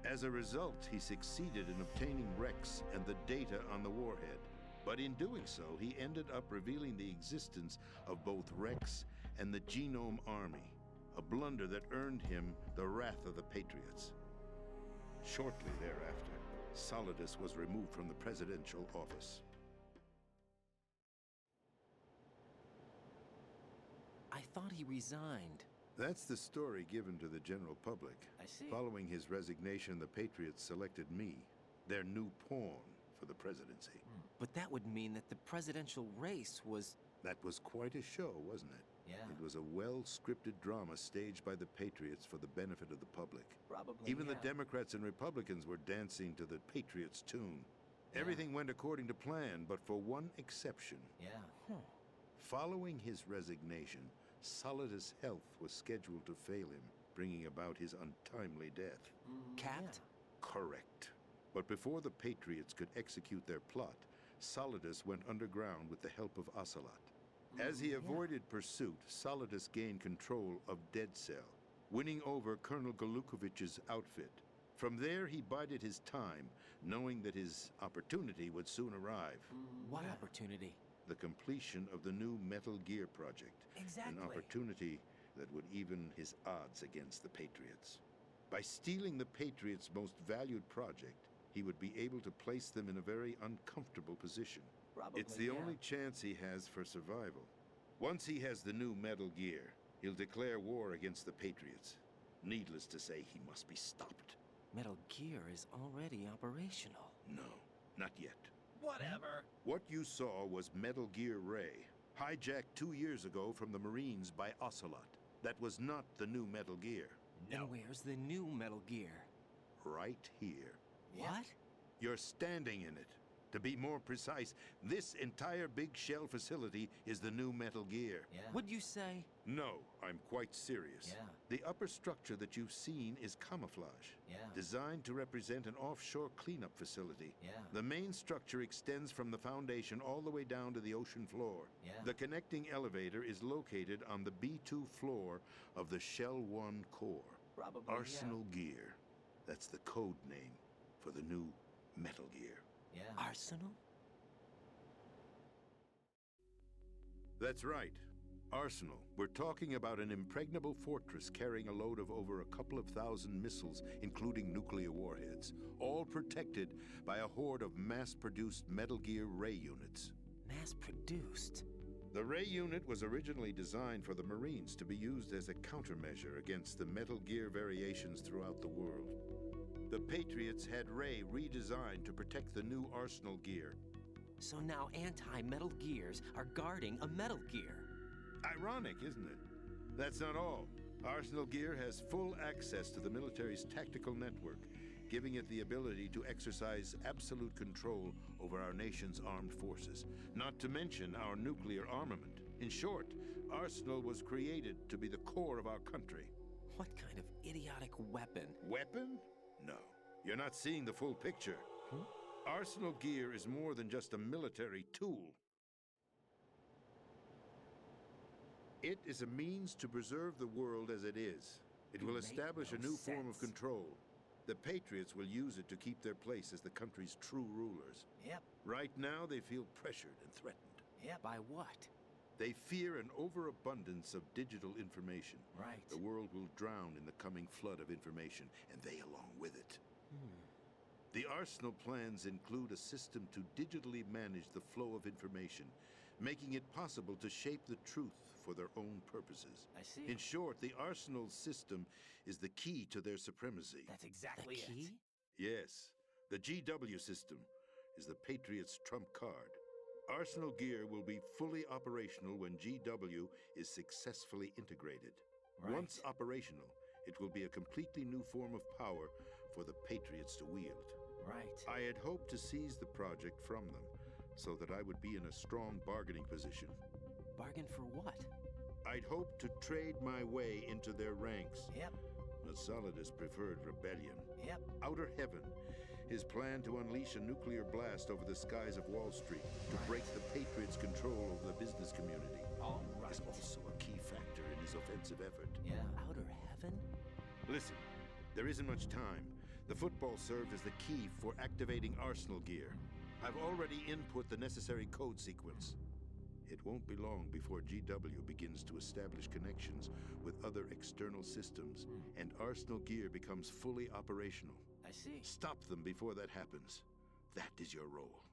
Speaker 19: As a result, he succeeded in obtaining Rex and the data on the warhead. But in doing so, he ended up revealing the existence of both Rex and the Genome Army, a blunder that earned him the wrath of the Patriots. Shortly thereafter, Solidus was removed from the presidential office.
Speaker 4: I thought he resigned.
Speaker 19: That's the story given to the general public.
Speaker 4: I see.
Speaker 19: Following his resignation, the Patriots selected me, their new pawn, for the presidency.
Speaker 4: But that would mean that the presidential race was...
Speaker 19: That was quite a show, wasn't it?
Speaker 4: Yeah.
Speaker 19: It was a well-scripted drama staged by the Patriots for the benefit of the public.
Speaker 4: Probably,
Speaker 19: Even
Speaker 4: yeah.
Speaker 19: the Democrats and Republicans were dancing to the Patriots' tune. Everything went according to plan, but for one exception.
Speaker 4: Yeah.
Speaker 19: Following his resignation, Solidus' health was scheduled to fail him, bringing about his untimely death.
Speaker 4: Capped?
Speaker 19: Correct. But before the Patriots could execute their plot, Solidus went underground with the help of Ocelot. As he avoided pursuit, Solidus gained control of Dead Cell, winning over Colonel Golukovich's outfit. From there, he bided his time, knowing that his opportunity would soon arrive.
Speaker 4: What opportunity?
Speaker 19: The completion of the new Metal Gear project.
Speaker 4: Exactly.
Speaker 19: An opportunity that would even his odds against the Patriots. By stealing the Patriots' most valued project, he would be able to place them in a very uncomfortable position.
Speaker 4: Probably,
Speaker 19: it's the only chance he has for survival. Once he has the new Metal Gear, he'll declare war against the Patriots. Needless to say, he must be stopped.
Speaker 4: Metal Gear is already operational.
Speaker 19: No, not yet.
Speaker 4: Whatever.
Speaker 19: What you saw was Metal Gear Ray, hijacked 2 years ago from the Marines by Ocelot. That was not the new Metal Gear.
Speaker 4: No. And where's the new Metal Gear?
Speaker 19: Right here.
Speaker 4: What?
Speaker 19: You're standing in it. To be more precise, this entire big shell facility is the new Metal Gear.
Speaker 4: Yeah. Would you say?
Speaker 19: No, I'm quite serious.
Speaker 4: Yeah.
Speaker 19: The upper structure that you've seen is camouflage.
Speaker 4: Yeah.
Speaker 19: Designed to represent an offshore cleanup facility.
Speaker 4: Yeah.
Speaker 19: The main structure extends from the foundation all the way down to the ocean floor.
Speaker 4: Yeah.
Speaker 19: The connecting elevator is located on the B2 floor of the Shell 1 core.
Speaker 4: Probably,
Speaker 19: Arsenal Gear. That's the code name for the new Metal Gear.
Speaker 4: Yeah. Arsenal?
Speaker 19: That's right. Arsenal. We're talking about an impregnable fortress carrying a load of over a couple of thousand missiles, including nuclear warheads, all protected by a horde of mass-produced Metal Gear Ray units.
Speaker 4: Mass-produced?
Speaker 19: The Ray unit was originally designed for the Marines to be used as a countermeasure against the Metal Gear variations throughout the world. The Patriots had Ray redesigned to protect the new Arsenal Gear.
Speaker 4: So now anti-Metal Gears are guarding a Metal Gear.
Speaker 19: Ironic, isn't it? That's not all. Arsenal Gear has full access to the military's tactical network, giving it the ability to exercise absolute control over our nation's armed forces, not to mention our nuclear armament. In short, Arsenal was created to be the core of our country.
Speaker 4: What kind of idiotic weapon?
Speaker 19: Weapon? No. You're not seeing the full picture. Arsenal gear is more than just a military tool. It is a means to preserve the world as it is. It will establish a new form of control. The Patriots will use it to keep their place as the country's true rulers.
Speaker 4: Yep.
Speaker 19: Right now, they feel pressured and threatened.
Speaker 4: Yeah, by what?
Speaker 19: They fear an overabundance of digital information.
Speaker 4: Right.
Speaker 19: The world will drown in the coming flood of information, and they along with it. The Arsenal plans include a system to digitally manage the flow of information, making it possible to shape the truth for their own purposes.
Speaker 4: I see.
Speaker 19: In short, the Arsenal system is the key to their supremacy.
Speaker 4: That's exactly it. Key?
Speaker 19: Yes. The GW system is the Patriots' trump card. Arsenal gear will be fully operational when GW is successfully integrated.
Speaker 4: Right.
Speaker 19: Once operational, it will be a completely new form of power for the Patriots to wield.
Speaker 4: Right.
Speaker 19: I had hoped to seize the project from them, so that I would be in a strong bargaining position.
Speaker 4: Bargain for what?
Speaker 19: I'd hoped to trade my way into their ranks.
Speaker 4: Yep.
Speaker 19: But Solidus preferred rebellion.
Speaker 4: Yep.
Speaker 19: Outer Heaven, his plan to unleash a nuclear blast over the skies of Wall Street to break the Patriots' control over the business community.
Speaker 4: All right.
Speaker 19: Is also a key factor in his offensive effort.
Speaker 4: Yeah. Outer Heaven?
Speaker 19: Listen, there isn't much time. The football served as the key for activating Arsenal gear. I've already input the necessary code sequence. It won't be long before GW begins to establish connections with other external systems, and Arsenal gear becomes fully operational.
Speaker 4: I see.
Speaker 19: Stop them before that happens. That is your role.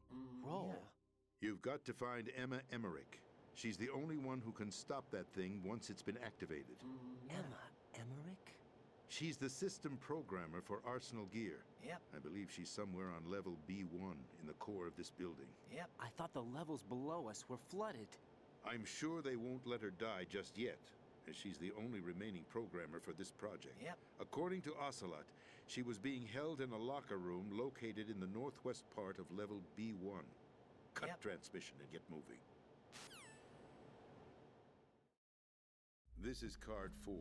Speaker 4: Role?
Speaker 19: Yeah. You've got to find Emma Emmerich. She's the only one who can stop that thing once it's been activated.
Speaker 4: Emma Emmerich?
Speaker 19: She's the system programmer for Arsenal gear.
Speaker 4: Yep.
Speaker 19: I believe she's somewhere on level B1 in the core of this building.
Speaker 4: Yep. I thought the levels below us were flooded.
Speaker 19: I'm sure they won't let her die just yet, as she's the only remaining programmer for this project.
Speaker 4: Yep.
Speaker 19: According to Ocelot, she was being held in a locker room located in the northwest part of level B1. Cut transmission and get moving. This is card 4.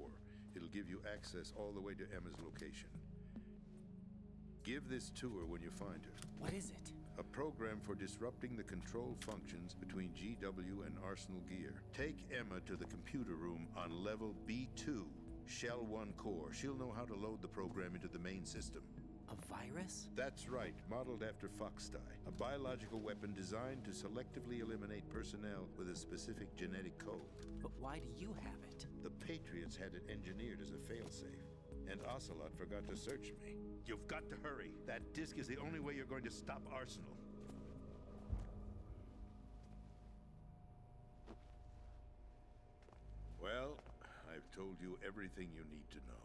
Speaker 19: It'll give you access all the way to Emma's location. Give this to her when you find her.
Speaker 4: What is it?
Speaker 19: A program for disrupting the control functions between GW and Arsenal gear. Take Emma to the computer room on level B2, Shell 1 core. She'll know how to load the program into the main system.
Speaker 4: A virus?
Speaker 19: That's right, modeled after Foxdie, a biological weapon designed to selectively eliminate personnel with a specific genetic code.
Speaker 4: But why do you have it?
Speaker 19: The Patriots had it engineered as a failsafe, and Ocelot forgot to search me. You've got to hurry. That disk is the only way you're going to stop Arsenal. Well, I've told you everything you need to know.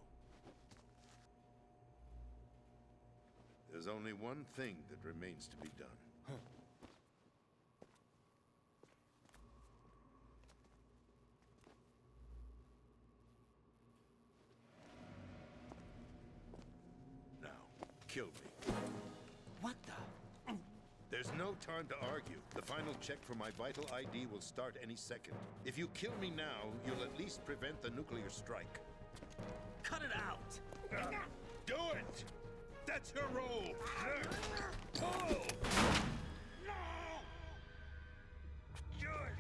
Speaker 19: There's only one thing that remains to be done. Now, kill me.
Speaker 4: What the?
Speaker 19: There's no time to argue. The final check for my vital ID will start any second. If you kill me now, you'll at least prevent the nuclear strike.
Speaker 4: Cut it out!
Speaker 19: Do it! That's her role! Pull!
Speaker 8: No! Good!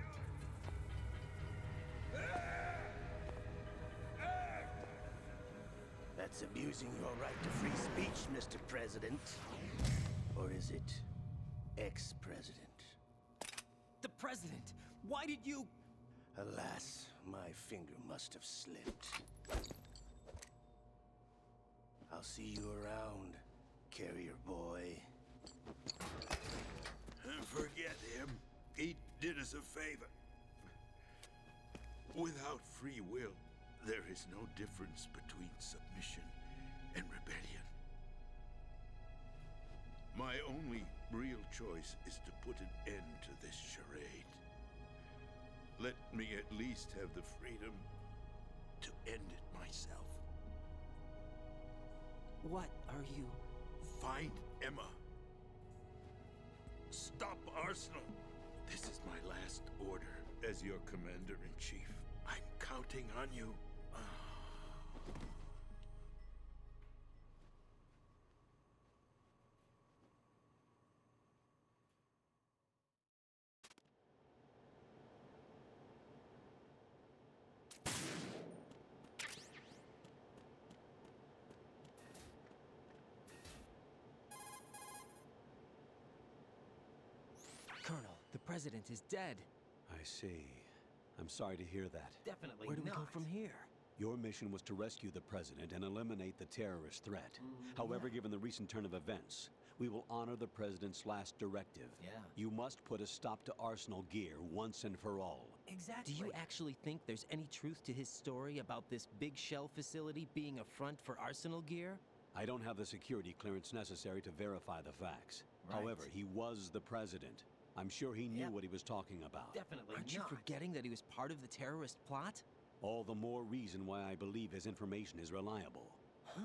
Speaker 15: That's abusing your right to free speech, Mr. President. Or is it ex-president?
Speaker 4: The president! Why did you...
Speaker 15: Alas, my finger must have slipped. I'll see you around, carrier boy.
Speaker 16: Forget him. He did us a favor. Without free will, there is no difference between submission and rebellion.
Speaker 19: My only real choice is to put an end to this charade. Let me at least have the freedom to end it myself.
Speaker 4: What are you
Speaker 8: Find Emma. Stop Arsenal. This is my last order. As your commander-in-chief, I'm counting on you.
Speaker 4: Colonel, the president is dead.
Speaker 2: I see. I'm sorry to hear that.
Speaker 4: Definitely Where do we go from here?
Speaker 2: Your mission was to rescue the president and eliminate the terrorist threat. However, given the recent turn of events, we will honor the president's last directive.
Speaker 4: Yeah.
Speaker 2: You must put a stop to Arsenal Gear once and for all.
Speaker 4: Exactly. Do you actually think there's any truth to his story about this big shell facility being a front for Arsenal Gear?
Speaker 2: I don't have the security clearance necessary to verify the facts.
Speaker 4: Right.
Speaker 2: However, he was the president. I'm sure he knew what he was talking about.
Speaker 4: Definitely Aren't you forgetting that he was part of the terrorist plot?
Speaker 2: All the more reason why I believe his information is reliable.
Speaker 4: Huh?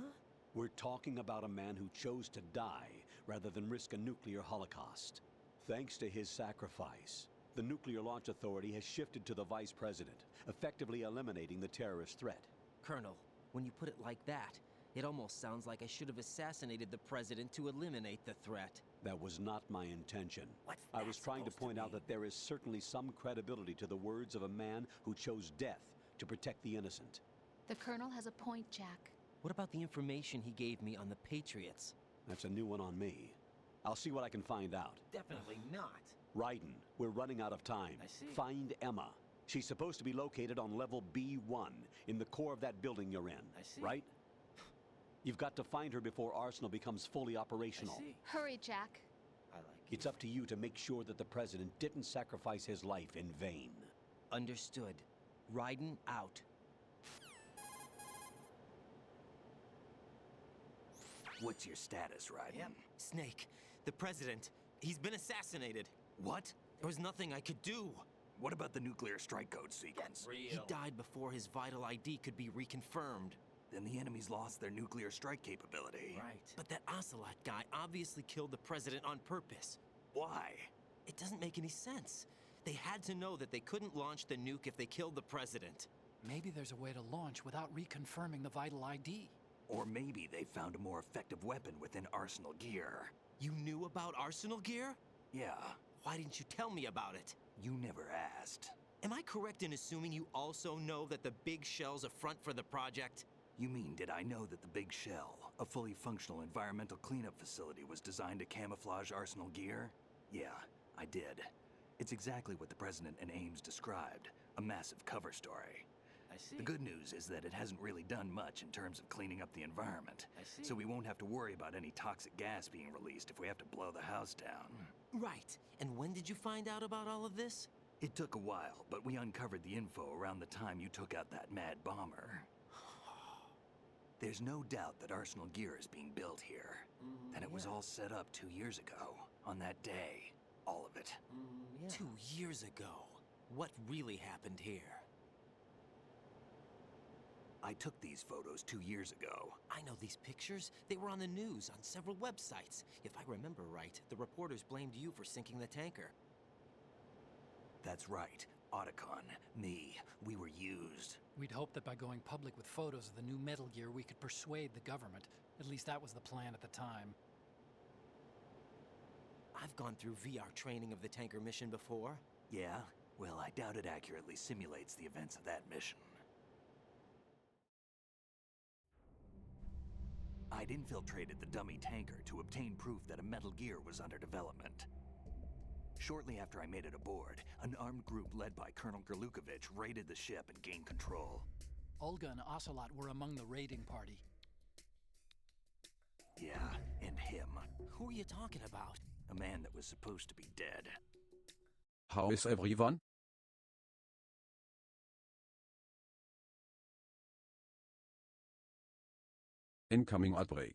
Speaker 2: We're talking about a man who chose to die rather than risk a nuclear holocaust. Thanks to his sacrifice, the Nuclear Launch Authority has shifted to the vice president, effectively eliminating the terrorist threat.
Speaker 4: Colonel, when you put it like that, it almost sounds like I should have assassinated the president to eliminate the threat.
Speaker 2: That was not my intention.
Speaker 4: What's
Speaker 2: I
Speaker 4: that
Speaker 2: was trying to
Speaker 4: supposed
Speaker 2: point out
Speaker 4: mean?
Speaker 2: that there is certainly some credibility to the words of a man who chose death to protect the innocent.
Speaker 10: The Colonel has a point, Jack.
Speaker 4: What about the information he gave me on the Patriots?
Speaker 2: That's a new one on me. I'll see what I can find out.
Speaker 4: Definitely not.
Speaker 2: Raiden, we're running out of time.
Speaker 4: I see.
Speaker 2: Find Emma. She's supposed to be located on level B1, in the core of that building you're in.
Speaker 4: I see.
Speaker 2: Right? You've got to find her before Arsenal becomes fully operational.
Speaker 4: I see.
Speaker 10: Hurry, Jack.
Speaker 4: I like
Speaker 2: It's up to you to make sure that the president didn't sacrifice his life in vain.
Speaker 4: Understood. Raiden out.
Speaker 6: What's your status, Raiden?
Speaker 4: Snake, the president, he's been assassinated.
Speaker 6: What?
Speaker 4: There was nothing I could do.
Speaker 6: What about the nuclear strike code sequence?
Speaker 4: He died before his vital ID could be reconfirmed.
Speaker 6: Then the enemy's lost their nuclear strike capability.
Speaker 4: Right. But that Ocelot guy obviously killed the president on purpose.
Speaker 6: Why?
Speaker 4: It doesn't make any sense. They had to know that they couldn't launch the nuke if they killed the president.
Speaker 18: Maybe there's a way to launch without reconfirming the vital ID.
Speaker 6: Or maybe they found a more effective weapon within Arsenal Gear.
Speaker 4: You knew about Arsenal Gear?
Speaker 6: Yeah.
Speaker 4: Why didn't you tell me about it?
Speaker 6: You never asked.
Speaker 4: Am I correct in assuming you also know that the Big Shell's a front for the project?
Speaker 6: You mean, did I know that the Big Shell, a fully functional environmental cleanup facility, was designed to camouflage Arsenal Gear? Yeah, I did. It's exactly what the President and Ames described, a massive cover story.
Speaker 4: I see.
Speaker 6: The good news is that it hasn't really done much in terms of cleaning up the environment.
Speaker 4: I see.
Speaker 6: So we won't have to worry about any toxic gas being released if we have to blow the house down.
Speaker 4: Right. And when did you find out about all of this?
Speaker 6: It took a while, but we uncovered the info around the time you took out that mad bomber. There's no doubt that Arsenal Gear is being built here. And it was all set up 2 years ago, on that day. All of it.
Speaker 4: 2 years ago. What really happened here?
Speaker 6: I took these photos 2 years ago.
Speaker 4: I know these pictures. They were on the news, on several websites. If I remember right, the reporters blamed you for sinking the tanker.
Speaker 6: That's right. Otacon, me, we were used.
Speaker 18: We'd hoped that by going public with photos of the new Metal Gear, we could persuade the government. At least that was the plan at the time.
Speaker 4: I've gone through VR training of the tanker mission before.
Speaker 6: Yeah? Well, I doubt it accurately simulates the events of that mission. I'd infiltrated the dummy tanker to obtain proof that a Metal Gear was under development. Shortly after I made it aboard, an armed group led by Colonel Gerlukovich raided the ship and gained control.
Speaker 18: Olga and Ocelot were among the raiding party.
Speaker 6: Yeah, and him.
Speaker 4: Who are you talking about?
Speaker 6: A man that was supposed to be dead.
Speaker 1: How is everyone? Incoming outbreak.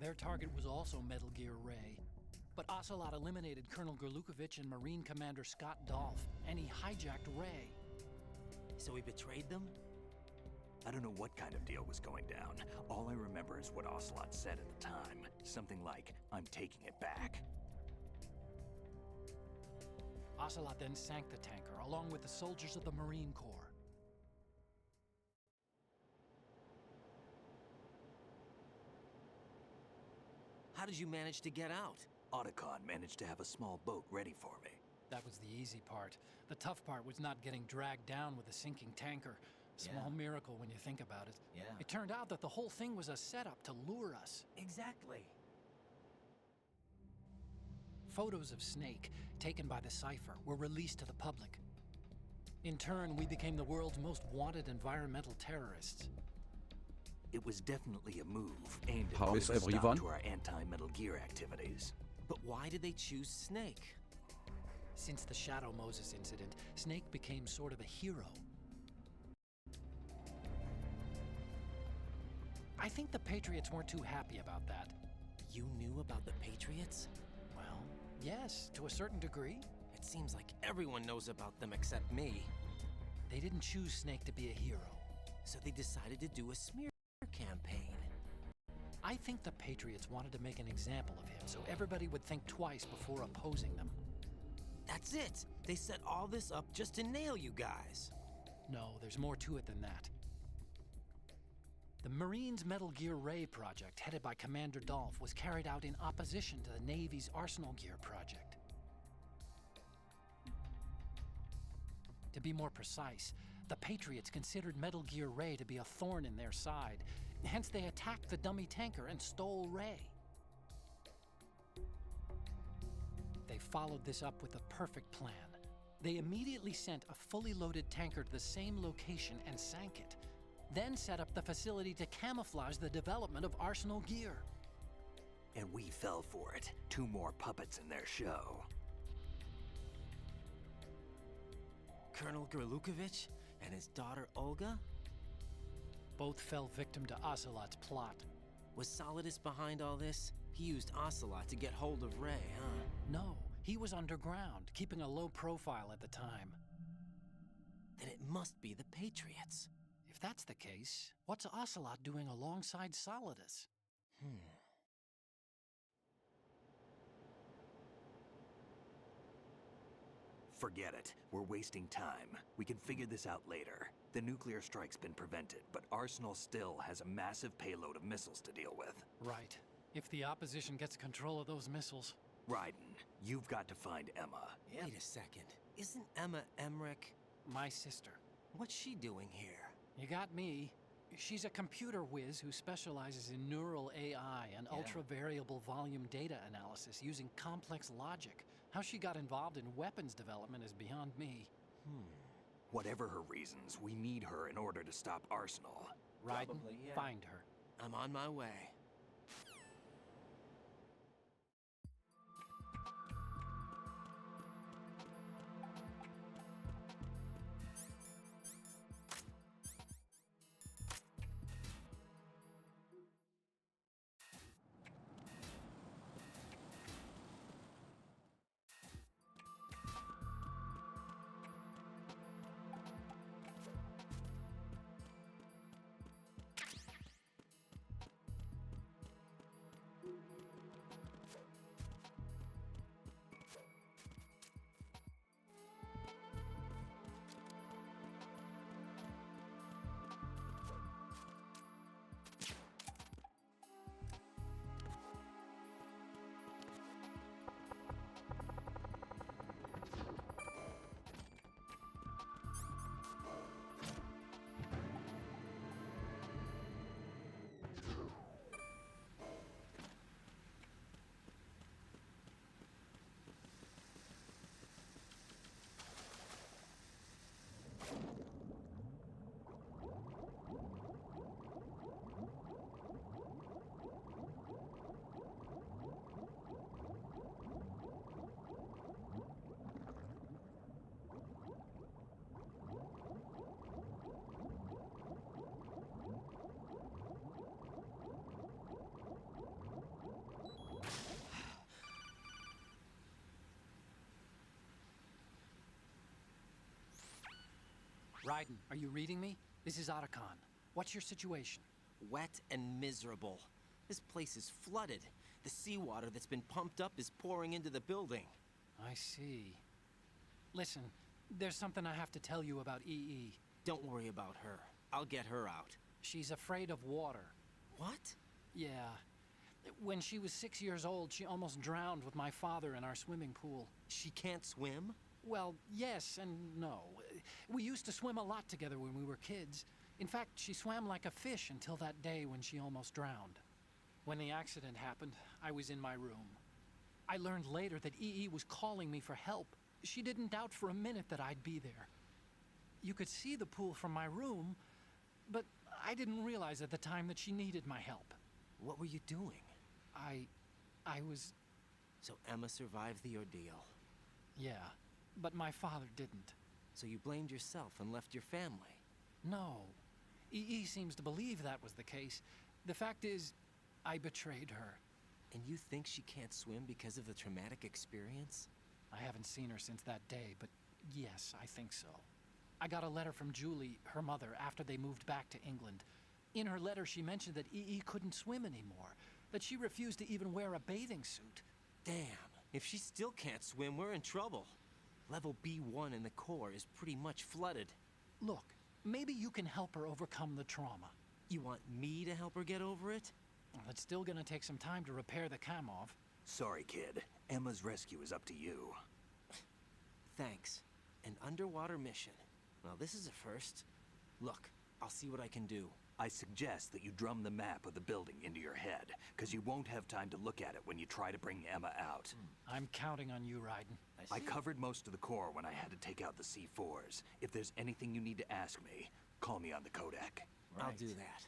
Speaker 18: Their target was also Metal Gear Ray. But Ocelot eliminated Colonel Gerlukovich and Marine Commander Scott Dolph, and he hijacked Ray.
Speaker 4: So he betrayed them?
Speaker 6: I don't know what kind of deal was going down. All I remember is what Ocelot said at the time. Something like, "I'm taking it back."
Speaker 18: Ocelot then sank the tanker, along with the soldiers of the Marine Corps.
Speaker 4: How did you manage to get out?
Speaker 6: Otacon managed to have a small boat ready for me.
Speaker 18: That was the easy part. The tough part was not getting dragged down with a sinking tanker. Small miracle when you think about it.
Speaker 4: Yeah.
Speaker 18: It turned out that the whole thing was a setup to lure us.
Speaker 4: Exactly.
Speaker 18: Photos of Snake, taken by the Cypher, were released to the public. In turn, we became the world's most wanted environmental terrorists.
Speaker 6: It was definitely a move aimed at
Speaker 1: How
Speaker 6: putting
Speaker 1: is
Speaker 6: a stop
Speaker 1: everyone?
Speaker 6: to our anti-Metal Gear activities.
Speaker 4: But why did they choose Snake?
Speaker 18: Since the Shadow Moses incident, Snake became sort of a hero. I think the Patriots weren't too happy about that.
Speaker 4: You knew about the Patriots?
Speaker 18: Well, yes, to a certain degree.
Speaker 4: It seems like everyone knows about them except me.
Speaker 18: They didn't choose Snake to be a hero.
Speaker 4: So they decided to do a smear campaign.
Speaker 18: I think the Patriots wanted to make an example of him so everybody would think twice before opposing them.
Speaker 4: That's it! They set all this up just to nail you guys.
Speaker 18: No, there's more to it than that. The Marines' Metal Gear Ray project, headed by Commander Dolph, was carried out in opposition to the Navy's Arsenal Gear project. To be more precise, the Patriots considered Metal Gear Ray to be a thorn in their side. Hence, they attacked the dummy tanker and stole Ray. They followed this up with a perfect plan. They immediately sent a fully loaded tanker to the same location and sank it. Then set up the facility to camouflage the development of Arsenal Gear.
Speaker 6: And we fell for it. 2 more puppets in their show.
Speaker 4: Colonel Gerlukovich and his daughter Olga?
Speaker 18: Both fell victim to Ocelot's plot.
Speaker 4: Was Solidus behind all this? He used Ocelot to get hold of Ray, huh?
Speaker 18: No, he was underground, keeping a low profile at the time.
Speaker 4: Then it must be the Patriots.
Speaker 18: If that's the case, what's Ocelot doing alongside Solidus?
Speaker 6: Forget it. We're wasting time. We can figure this out later. The nuclear strike's been prevented, but Arsenal still has a massive payload of missiles to deal with.
Speaker 18: Right. If the opposition gets control of those missiles...
Speaker 6: Raiden, you've got to find Emma.
Speaker 4: Wait a second. Isn't Emma Emmerich
Speaker 18: my sister?
Speaker 4: What's she doing here?
Speaker 18: You got me. She's a computer whiz who specializes in neural AI and ultra-variable volume data analysis using complex logic. How she got involved in weapons development is beyond me.
Speaker 6: Whatever her reasons, we need her in order to stop Arsenal.
Speaker 18: Raiden, find her.
Speaker 4: I'm on my way.
Speaker 18: Raiden, are you reading me? This is Otacon. What's your situation?
Speaker 4: Wet and miserable. This place is flooded. The seawater that's been pumped up is pouring into the building.
Speaker 18: I see. Listen, there's something I have to tell you about EE.
Speaker 4: Don't worry about her. I'll get her out.
Speaker 18: She's afraid of water.
Speaker 4: What?
Speaker 18: Yeah. When she was 6 years old, she almost drowned with my father in our swimming pool.
Speaker 4: She can't swim?
Speaker 18: Well, yes and no. We used to swim a lot together when we were kids. In fact, she swam like a fish until that day when she almost drowned. When the accident happened, I was in my room. I learned later that EE was calling me for help. She didn't doubt for a minute that I'd be there. You could see the pool from my room, but I didn't realize at the time that she needed my help.
Speaker 4: What were you doing?
Speaker 18: I was...
Speaker 4: So Emma survived the ordeal?
Speaker 18: Yeah, but my father didn't.
Speaker 4: So you blamed yourself and left your family?
Speaker 18: No. EE seems to believe that was the case. The fact is, I betrayed her.
Speaker 4: And you think she can't swim because of the traumatic experience?
Speaker 18: I haven't seen her since that day, but yes, I think so. I got a letter from Julie, her mother, after they moved back to England. In her letter, she mentioned that EE couldn't swim anymore, that she refused to even wear a bathing suit.
Speaker 4: Damn, if she still can't swim, we're in trouble. Level B1 in the core is pretty much flooded.
Speaker 18: Look, maybe you can help her overcome the trauma.
Speaker 4: You want me to help her get over it?
Speaker 18: Well, it's still gonna take some time to repair the Kamov.
Speaker 6: Sorry, kid. Emma's rescue is up to you.
Speaker 4: Thanks. An underwater mission. Well, this is a first. Look, I'll see what I can do.
Speaker 6: I suggest that you drum the map of the building into your head, because you won't have time to look at it when you try to bring Emma out.
Speaker 18: I'm counting on you, Raiden.
Speaker 6: I covered most of the core when I had to take out the C4s. If there's anything you need to ask me, call me on the Kodak.
Speaker 4: I'll do that.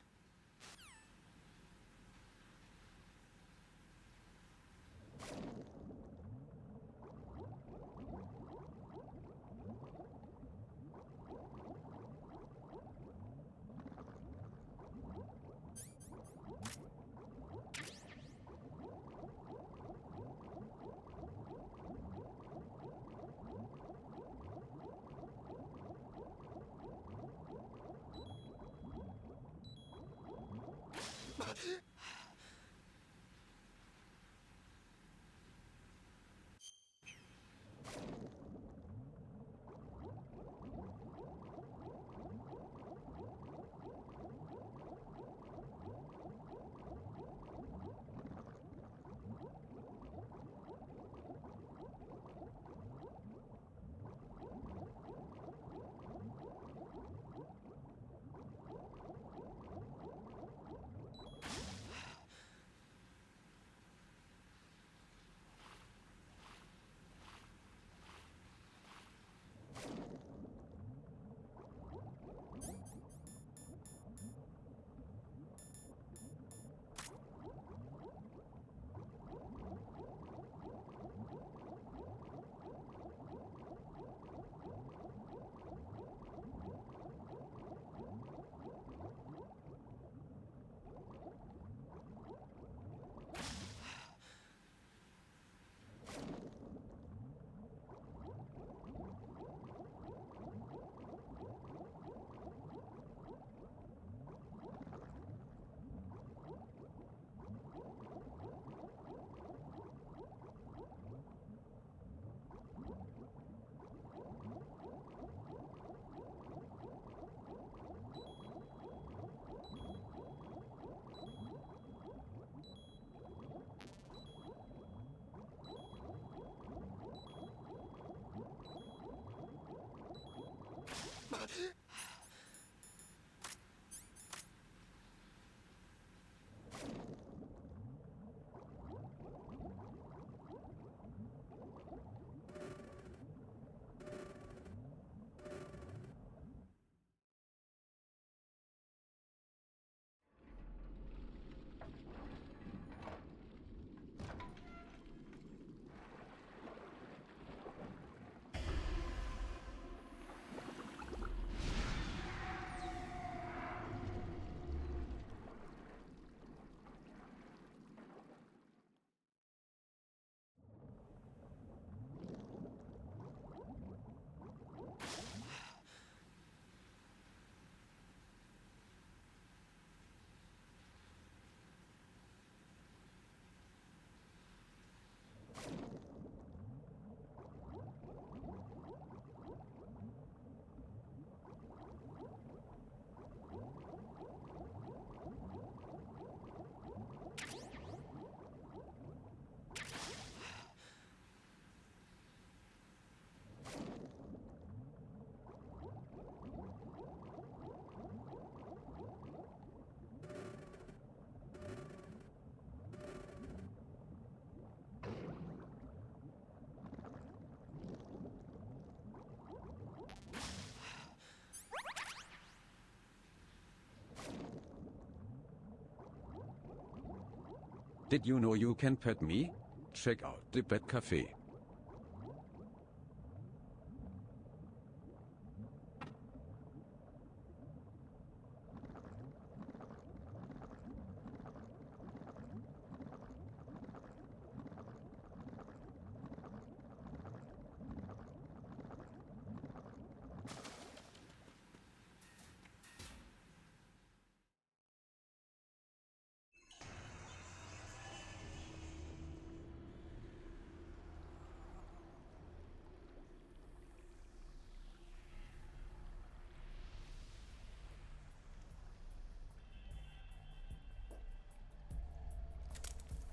Speaker 1: Did you know you can pet me? Check out the Pet Cafe.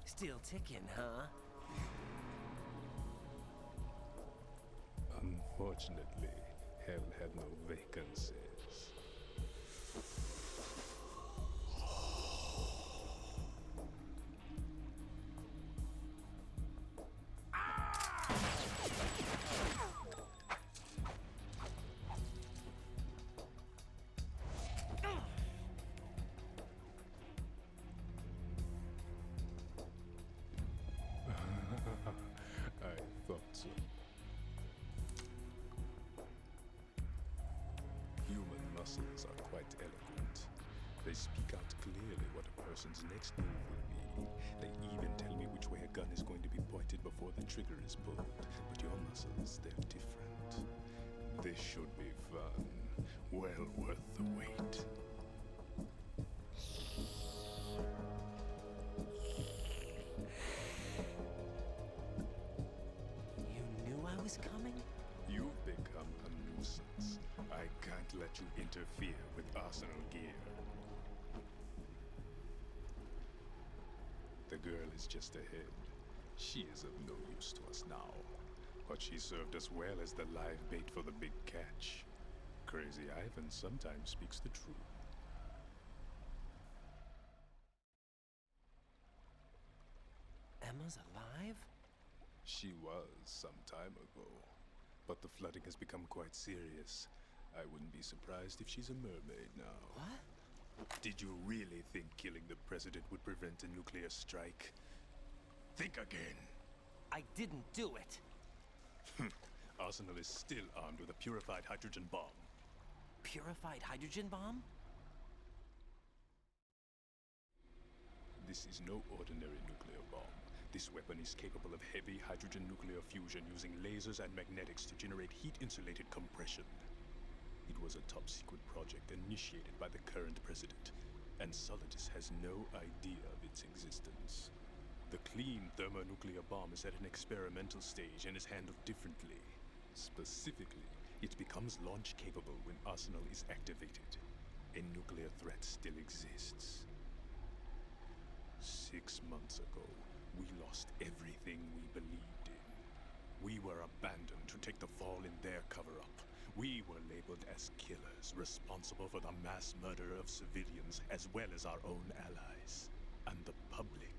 Speaker 5: Still ticking, huh?
Speaker 20: Unfortunately, hell had no vacancies. I thought so. Human muscles are quite eloquent. They speak out clearly what a person's next move will be. They even tell me which way a gun is going to be pointed before the trigger is pulled. But your muscles, they're different. This should be fun. Well worth the wait.
Speaker 5: I was coming?
Speaker 20: You've become a nuisance. I can't let you interfere with Arsenal gear. The girl is just ahead. She is of no use to us now. But she served us well as the live bait for the big catch. Crazy Ivan sometimes speaks the truth.
Speaker 5: Emma's alive?
Speaker 20: She was some time ago, but the flooding has become quite serious. I wouldn't be surprised if she's a mermaid now.
Speaker 5: What?
Speaker 20: Did you really think killing the president would prevent a nuclear strike? Think again.
Speaker 5: I didn't do it.
Speaker 20: Arsenal is still armed with a purified hydrogen bomb.
Speaker 5: Purified hydrogen bomb?
Speaker 20: This is no ordinary nuclear bomb. This weapon is capable of heavy hydrogen nuclear fusion using lasers and magnetics to generate heat-insulated compression. It was a top-secret project initiated by the current president, and Solidus has no idea of its existence. The clean thermonuclear bomb is at an experimental stage and is handled differently. Specifically, it becomes launch-capable when Arsenal is activated. A nuclear threat still exists. 6 months ago, we lost everything we believed in. We were abandoned to take the fall in their cover-up. We were labeled as killers, responsible for the mass murder of civilians as well as our own allies. And the public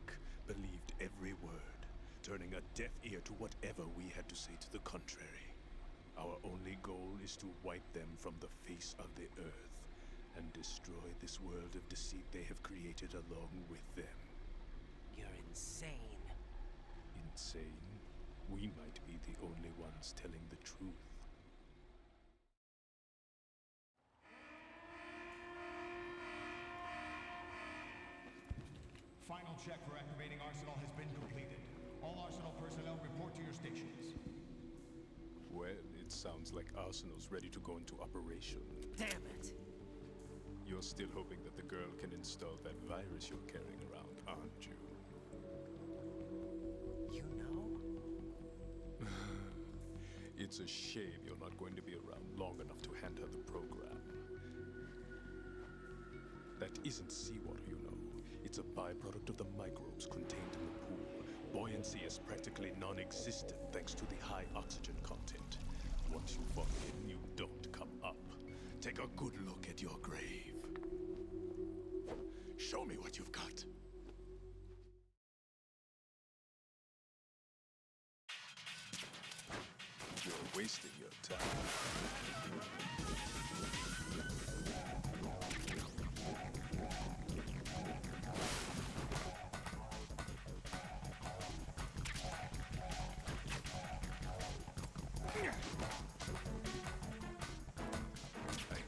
Speaker 20: believed every word, turning a deaf ear to whatever we had to say to the contrary. Our only goal is to wipe them from the face of the earth and destroy this world of deceit they have created along with them.
Speaker 5: You're insane.
Speaker 20: Insane? We might be the only ones telling the truth.
Speaker 21: Final check for activating Arsenal has been completed. All Arsenal personnel report to your stations.
Speaker 20: Well, it sounds like Arsenal's ready to go into operation.
Speaker 5: Damn it!
Speaker 20: You're still hoping that the girl can install that virus you're carrying around, aren't you?
Speaker 5: You know?
Speaker 20: It's a shame you're not going to be around long enough to hand her the program. That isn't seawater, you know. It's a byproduct of the microbes contained in the pool. Buoyancy is practically non-existent thanks to the high oxygen content. Once you fall in, you don't come up. Take a good look at your grave. Show me what you've got. You're wasting your time.
Speaker 15: I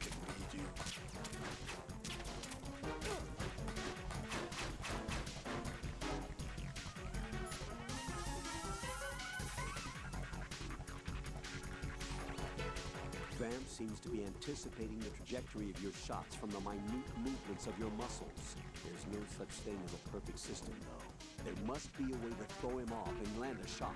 Speaker 15: can read you.
Speaker 2: Vamp seems to be anticipating the trajectory of your shots from the minute movements of your muscles. There's no such thing as a perfect system, though. There must be a way to throw him off and land a shot.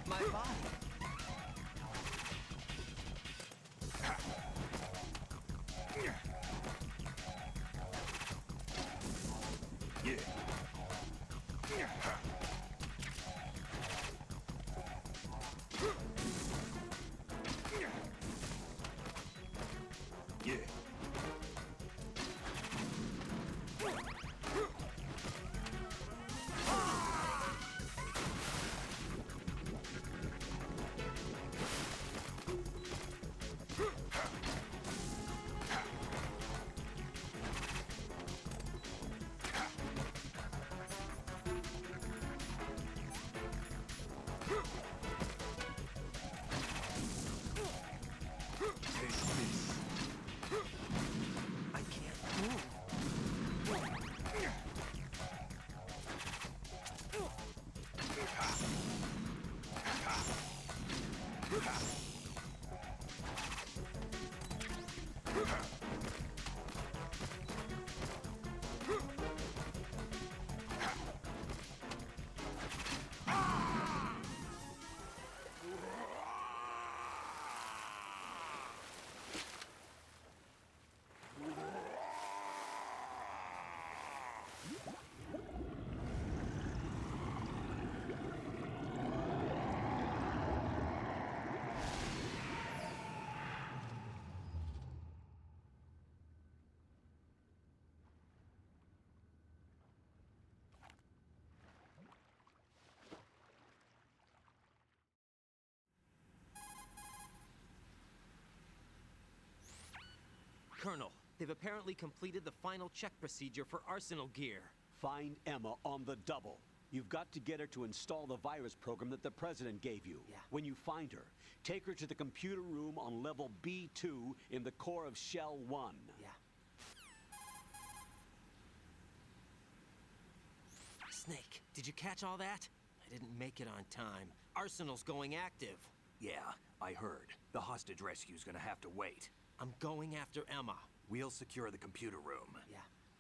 Speaker 5: My body. Colonel, they've apparently completed the final check procedure for arsenal gear.
Speaker 2: Find Emma on the double. You've got to get her to install the virus program that the President gave you.
Speaker 5: Yeah.
Speaker 2: When you find her, take her to the computer room on level B2 in the core of Shell 1.
Speaker 5: Yeah. Snake, did you catch all that? I didn't make it on time. Arsenal's going active.
Speaker 6: Yeah, I heard. The hostage rescue's gonna have to wait.
Speaker 5: I'm going after Emma.
Speaker 6: We'll secure the computer room.
Speaker 5: Yeah.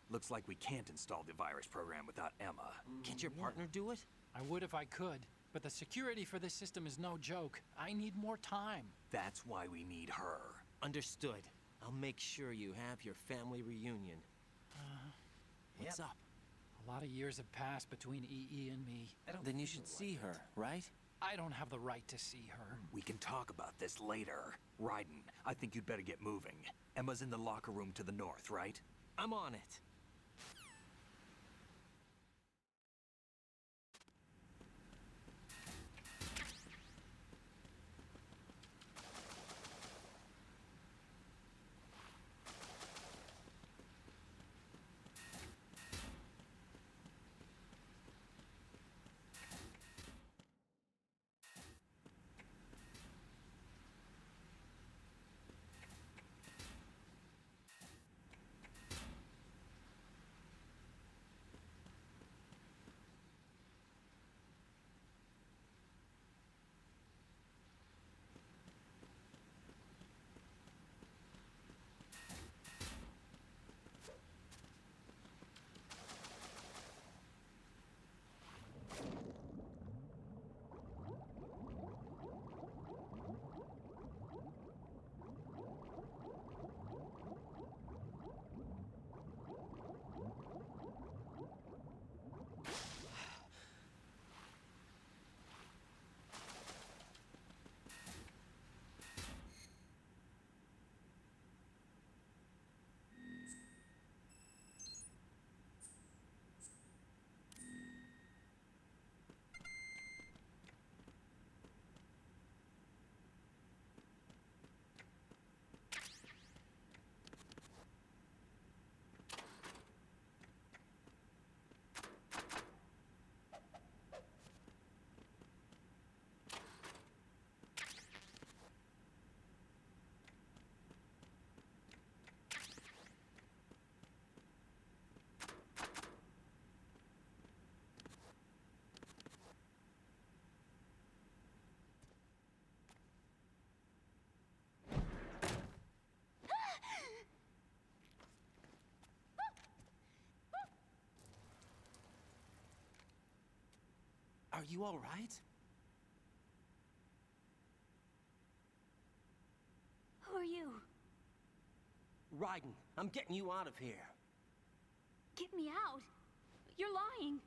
Speaker 6: Looks like we can't install the virus program without Emma.
Speaker 5: Can't your partner do it?
Speaker 18: I would if I could, but the security for this system is no joke. I need more time.
Speaker 6: That's why we need her.
Speaker 5: Understood. I'll make sure you have your family reunion. What's up?
Speaker 18: A lot of years have passed between EE and me.
Speaker 5: Then you should see her, right?
Speaker 18: I don't have the right to see her.
Speaker 6: We can talk about this later. Raiden, I think you'd better get moving. Emma's in the locker room to the north, right?
Speaker 5: I'm on it. Are you all right?
Speaker 12: Who are you?
Speaker 5: Raiden, I'm getting you out of here.
Speaker 12: Get me out. You're lying.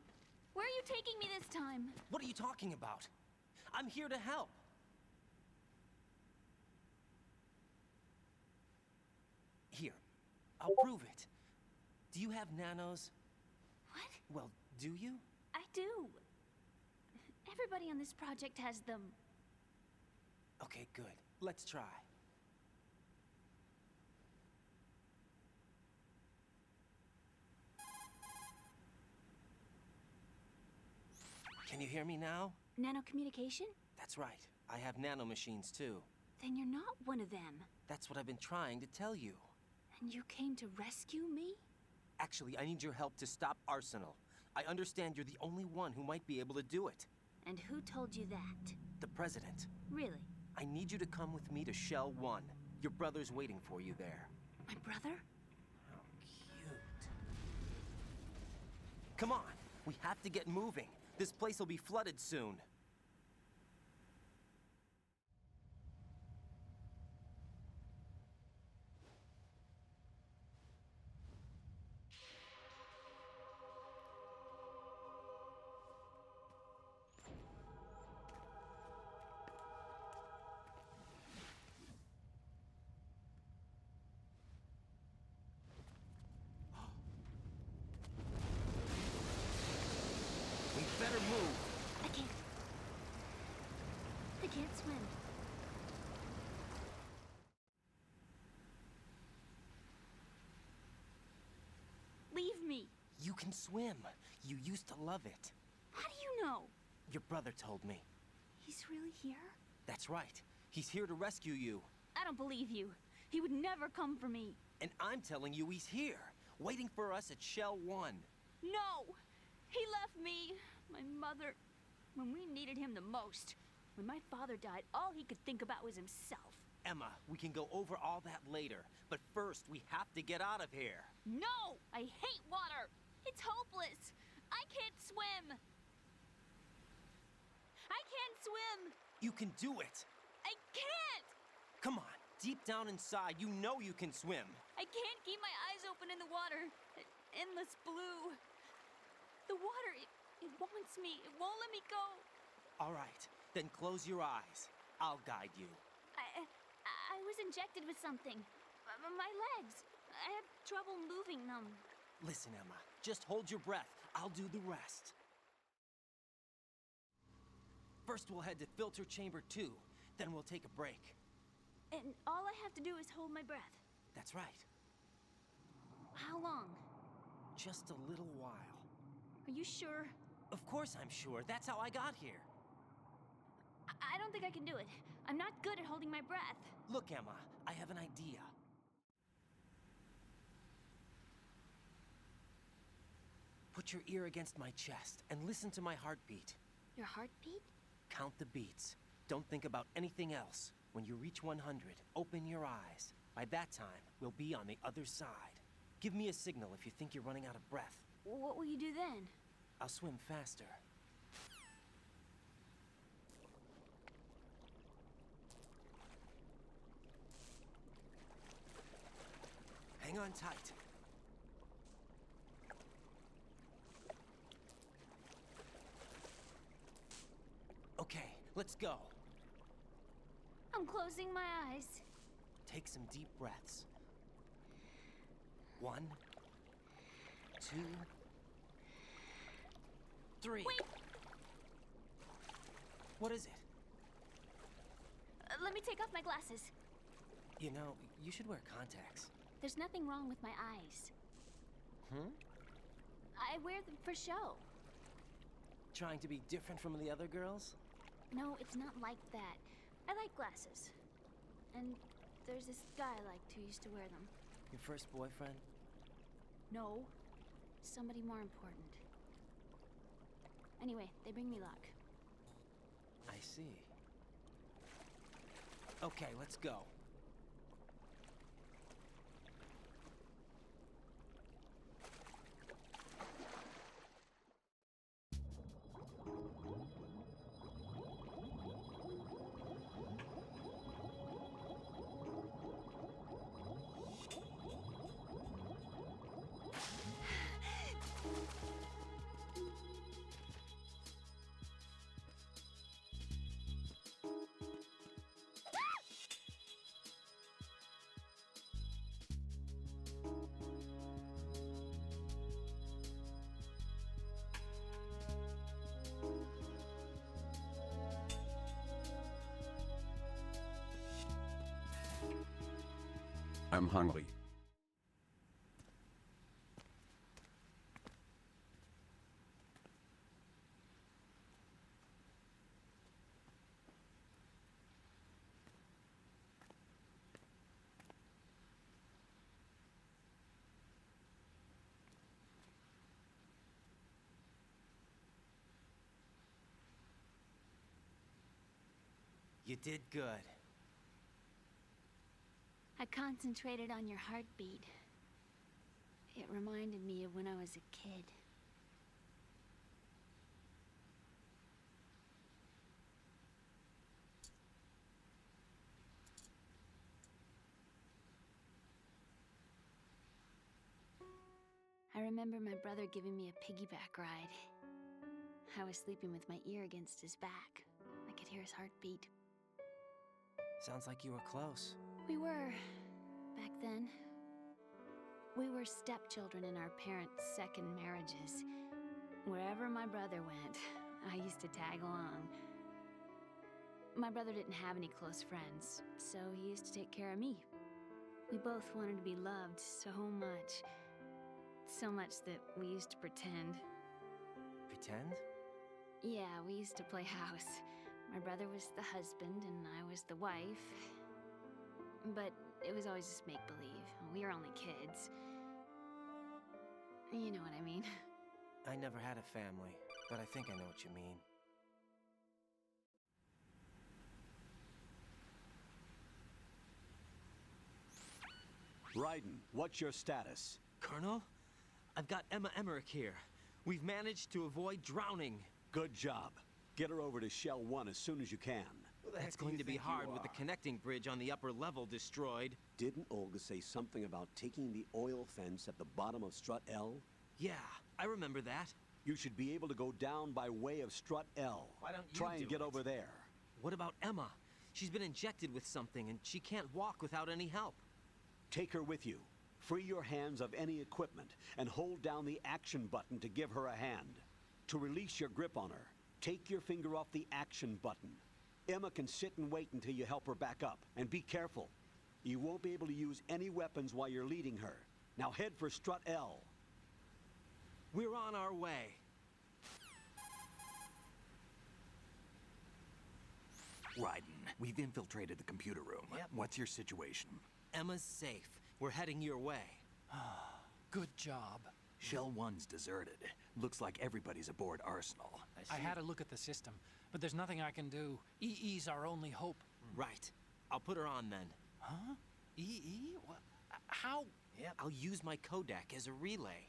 Speaker 12: Where are you taking me this time?
Speaker 5: What are you talking about? I'm here to help. Here, I'll prove it. Do you have nanos?
Speaker 12: What?
Speaker 5: Well, do you?
Speaker 12: I do. Everybody on this project has them.
Speaker 5: Okay, good. Let's try. Can you hear me now?
Speaker 12: Nanocommunication?
Speaker 5: That's right. I have nanomachines too.
Speaker 12: Then you're not one of them.
Speaker 5: That's what I've been trying to tell you.
Speaker 12: And you came to rescue me?
Speaker 5: Actually, I need your help to stop Arsenal. I understand you're the only one who might be able to do it.
Speaker 12: And who told you that?
Speaker 5: The President.
Speaker 12: Really?
Speaker 5: I need you to come with me to Shell 1. Your brother's waiting for you there.
Speaker 12: My brother?
Speaker 5: How cute. Come on, we have to get moving. This place will be flooded soon. Better move.
Speaker 12: I can't. I can't swim. Leave me.
Speaker 5: You can swim. You used to love it.
Speaker 12: How do you know?
Speaker 5: Your brother told me.
Speaker 12: He's really here?
Speaker 5: That's right. He's here to rescue you.
Speaker 12: I don't believe you. He would never come for me.
Speaker 5: And I'm telling you he's here, waiting for us at Shell 1.
Speaker 12: No! He left me, my mother, when we needed him the most. When my father died, all he could think about was himself.
Speaker 5: Emma, we can go over all that later, but first we have to get out of here.
Speaker 12: No! I hate water! It's hopeless! I can't swim! I can't swim!
Speaker 5: You can do it!
Speaker 12: I can't!
Speaker 5: Come on, deep down inside, you know you can swim.
Speaker 12: I can't keep my eyes open in the water. Endless blue. The water, it wants me. It won't let me go.
Speaker 5: All right, then close your eyes. I'll guide you.
Speaker 12: I was injected with something. My legs. I have trouble moving them.
Speaker 5: Listen, Emma, just hold your breath. I'll do the rest. First, we'll head to Filter Chamber 2. Then we'll take a break.
Speaker 12: And all I have to do is hold my breath.
Speaker 5: That's right.
Speaker 12: How long?
Speaker 5: Just a little while.
Speaker 12: Are you sure?
Speaker 5: Of course I'm sure. That's how I got here.
Speaker 12: I don't think I can do it. I'm not good at holding my breath.
Speaker 5: Look, Emma, I have an idea. Put your ear against my chest and listen to my heartbeat.
Speaker 12: Your heartbeat?
Speaker 5: Count the beats. Don't think about anything else. When you reach 100, open your eyes. By that time, we'll be on the other side. Give me a signal if you think you're running out of breath.
Speaker 12: What will you do then?
Speaker 5: I'll swim faster. Hang on tight. Okay, let's go.
Speaker 12: I'm closing my eyes.
Speaker 5: Take some deep breaths. 1, 2, 3.
Speaker 12: Wait!
Speaker 5: What is it?
Speaker 12: Let me take off my glasses.
Speaker 5: You know, you should wear contacts.
Speaker 12: There's nothing wrong with my eyes.
Speaker 5: Hmm?
Speaker 12: I wear them for show.
Speaker 5: Trying to be different from the other girls?
Speaker 12: No, it's not like that. I like glasses. And there's this guy I liked who used to wear them.
Speaker 5: Your first boyfriend?
Speaker 12: No. Somebody more important. Anyway, they bring me luck.
Speaker 5: I see. Okay, let's go.
Speaker 1: I'm hungry.
Speaker 5: You did good.
Speaker 12: I concentrated on your heartbeat. It reminded me of when I was a kid. I remember my brother giving me a piggyback ride. I was sleeping with my ear against his back. I could hear his heartbeat.
Speaker 5: Sounds like you were close.
Speaker 12: We were, back then. We were stepchildren in our parents' second marriages. Wherever my brother went, I used to tag along. My brother didn't have any close friends, so he used to take care of me. We both wanted to be loved so much. So much that we used to pretend.
Speaker 5: Pretend?
Speaker 12: Yeah, we used to play house. My brother was the husband and I was the wife. But it was always just make-believe. We were only kids. You know what I mean.
Speaker 5: I never had a family, but I think I know what you mean.
Speaker 2: Raiden, what's your status?
Speaker 5: Colonel? I've got Emma Emmerich here. We've managed to avoid drowning.
Speaker 2: Good job. Get her over to Shell 1 as soon as you can.
Speaker 5: That's going to be hard with the connecting bridge on the upper level destroyed.
Speaker 2: Didn't Olga say something about taking the oil fence at the bottom of Strut L?
Speaker 5: Yeah, I remember that.
Speaker 2: You should be able to go down by way of Strut L.
Speaker 5: Why don't you
Speaker 2: try and get over there?
Speaker 5: What about Emma? She's been injected with something and she can't walk without any help.
Speaker 2: Take her with you. Free your hands of any equipment and hold down the action button to give her a hand. To release your grip on her, take your finger off the action button. Emma can sit and wait until you help her back up. And be careful. You won't be able to use any weapons while you're leading her. Now head for Strut L.
Speaker 5: We're on our way.
Speaker 6: Raiden, we've infiltrated the computer room.
Speaker 5: Yep.
Speaker 6: What's your situation?
Speaker 5: Emma's safe. We're heading your way.
Speaker 18: Good job.
Speaker 6: Shell 1's deserted. Looks like everybody's aboard Arsenal.
Speaker 18: I had a look at the system, but there's nothing I can do. EE's our only hope.
Speaker 5: Right. I'll put her on then.
Speaker 18: Huh? EE? What? How?
Speaker 5: Yep. I'll use my Kodak as a relay.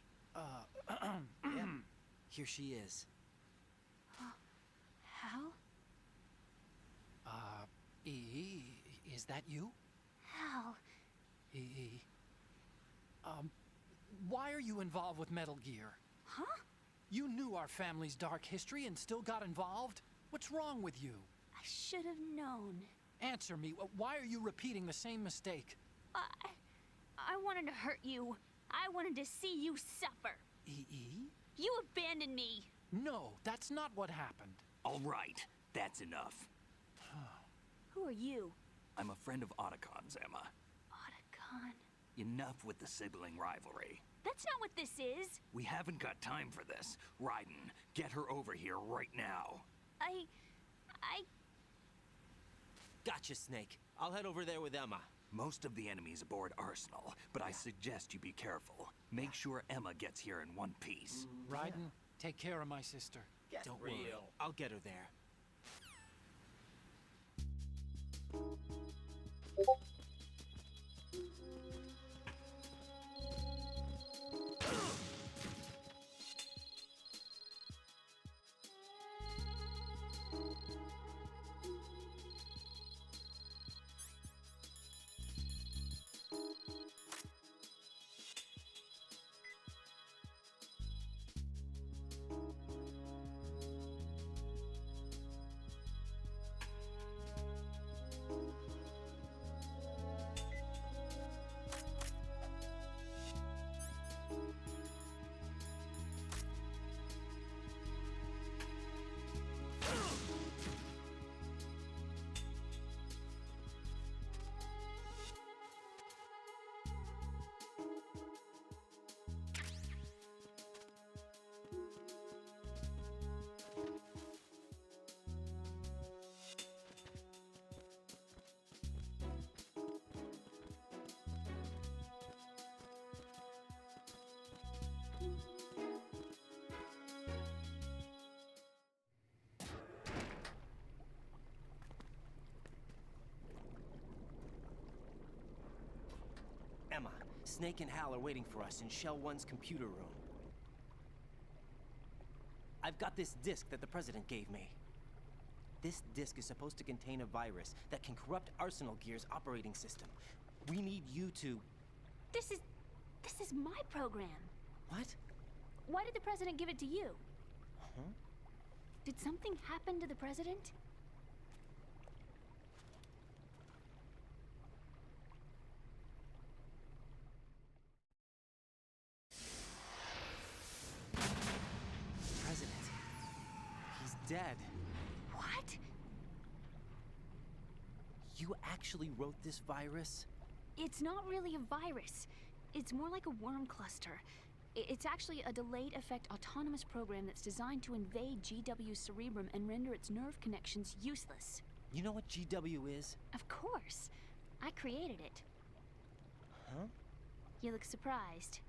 Speaker 5: Yep. Here she is.
Speaker 12: How?
Speaker 18: EE, is that you?
Speaker 12: How?
Speaker 18: EE. Why are you involved with Metal Gear?
Speaker 12: Huh?
Speaker 18: You knew our family's dark history and still got involved? What's wrong with you?
Speaker 12: I should have known.
Speaker 18: Answer me. Why are you repeating the same mistake?
Speaker 12: I wanted to hurt you. I wanted to see you suffer.
Speaker 18: EE?
Speaker 12: You abandoned me.
Speaker 18: No, that's not what happened.
Speaker 6: All right, that's enough.
Speaker 12: Who are you?
Speaker 6: I'm a friend of Otacon's, Emma.
Speaker 12: Otacon?
Speaker 6: Enough with the sibling rivalry.
Speaker 12: That's not what this is.
Speaker 6: We haven't got time for this. Raiden, get her over here right now.
Speaker 12: I...
Speaker 5: Gotcha, Snake. I'll head over there with Emma.
Speaker 6: Most of the enemy's aboard Arsenal, but I suggest you be careful. Make sure Emma gets here in one piece.
Speaker 18: Raiden, take care of my sister.
Speaker 5: Don't worry. I'll get her there. Snake and Hal are waiting for us in Shell 1's computer room. I've got this disk that the President gave me. This disk is supposed to contain a virus that can corrupt Arsenal Gear's operating system. We need you to...
Speaker 12: This is my program.
Speaker 5: What?
Speaker 12: Why did the President give it to you?
Speaker 5: Huh?
Speaker 12: Did something happen to the President?
Speaker 5: President. He's dead.
Speaker 12: What?
Speaker 5: You actually wrote this virus?
Speaker 12: It's not really a virus. It's more like a worm cluster. It's actually a delayed effect autonomous program that's designed to invade GW's cerebrum and render its nerve connections useless.
Speaker 5: You know what GW is?
Speaker 12: Of course. I created it.
Speaker 5: Huh?
Speaker 12: You look surprised.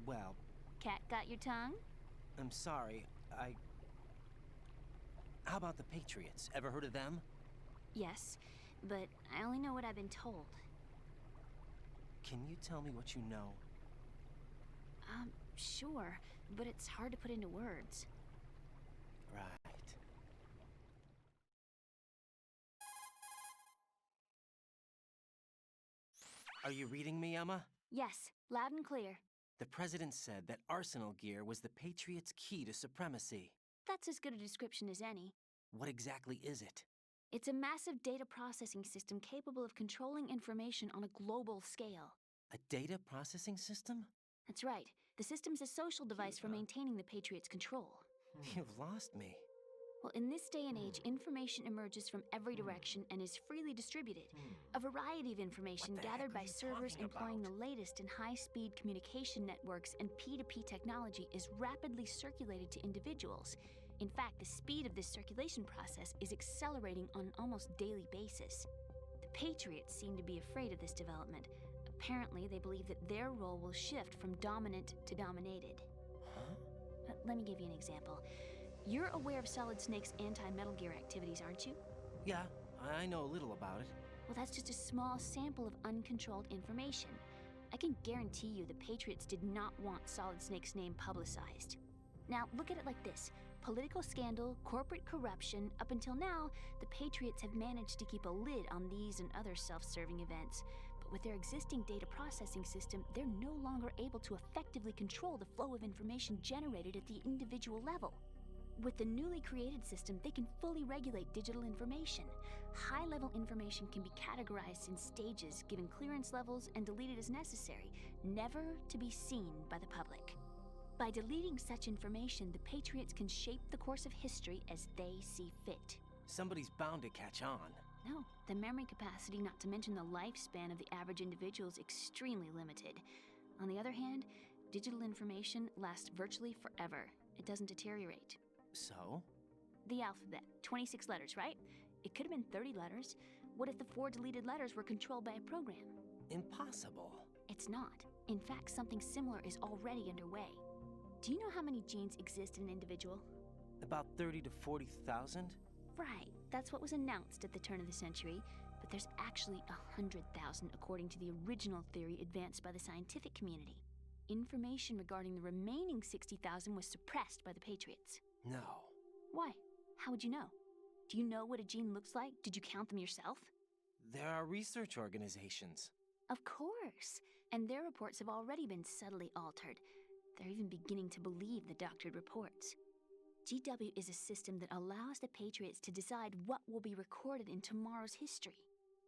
Speaker 5: Well...
Speaker 12: Cat got your tongue?
Speaker 5: I'm sorry, How about the Patriots? Ever heard of them?
Speaker 12: Yes, but I only know what I've been told.
Speaker 5: Can you tell me what you know?
Speaker 12: Sure, but it's hard to put into words.
Speaker 5: Right. Are you reading me, Emma?
Speaker 12: Yes, loud and clear.
Speaker 5: The President said that Arsenal Gear was the Patriots' key to supremacy.
Speaker 12: That's as good a description as any.
Speaker 5: What exactly is it?
Speaker 12: It's a massive data processing system capable of controlling information on a global scale.
Speaker 5: A data processing system?
Speaker 12: That's right. The system's a social device for maintaining the Patriots' control.
Speaker 5: You've lost me.
Speaker 12: Well, in this day and age, information emerges from every direction and is freely distributed. A variety of information gathered by servers employing the latest in high-speed communication networks and P2P technology is rapidly circulated to individuals. In fact, the speed of this circulation process is accelerating on an almost daily basis. The Patriots seem to be afraid of this development. Apparently, they believe that their role will shift from dominant to dominated.
Speaker 5: Huh?
Speaker 12: Let me give you an example. You're aware of Solid Snake's anti-Metal Gear activities, aren't you?
Speaker 5: Yeah, I know a little about it.
Speaker 12: Well, that's just a small sample of uncontrolled information. I can guarantee you the Patriots did not want Solid Snake's name publicized. Now, look at it like this. Political scandal, corporate corruption, up until now, the Patriots have managed to keep a lid on these and other self-serving events. But with their existing data processing system, they're no longer able to effectively control the flow of information generated at the individual level. With the newly created system, they can fully regulate digital information. High-level information can be categorized in stages, given clearance levels, and deleted as necessary, never to be seen by the public. By deleting such information, the Patriots can shape the course of history as they see fit.
Speaker 5: Somebody's bound to catch on.
Speaker 12: No, the memory capacity, not to mention the lifespan of the average individual, is extremely limited. On the other hand, digital information lasts virtually forever. It doesn't deteriorate.
Speaker 5: So?
Speaker 12: The alphabet, 26 letters, right? It could have been 30 letters. What if the 4 deleted letters were controlled by a program?
Speaker 5: Impossible.
Speaker 12: It's not. In fact, something similar is already underway. Do you know how many genes exist in an individual?
Speaker 5: About 30 to 40,000?
Speaker 12: Right, that's what was announced at the turn of the century, but there's actually 100,000 according to the original theory advanced by the scientific community. Information regarding the remaining 60,000 was suppressed by the Patriots.
Speaker 5: No.
Speaker 12: Why? How would you know? Do you know what a gene looks like? Did you count them yourself?
Speaker 5: There are research organizations.
Speaker 12: Of course, and their reports have already been subtly altered. They're even beginning to believe the doctored reports. GW is a system that allows the Patriots to decide what will be recorded in tomorrow's history.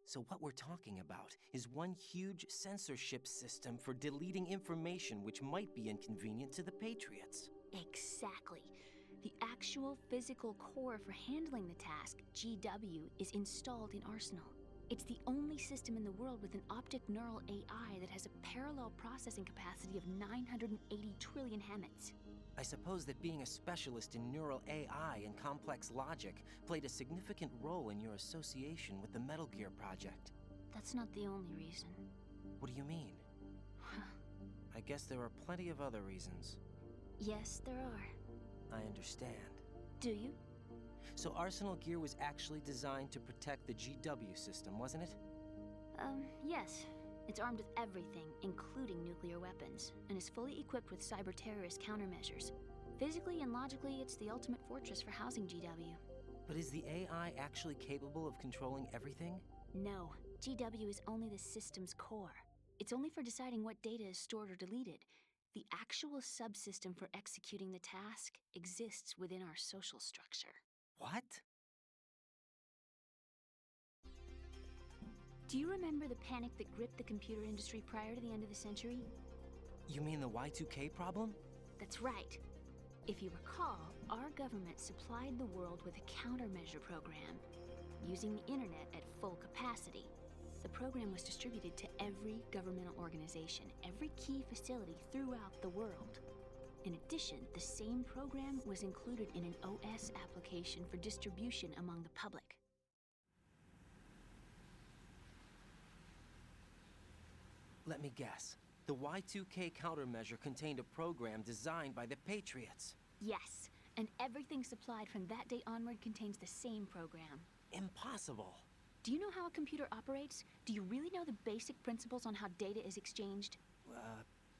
Speaker 5: So what we're talking about is one huge censorship system for deleting information which might be inconvenient to the Patriots.
Speaker 12: Exactly. The actual physical core for handling the task, GW, is installed in Arsenal. It's the only system in the world with an optic neural AI that has a parallel processing capacity of 980 trillion Hammets.
Speaker 5: I suppose that being a specialist in neural AI and complex logic played a significant role in your association with the Metal Gear project.
Speaker 12: That's not the only reason.
Speaker 5: What do you mean? I guess there are plenty of other reasons.
Speaker 12: Yes, there are.
Speaker 5: I understand.
Speaker 12: Do you?
Speaker 5: So Arsenal Gear was actually designed to protect the GW system, wasn't it?
Speaker 12: Yes. It's armed with everything, including nuclear weapons, and is fully equipped with cyber-terrorist countermeasures. Physically and logically, it's the ultimate fortress for housing GW.
Speaker 5: But is the AI actually capable of controlling everything?
Speaker 12: No, GW is only the system's core. It's only for deciding what data is stored or deleted. The actual subsystem for executing the task exists within our social structure.
Speaker 5: What?
Speaker 12: Do you remember the panic that gripped the computer industry prior to the end of the century?
Speaker 5: You mean the Y2K problem?
Speaker 12: That's right. If you recall, our government supplied the world with a countermeasure program. Using the internet at full capacity, the program was distributed to every governmental organization, every key facility throughout the world. In addition, the same program was included in an OS application for distribution among the public.
Speaker 5: Let me guess. The Y2K countermeasure contained a program designed by the Patriots.
Speaker 12: Yes, and everything supplied from that day onward contains the same program.
Speaker 5: Impossible.
Speaker 12: Do you know how a computer operates? Do you really know the basic principles on how data is exchanged?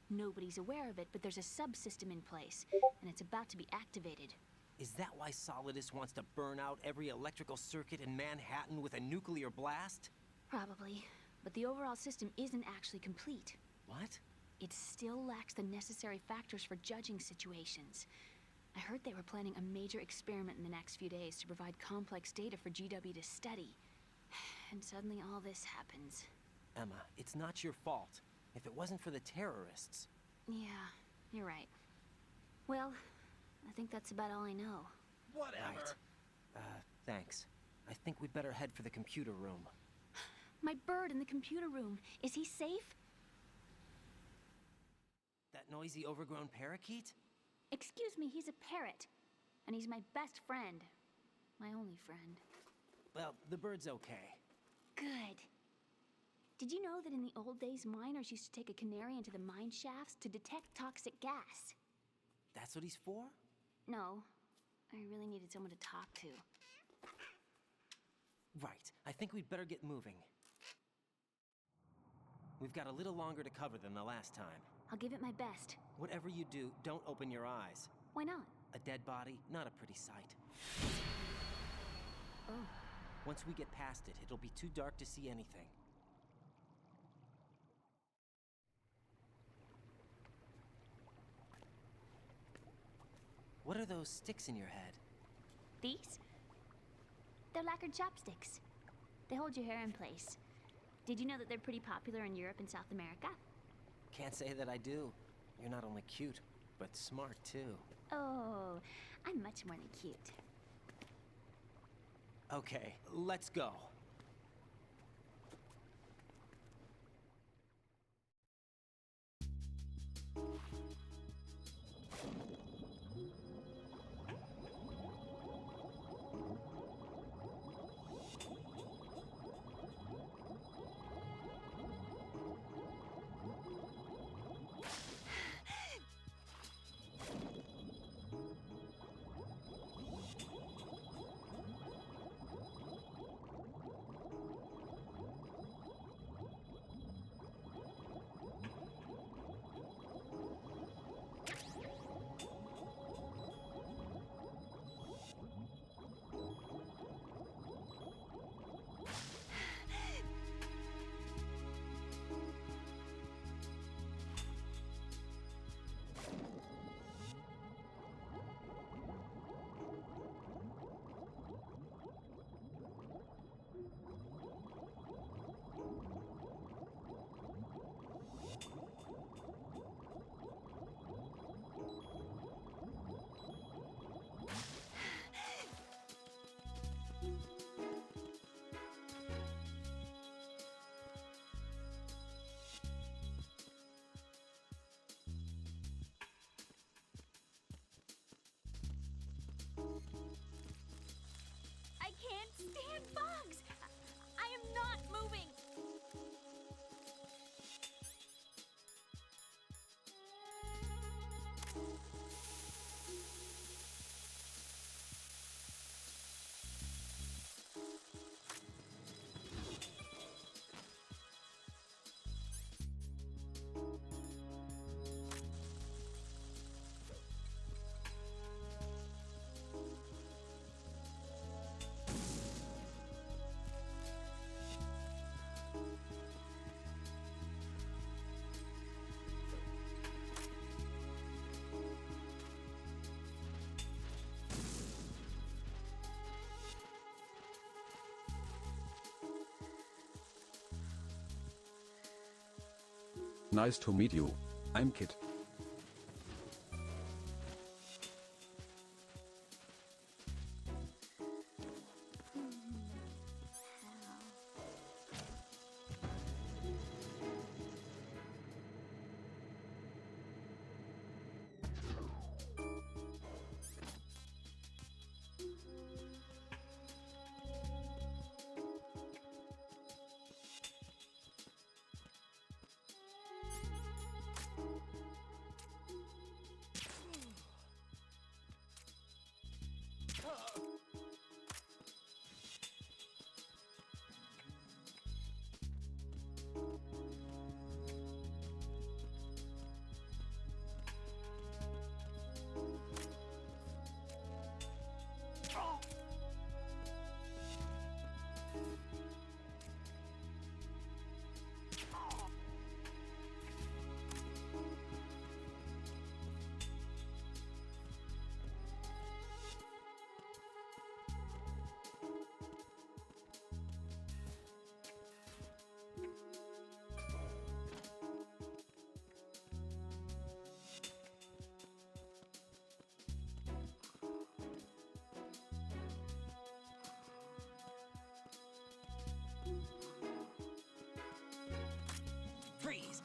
Speaker 12: Nobody's aware of it, but there's a subsystem in place, and it's about to be activated.
Speaker 5: Is that why Solidus wants to burn out every electrical circuit in Manhattan with a nuclear blast?
Speaker 12: Probably, but the overall system isn't actually complete.
Speaker 5: What?
Speaker 12: It still lacks the necessary factors for judging situations. I heard they were planning a major experiment in the next few days to provide complex data for GW to study. And suddenly all this happens.
Speaker 5: Emma, it's not your fault. If it wasn't for the terrorists...
Speaker 12: Yeah, you're right. Well, I think that's about all I know.
Speaker 5: Whatever. Right. Thanks. I think we'd better head for the computer room.
Speaker 12: My bird in the computer room. Is he safe?
Speaker 5: That noisy, overgrown parakeet?
Speaker 12: Excuse me, he's a parrot. And he's my best friend. My only friend.
Speaker 5: Well, the bird's okay.
Speaker 12: Good. Did you know that in the old days, miners used to take a canary into the mine shafts to detect toxic gas?
Speaker 5: That's what he's for?
Speaker 12: No. I really needed someone to talk to.
Speaker 5: Right. I think we'd better get moving. We've got a little longer to cover than the last time.
Speaker 12: I'll give it my best.
Speaker 5: Whatever you do, don't open your eyes.
Speaker 12: Why not?
Speaker 5: A dead body, not a pretty sight.
Speaker 12: Oh.
Speaker 5: Once we get past it, it'll be too dark to see anything. What are those sticks in your head?
Speaker 12: These? They're lacquered chopsticks. They hold your hair in place. Did you know that they're pretty popular in Europe and South America?
Speaker 5: Can't say that I do. You're not only cute, but smart too.
Speaker 12: Oh, I'm much more than cute.
Speaker 5: Okay, let's go.
Speaker 12: I can't stand bugs! I am not moving!
Speaker 1: nice to meet you. I'm Kid.
Speaker 5: Freeze!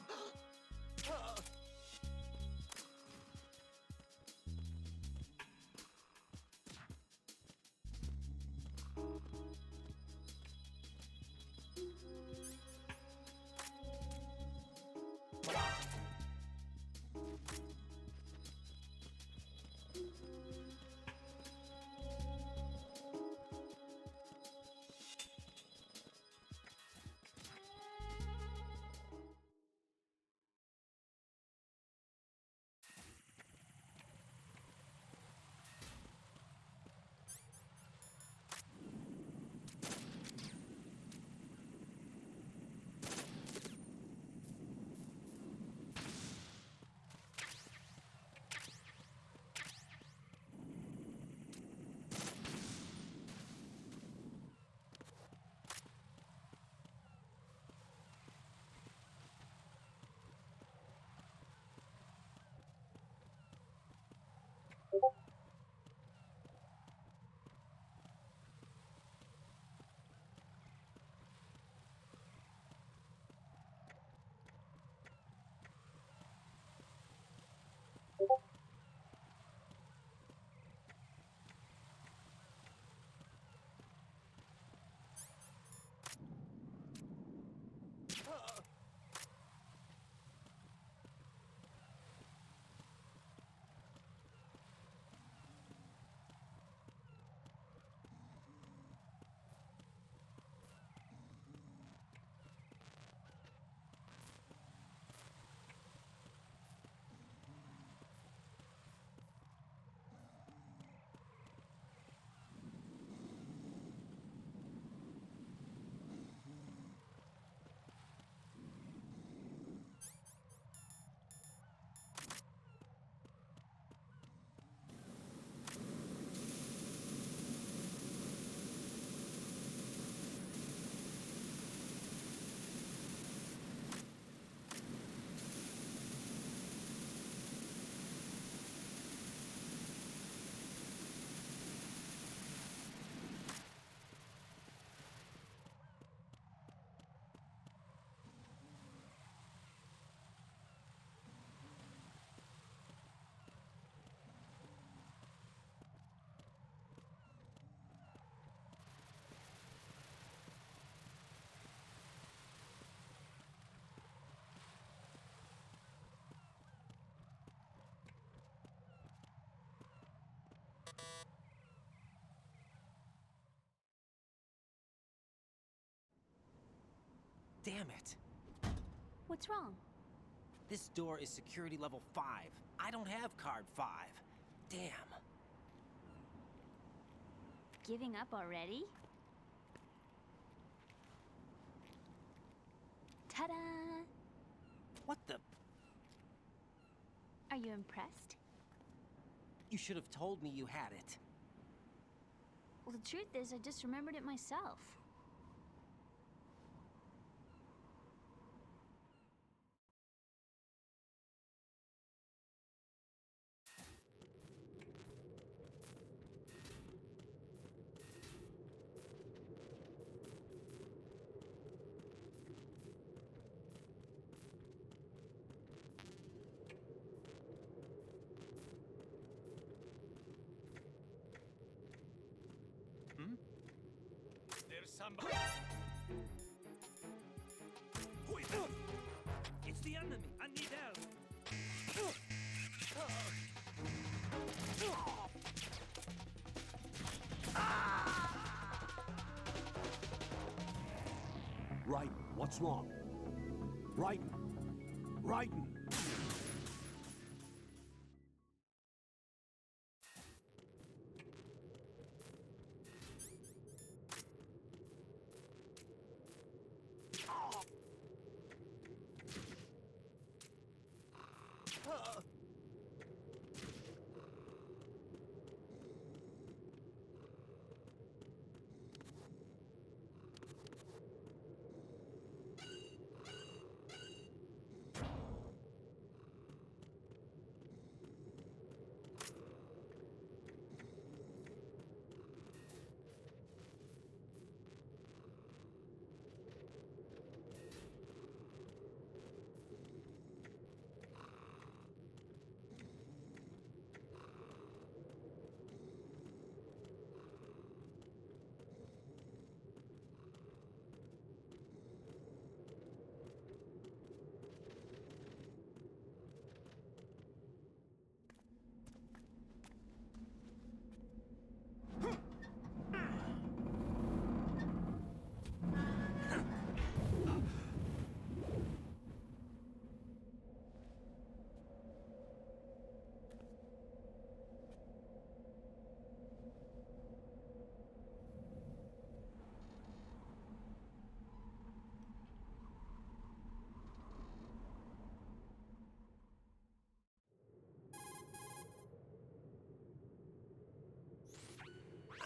Speaker 5: Damn it.
Speaker 12: What's wrong?
Speaker 5: This door is security level 5. I don't have card 5. Damn.
Speaker 12: Giving up already? Ta-da!
Speaker 5: What the?
Speaker 12: Are you impressed?
Speaker 5: You should have told me you had it.
Speaker 12: Well, the truth is, I just remembered it myself.
Speaker 9: somebody! Who is that? It's the enemy! I need help!
Speaker 2: Raiden, what's wrong? Raiden! Raiden!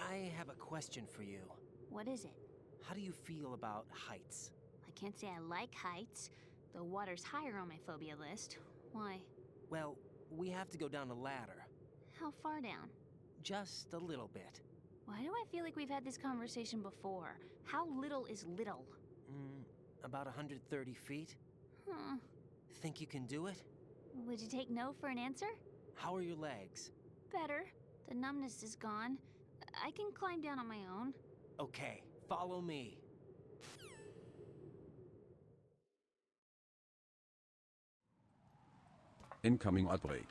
Speaker 5: I have a question for you.
Speaker 12: What is it?
Speaker 5: How do you feel about heights?
Speaker 12: I can't say I like heights. The water's higher on my phobia list. Why?
Speaker 5: Well, we have to go down a ladder.
Speaker 12: How far down?
Speaker 5: Just a little bit.
Speaker 12: Why do I feel like we've had this conversation before? How little is little?
Speaker 5: About 130 feet.
Speaker 12: Huh.
Speaker 5: Think you can do it?
Speaker 12: Would you take no for an answer?
Speaker 5: How are your legs?
Speaker 12: Better. The numbness is gone. I can climb down on my own.
Speaker 5: Okay, follow me.
Speaker 1: Incoming outbreak.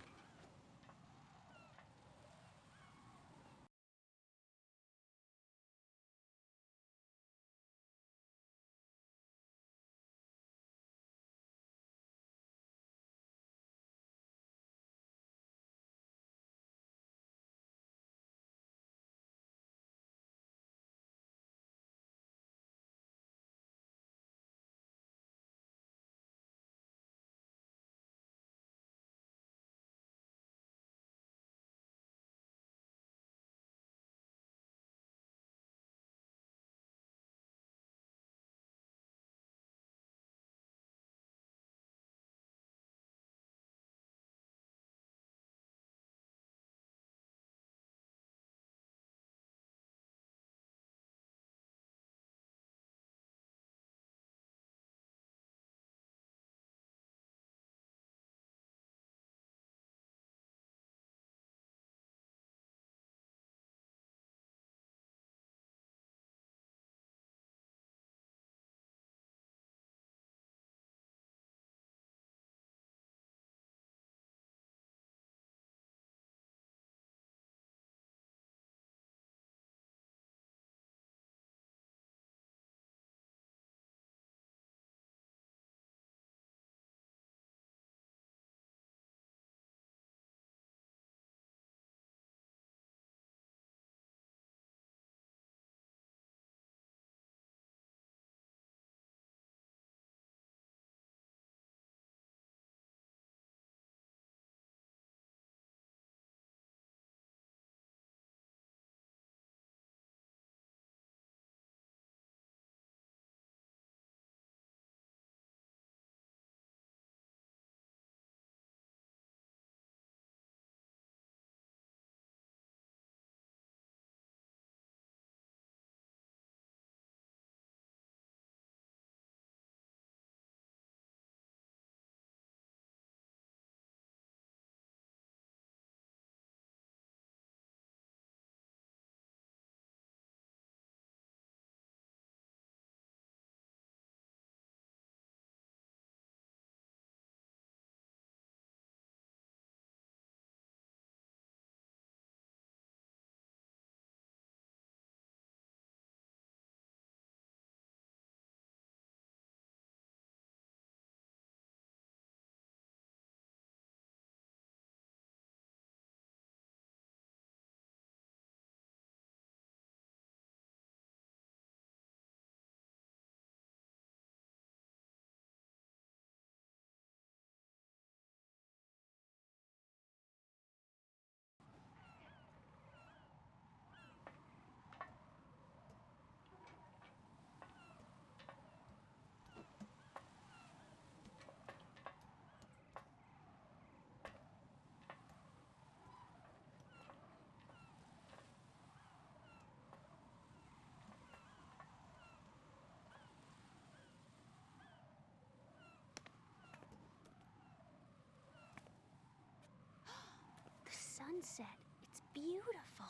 Speaker 12: sunset. It's beautiful.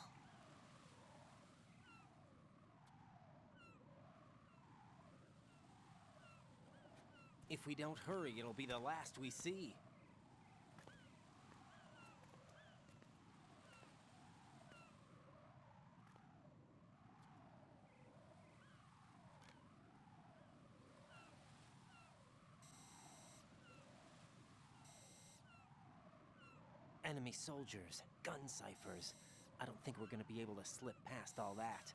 Speaker 5: If we don't hurry, it'll be the last we see. Enemy soldiers, gun ciphers. I don't think we're gonna be able to slip past all that.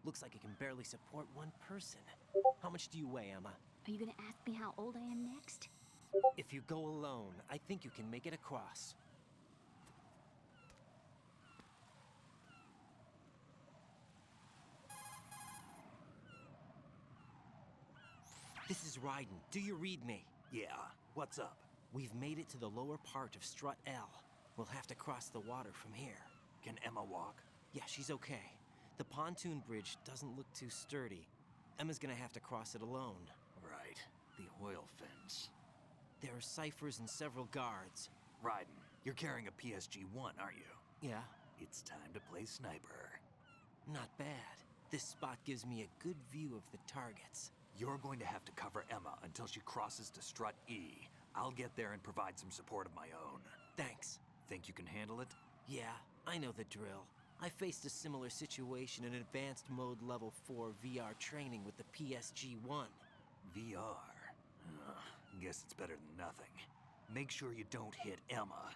Speaker 5: Looks like it can barely support one person. How much do you weigh, Emma?
Speaker 12: Are you gonna ask me how old I am next?
Speaker 5: If you go alone, I think you can make it across. This is Raiden. Do you read me?
Speaker 6: Yeah, what's up?
Speaker 5: We've made it to the lower part of Strut L. We'll have to cross the water from here.
Speaker 6: Can Emma walk?
Speaker 5: Yeah, she's okay. The pontoon bridge doesn't look too sturdy. Emma's gonna have to cross it alone.
Speaker 6: Right. The oil fence.
Speaker 5: There are ciphers and several guards.
Speaker 6: Raiden, you're carrying a PSG-1, aren't you?
Speaker 5: Yeah.
Speaker 6: It's time to play sniper.
Speaker 5: Not bad. This spot gives me a good view of the targets.
Speaker 6: You're going to have to cover Emma until she crosses to Strut E. I'll get there and provide some support of my own.
Speaker 5: Thanks.
Speaker 6: Think you can handle it?
Speaker 5: Yeah, I know the drill. I faced a similar situation in Advanced Mode Level 4 VR training with the PSG-1.
Speaker 6: VR? Guess it's better than nothing. Make sure you don't hit Emma.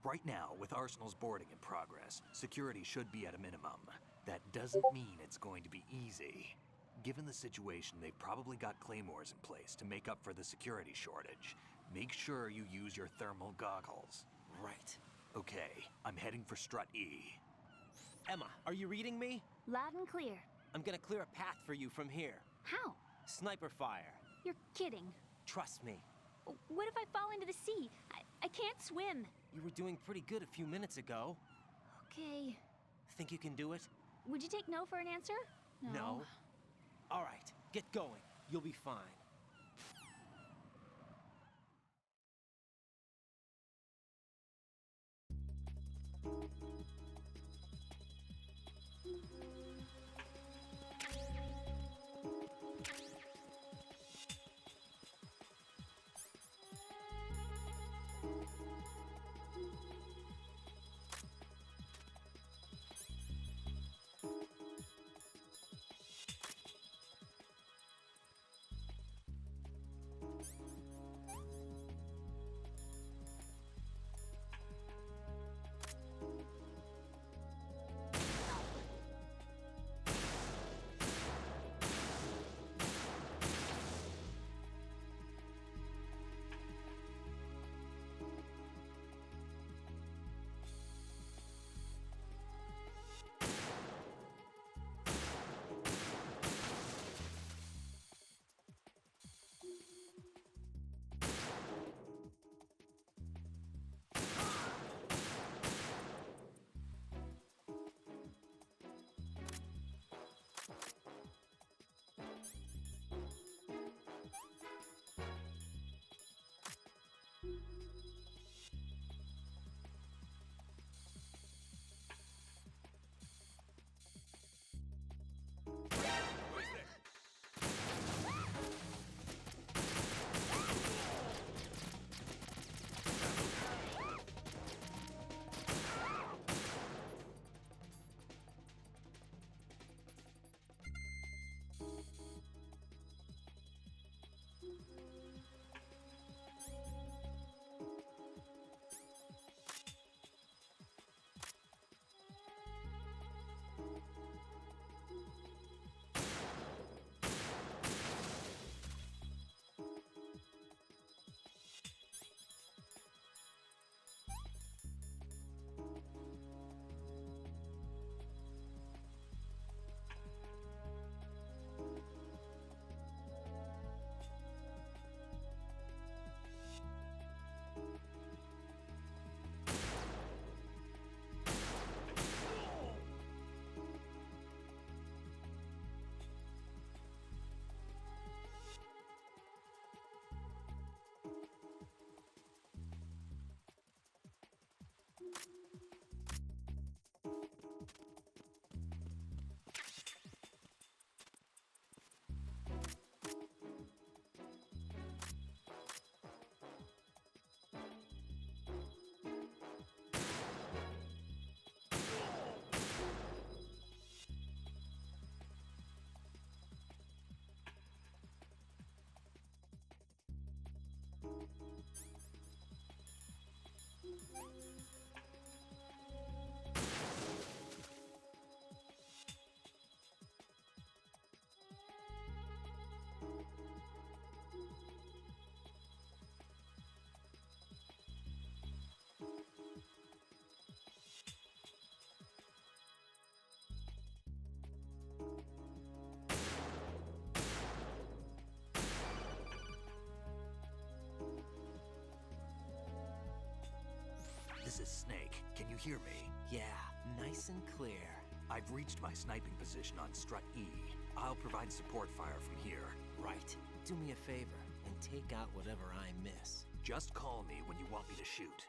Speaker 6: Right now, with Arsenal's boarding in progress, security should be at a minimum. That doesn't mean it's going to be easy. Given the situation, they've probably got claymores in place to make up for the security shortage. Make sure you use your thermal goggles.
Speaker 5: Right.
Speaker 6: Okay, I'm heading for Strut E.
Speaker 5: Emma, are you reading me?
Speaker 12: Loud and clear.
Speaker 5: I'm gonna clear a path for you from here.
Speaker 12: How?
Speaker 5: Sniper fire.
Speaker 12: You're kidding.
Speaker 5: Trust me.
Speaker 12: What if I fall into the sea? I can't swim.
Speaker 5: You were doing pretty good a few minutes ago.
Speaker 12: Okay.
Speaker 5: Think you can do it?
Speaker 12: Would you take no for an answer?
Speaker 5: No. All right, get going. You'll be fine.
Speaker 6: This is Snake. Can you hear me?
Speaker 5: Yeah, nice and clear.
Speaker 6: I've reached my sniping position on Strut E. I'll provide support fire from here.
Speaker 5: Right. Do me a favor and take out whatever I miss.
Speaker 6: Just call me when you want me to shoot.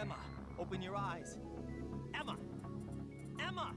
Speaker 5: Emma, open your eyes. Emma! Emma!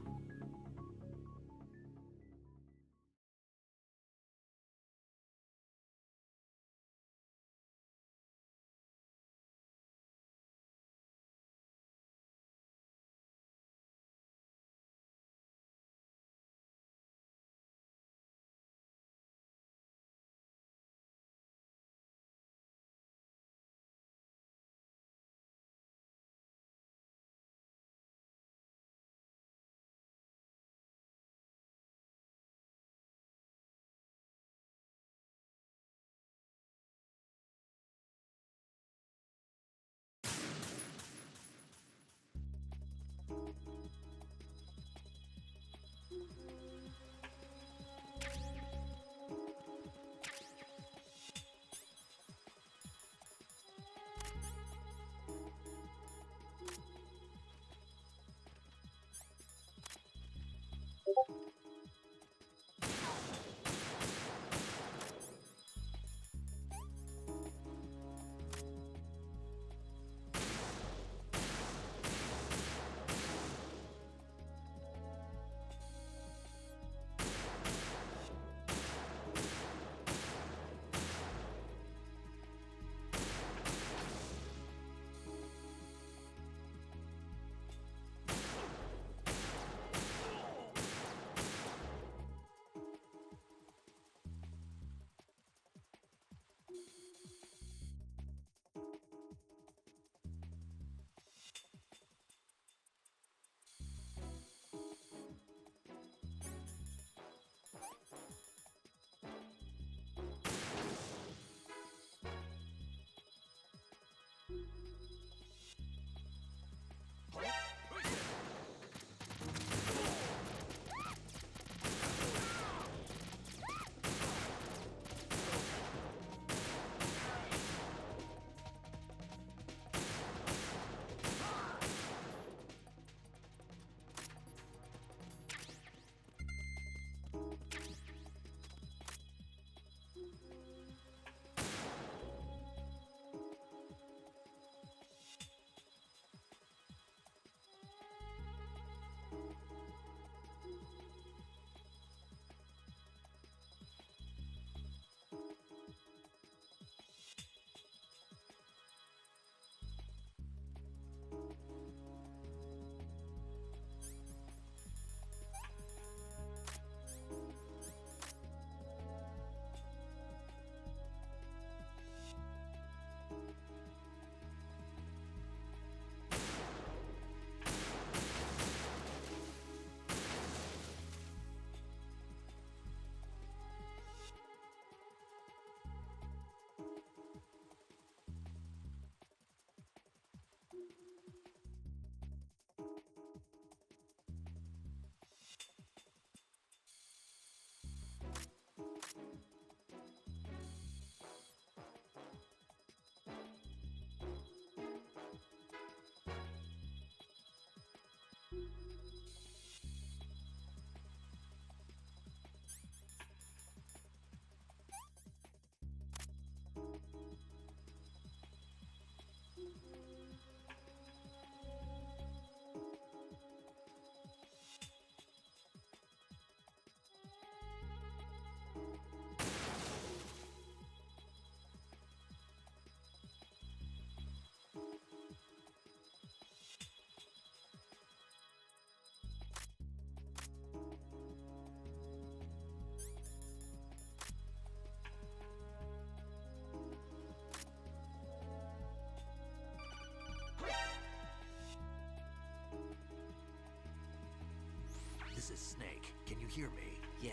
Speaker 6: hear me?
Speaker 5: Yeah,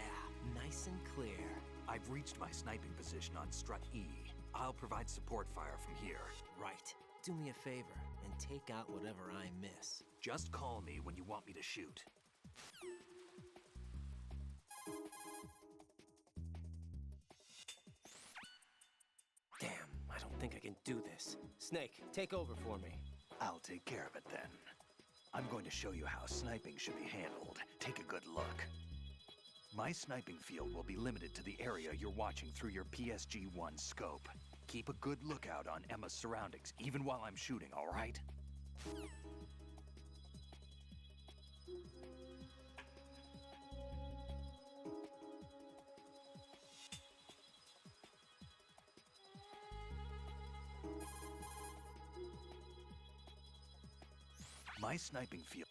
Speaker 5: nice and clear.
Speaker 6: I've reached my sniping position on Strut E. I'll provide support fire from here.
Speaker 5: Right. Do me a favor and take out whatever I miss.
Speaker 6: Just call me when you want me to shoot.
Speaker 5: Damn, I don't think I can do this. Snake, take over for me.
Speaker 6: I'll take care of it then. I'm going to show you how sniping should be handled. Take a good look. My sniping field will be limited to the area you're watching through your PSG-1 scope. Keep a good lookout on Emma's surroundings, even while I'm shooting, all right? My sniping field...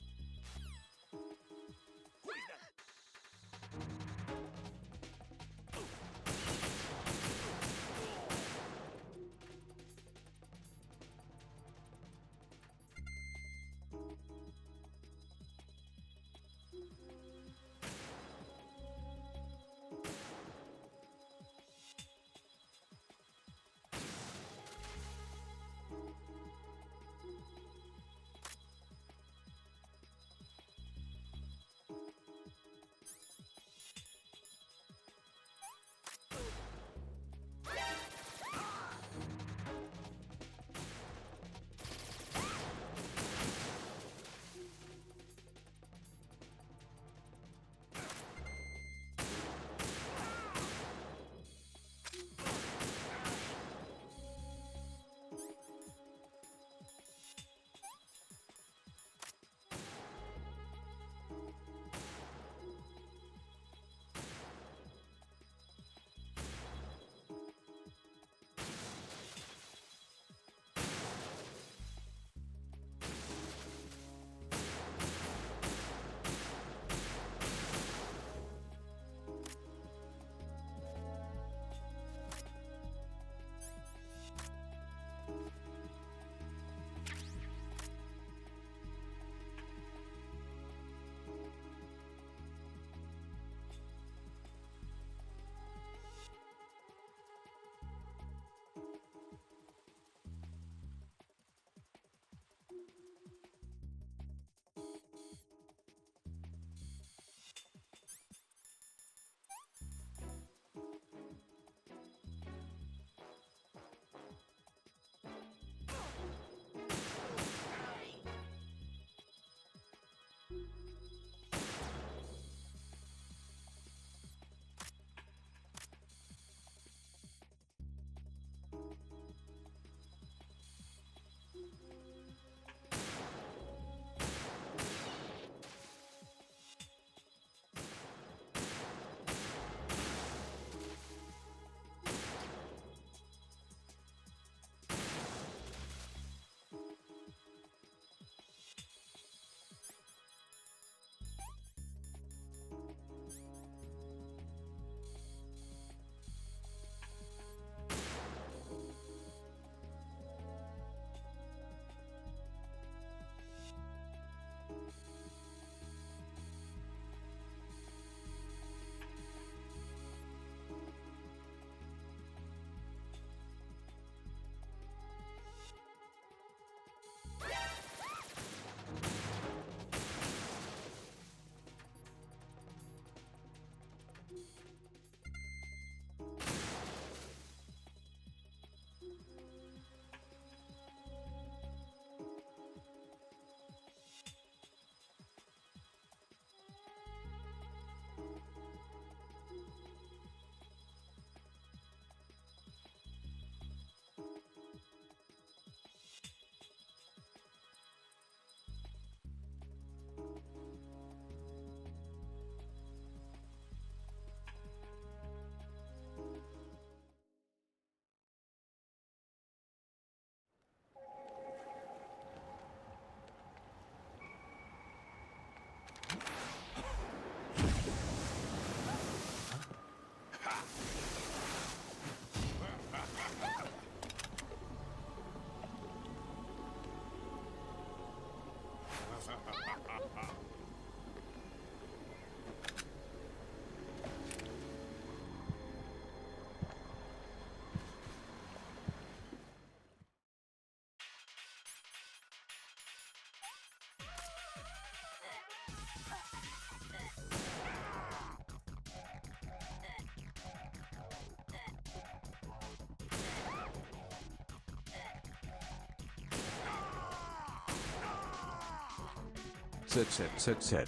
Speaker 1: Z.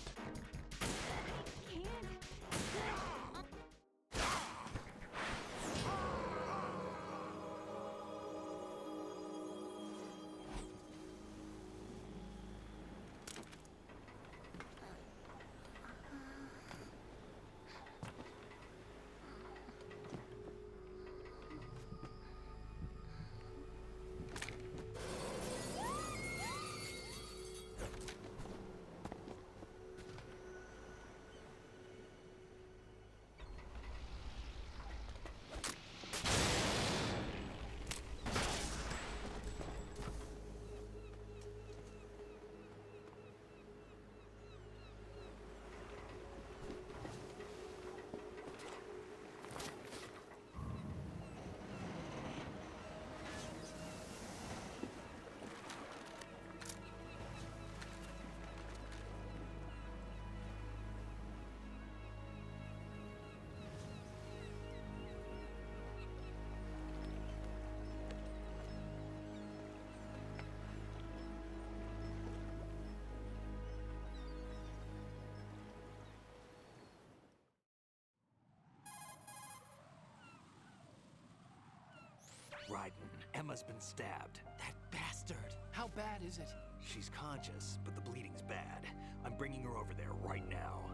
Speaker 6: Raiden, Emma's been stabbed.
Speaker 5: That bastard! How bad is it?
Speaker 6: She's conscious, but the bleeding's bad. I'm bringing her over there right now.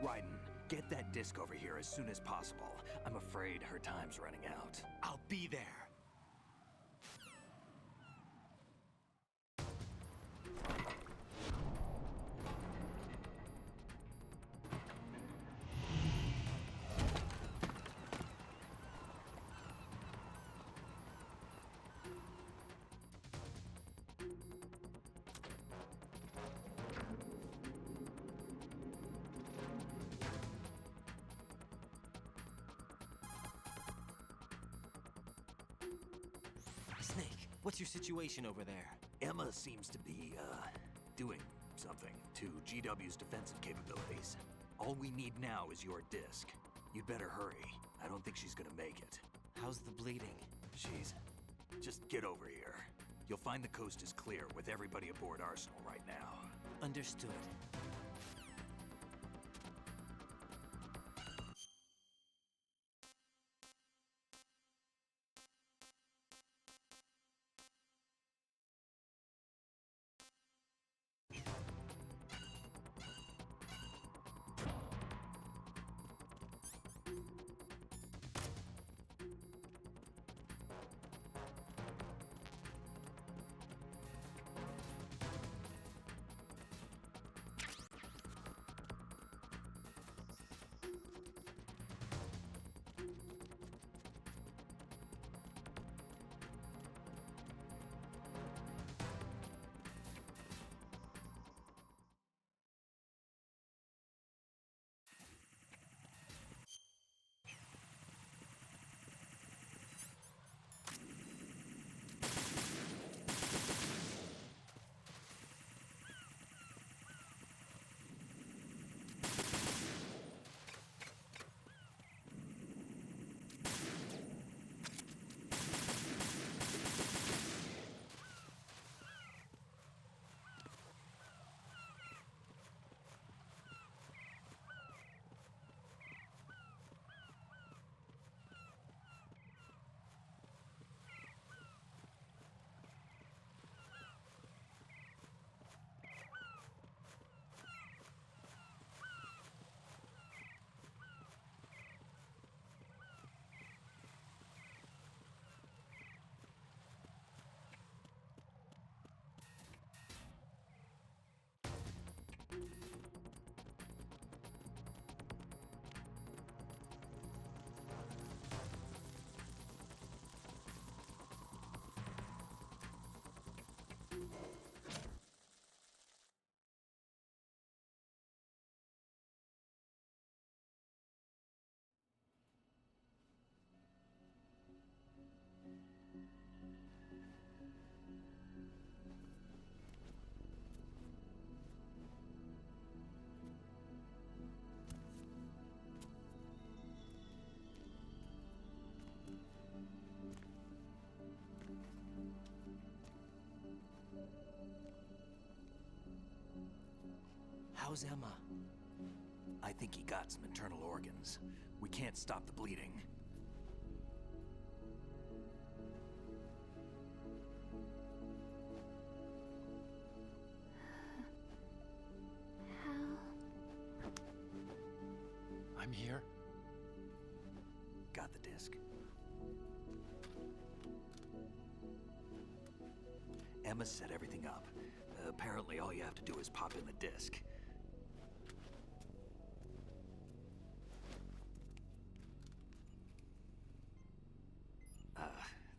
Speaker 6: Raiden, get that disc over here as soon as possible. I'm afraid her time's running out.
Speaker 5: I'll be there. Snake, what's your situation over there?
Speaker 6: Emma seems to be, doing something to GW's defensive capabilities. All we need now is your disc. You'd better hurry. I don't think she's gonna make it.
Speaker 5: How's the bleeding?
Speaker 6: Just get over here. You'll find the coast is clear with everybody aboard Arsenal right now.
Speaker 5: Understood. How's Emma?
Speaker 6: I think he got some internal organs. We can't stop the bleeding.
Speaker 18: I'm here.
Speaker 6: Got the disc. Emma set everything up. Apparently all you have to do is pop in the disc.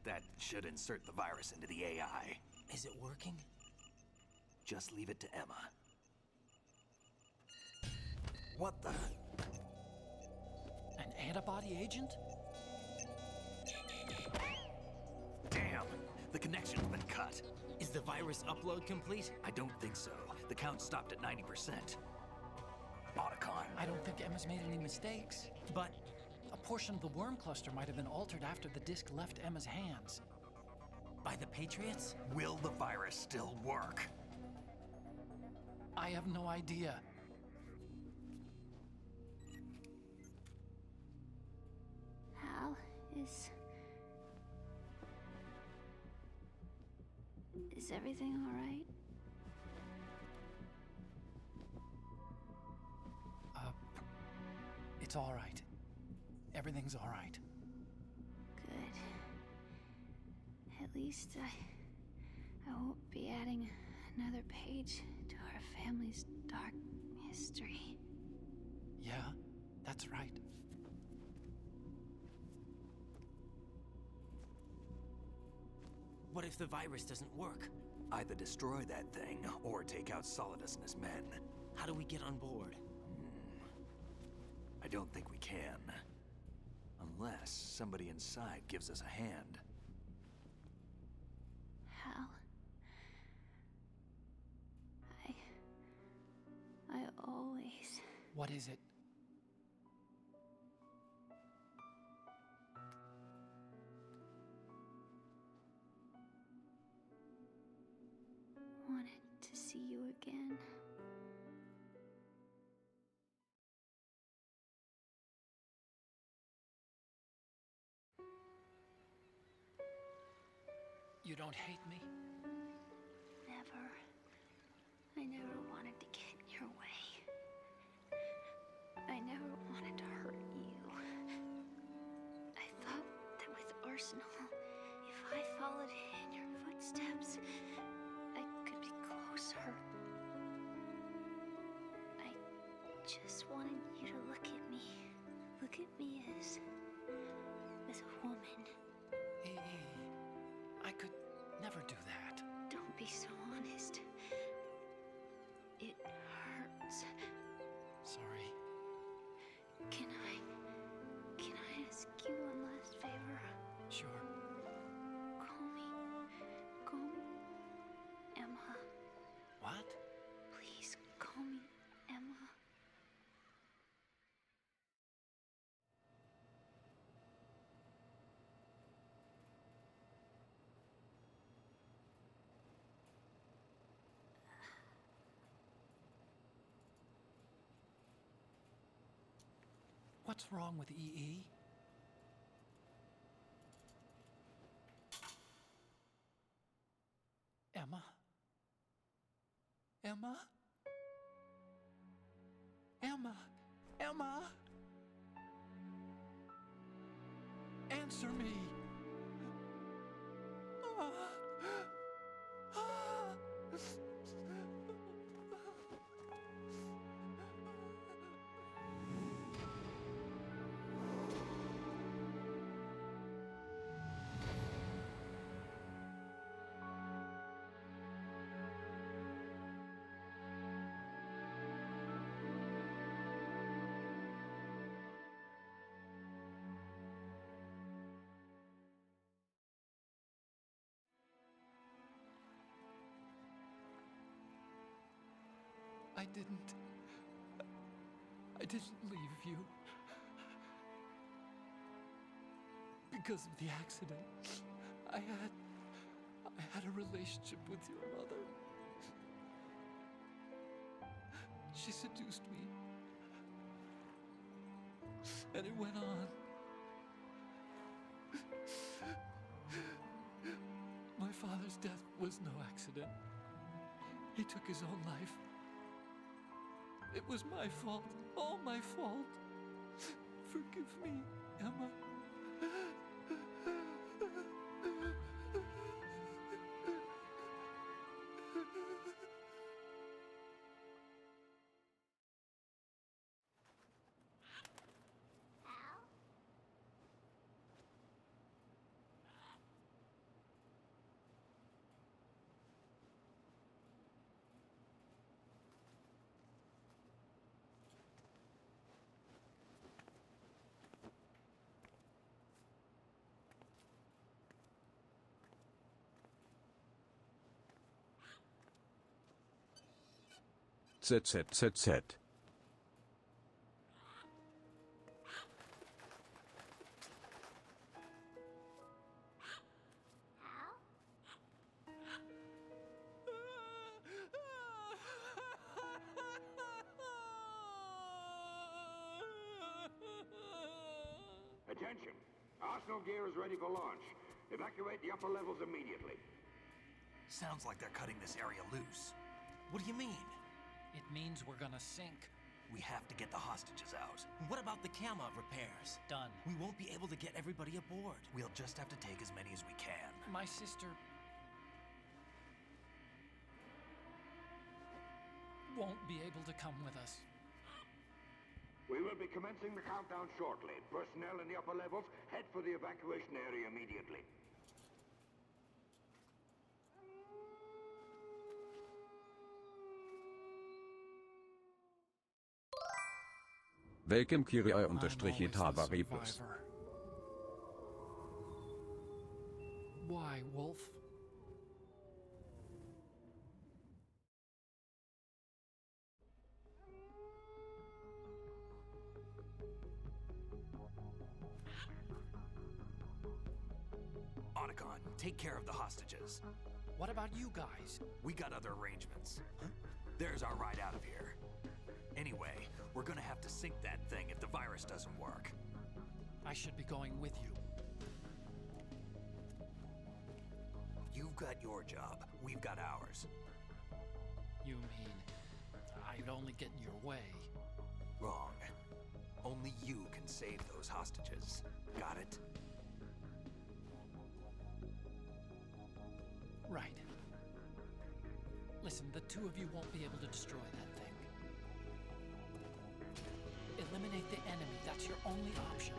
Speaker 6: That should insert the virus into the AI.
Speaker 5: Is it working?
Speaker 6: Just leave it to Emma. What the?
Speaker 18: An antibody agent?
Speaker 6: Damn! The connection's been cut.
Speaker 5: Is the virus upload complete?
Speaker 6: I don't think so. The count stopped at 90%. Otacon.
Speaker 18: I don't think Emma's made any mistakes.
Speaker 5: But
Speaker 18: a portion of the worm cluster might have been altered after the disc left Emma's hands.
Speaker 5: By the Patriots?
Speaker 6: Will the virus still work?
Speaker 18: I have no idea.
Speaker 12: Hal, is everything all right?
Speaker 18: It's all right. Everything's all right.
Speaker 12: Good. At least I won't be adding another page to our family's dark history.
Speaker 18: Yeah, that's right.
Speaker 5: What if the virus doesn't work?
Speaker 6: Either destroy that thing, or take out Solidus and his men.
Speaker 5: How do we get on board?
Speaker 6: I don't think we can. Unless somebody inside gives us a hand.
Speaker 12: Hal. I always...
Speaker 18: What is it?
Speaker 12: wanted to see you again.
Speaker 18: You don't hate me?
Speaker 12: Never. I never wanted to get in your way. I never wanted to hurt you. I thought that with Arsenal, if I followed in your footsteps, I could be closer. I just wanted you to look at me. Look at me as a woman.
Speaker 18: I could never do that.
Speaker 12: Don't be so honest. It hurts.
Speaker 18: Sorry.
Speaker 12: Can I ask you one last favor?
Speaker 18: Sure.
Speaker 12: Call me Emma.
Speaker 18: What?
Speaker 12: Please call me Emma.
Speaker 18: What's wrong with EE? Emma? Emma? Emma? Emma? Answer me! I didn't leave you. Because of the accident, I had a relationship with your mother.
Speaker 3: She seduced me. And it went on. My father's death was no accident. He took his own life. It was my fault, all my fault. Forgive me, Emma.
Speaker 1: ZZZZ.
Speaker 8: Attention! Arsenal gear is ready for launch. Evacuate the upper levels immediately.
Speaker 6: Sounds like they're cutting this area loose. What do you mean?
Speaker 18: It means we're gonna sink.
Speaker 6: We have to get the hostages out.
Speaker 5: What about the Kamov repairs?
Speaker 18: Done.
Speaker 5: We won't be able to get everybody aboard.
Speaker 6: We'll just have to take as many as we can.
Speaker 18: My sister won't be able to come with us.
Speaker 8: We will be commencing the countdown shortly. Personnel in the upper levels, head for the evacuation area immediately.
Speaker 1: Welcome Kirai_Itabaribus.
Speaker 18: Why, Wolf?
Speaker 6: Otacon, take care of the hostages.
Speaker 18: What about you guys?
Speaker 6: We got other arrangements. There's our ride out of here. Anyway, we're gonna have to sink that thing if the virus doesn't work.
Speaker 18: I should be going with you.
Speaker 6: You've got your job. We've got ours.
Speaker 18: You mean I'd only get in your way?
Speaker 6: Wrong. Only you can save those hostages. Got it?
Speaker 18: Right. Listen, the two of you won't be able to destroy that thing. Eliminate the enemy. That's your only option.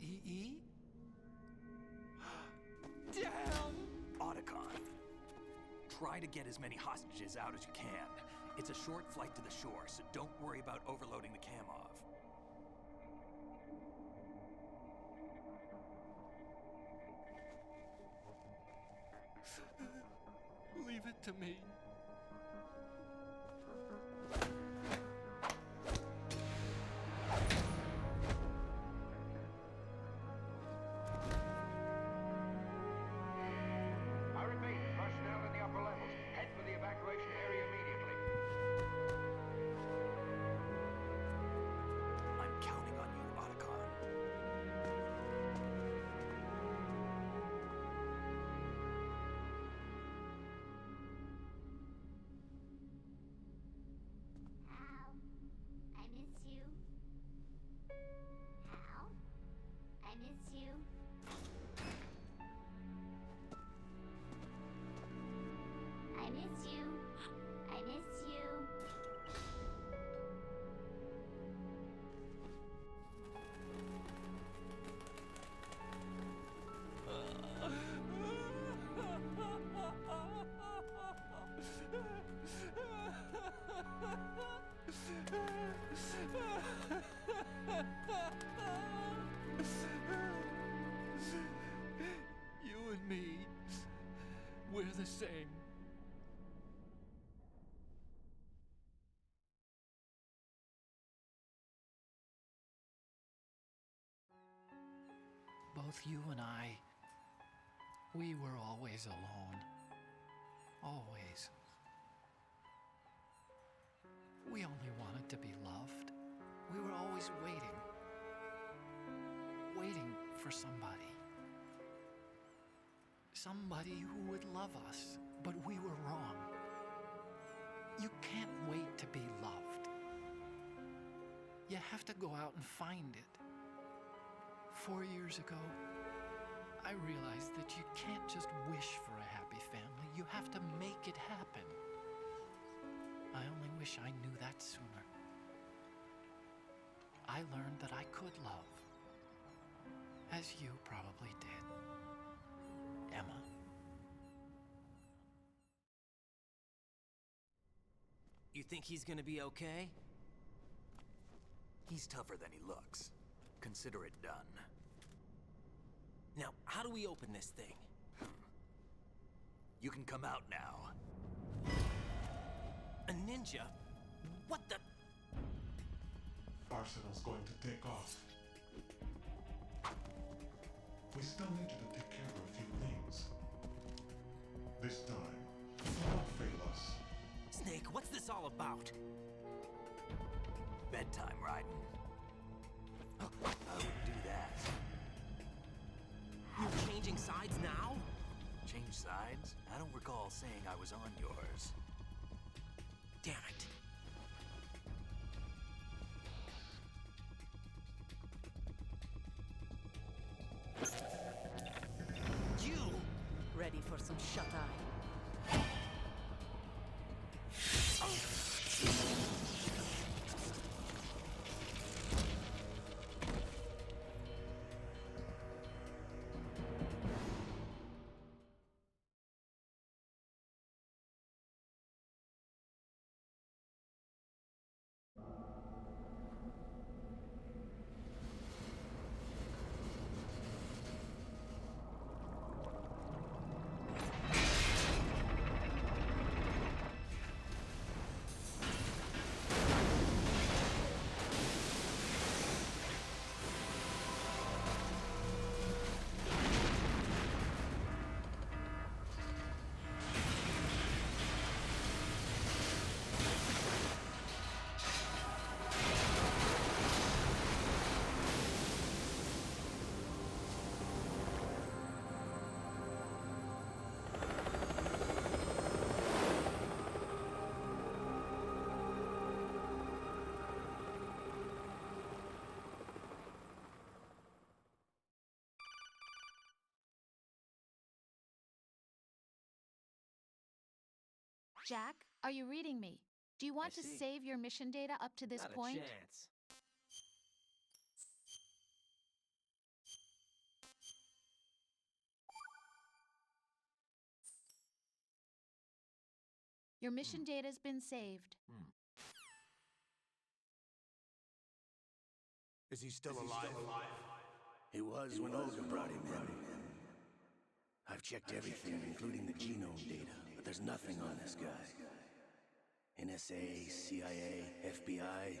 Speaker 18: EE? Damn!
Speaker 6: Otacon, try to get as many hostages out as you can. It's a short flight to the shore, so don't worry about overloading the Kamov.
Speaker 3: Leave it to me.
Speaker 8: I repeat, personnel in the upper levels, head for the evacuation area immediately.
Speaker 6: I'm counting on you, Otacon.
Speaker 18: both you and I, we were always alone. Always. We only wanted to be loved. We were always waiting. Waiting for somebody. Somebody who would love us, but we were wrong. You can't wait to be loved. You have to go out and find it. 4 years ago, I realized that you can't just wish for a happy family. You have to make it happen. I only wish I knew that sooner. I learned that I could love, as you probably did, Emma.
Speaker 5: You think he's gonna be okay?
Speaker 6: He's tougher than he looks. Consider it done.
Speaker 5: Now, how do we open this thing?
Speaker 6: You can come out now.
Speaker 5: A ninja? What the?
Speaker 7: Arsenal's going to take off. We still need you to take care of a few things. This time, do not fail us.
Speaker 5: Snake, what's this all about?
Speaker 6: Bedtime, Raiden. I would do that.
Speaker 5: You're changing sides now?
Speaker 6: Change sides? I don't recall saying I was on yours.
Speaker 5: Damn it. You!
Speaker 17: Ready for some shut-eye?
Speaker 10: Jack, are you reading me? Do you want to save your mission data up to this
Speaker 5: Not
Speaker 10: point?
Speaker 5: a chance.
Speaker 10: Your mission data's been saved.
Speaker 16: Is he still alive?
Speaker 15: He was when Olga brought him in. I've checked everything, including the genome data, but there's nothing on this guy. NSA, CIA, FBI.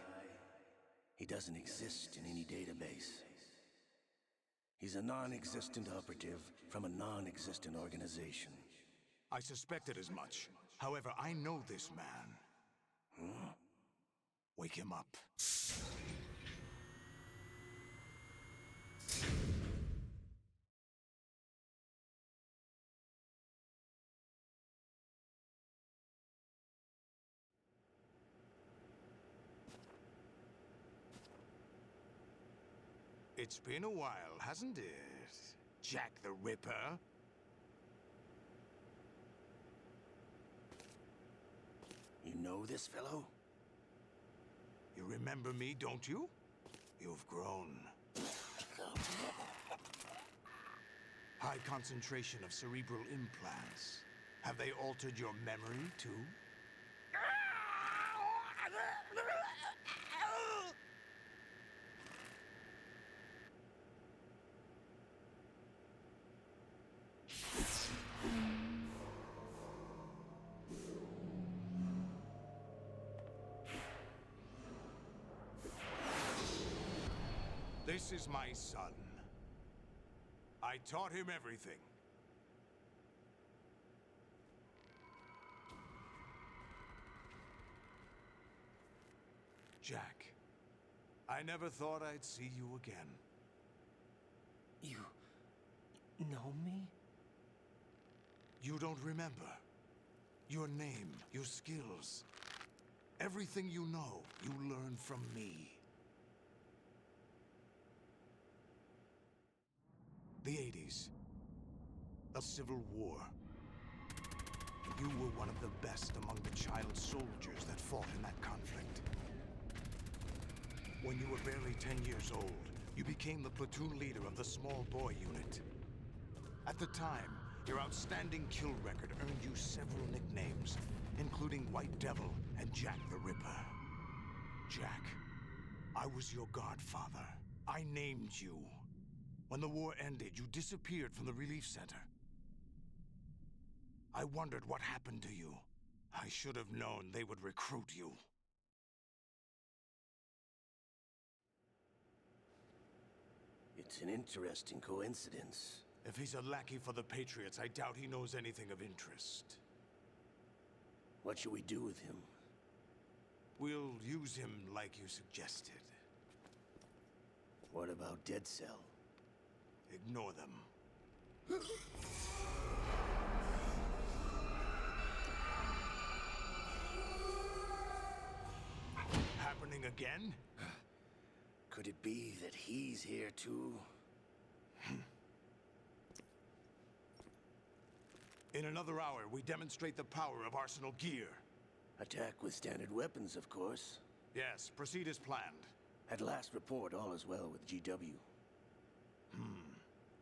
Speaker 15: He doesn't exist in any database. He's a non-existent operative from a non-existent organization.
Speaker 16: I suspected as much. However, I know this man.
Speaker 15: Huh?
Speaker 16: Wake him up. It's been a while, hasn't it? Jack the Ripper?
Speaker 15: You know this fellow?
Speaker 16: You remember me, don't you? You've grown. High concentration of cerebral implants. Have they altered your memory, too? This is my son. I taught him everything. Jack, I never thought I'd see you again.
Speaker 5: You know me?
Speaker 16: You don't remember. Your name, your skills. Everything you know, you learned from me. The 80s. A civil war. You were one of the best among the child soldiers that fought in that conflict. When you were barely 10 years old, you became the platoon leader of the small boy unit. At the time, your outstanding kill record earned you several nicknames, including White Devil and Jack the Ripper. Jack, I was your godfather. I named you. When the war ended, you disappeared from the relief center. I wondered what happened to you. I should have known they would recruit you.
Speaker 15: It's an interesting coincidence.
Speaker 16: If he's a lackey for the Patriots, I doubt he knows anything of interest.
Speaker 15: What should we do with him?
Speaker 16: We'll use him like you suggested.
Speaker 15: What about Dead Cell?
Speaker 16: Ignore them. Happening again?
Speaker 15: Could it be that he's here too?
Speaker 16: In another hour, we demonstrate the power of Arsenal gear.
Speaker 15: Attack with standard weapons, of course.
Speaker 16: Yes, proceed as planned.
Speaker 15: At last report, all is well with GW.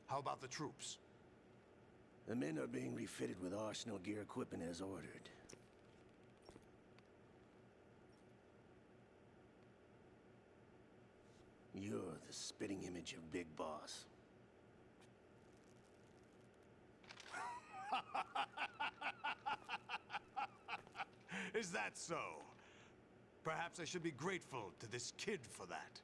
Speaker 16: How about the troops?
Speaker 15: The men are being refitted with Arsenal gear equipment as ordered. You're the spitting image of Big Boss.
Speaker 16: Is that so? Perhaps I should be grateful to this kid for that.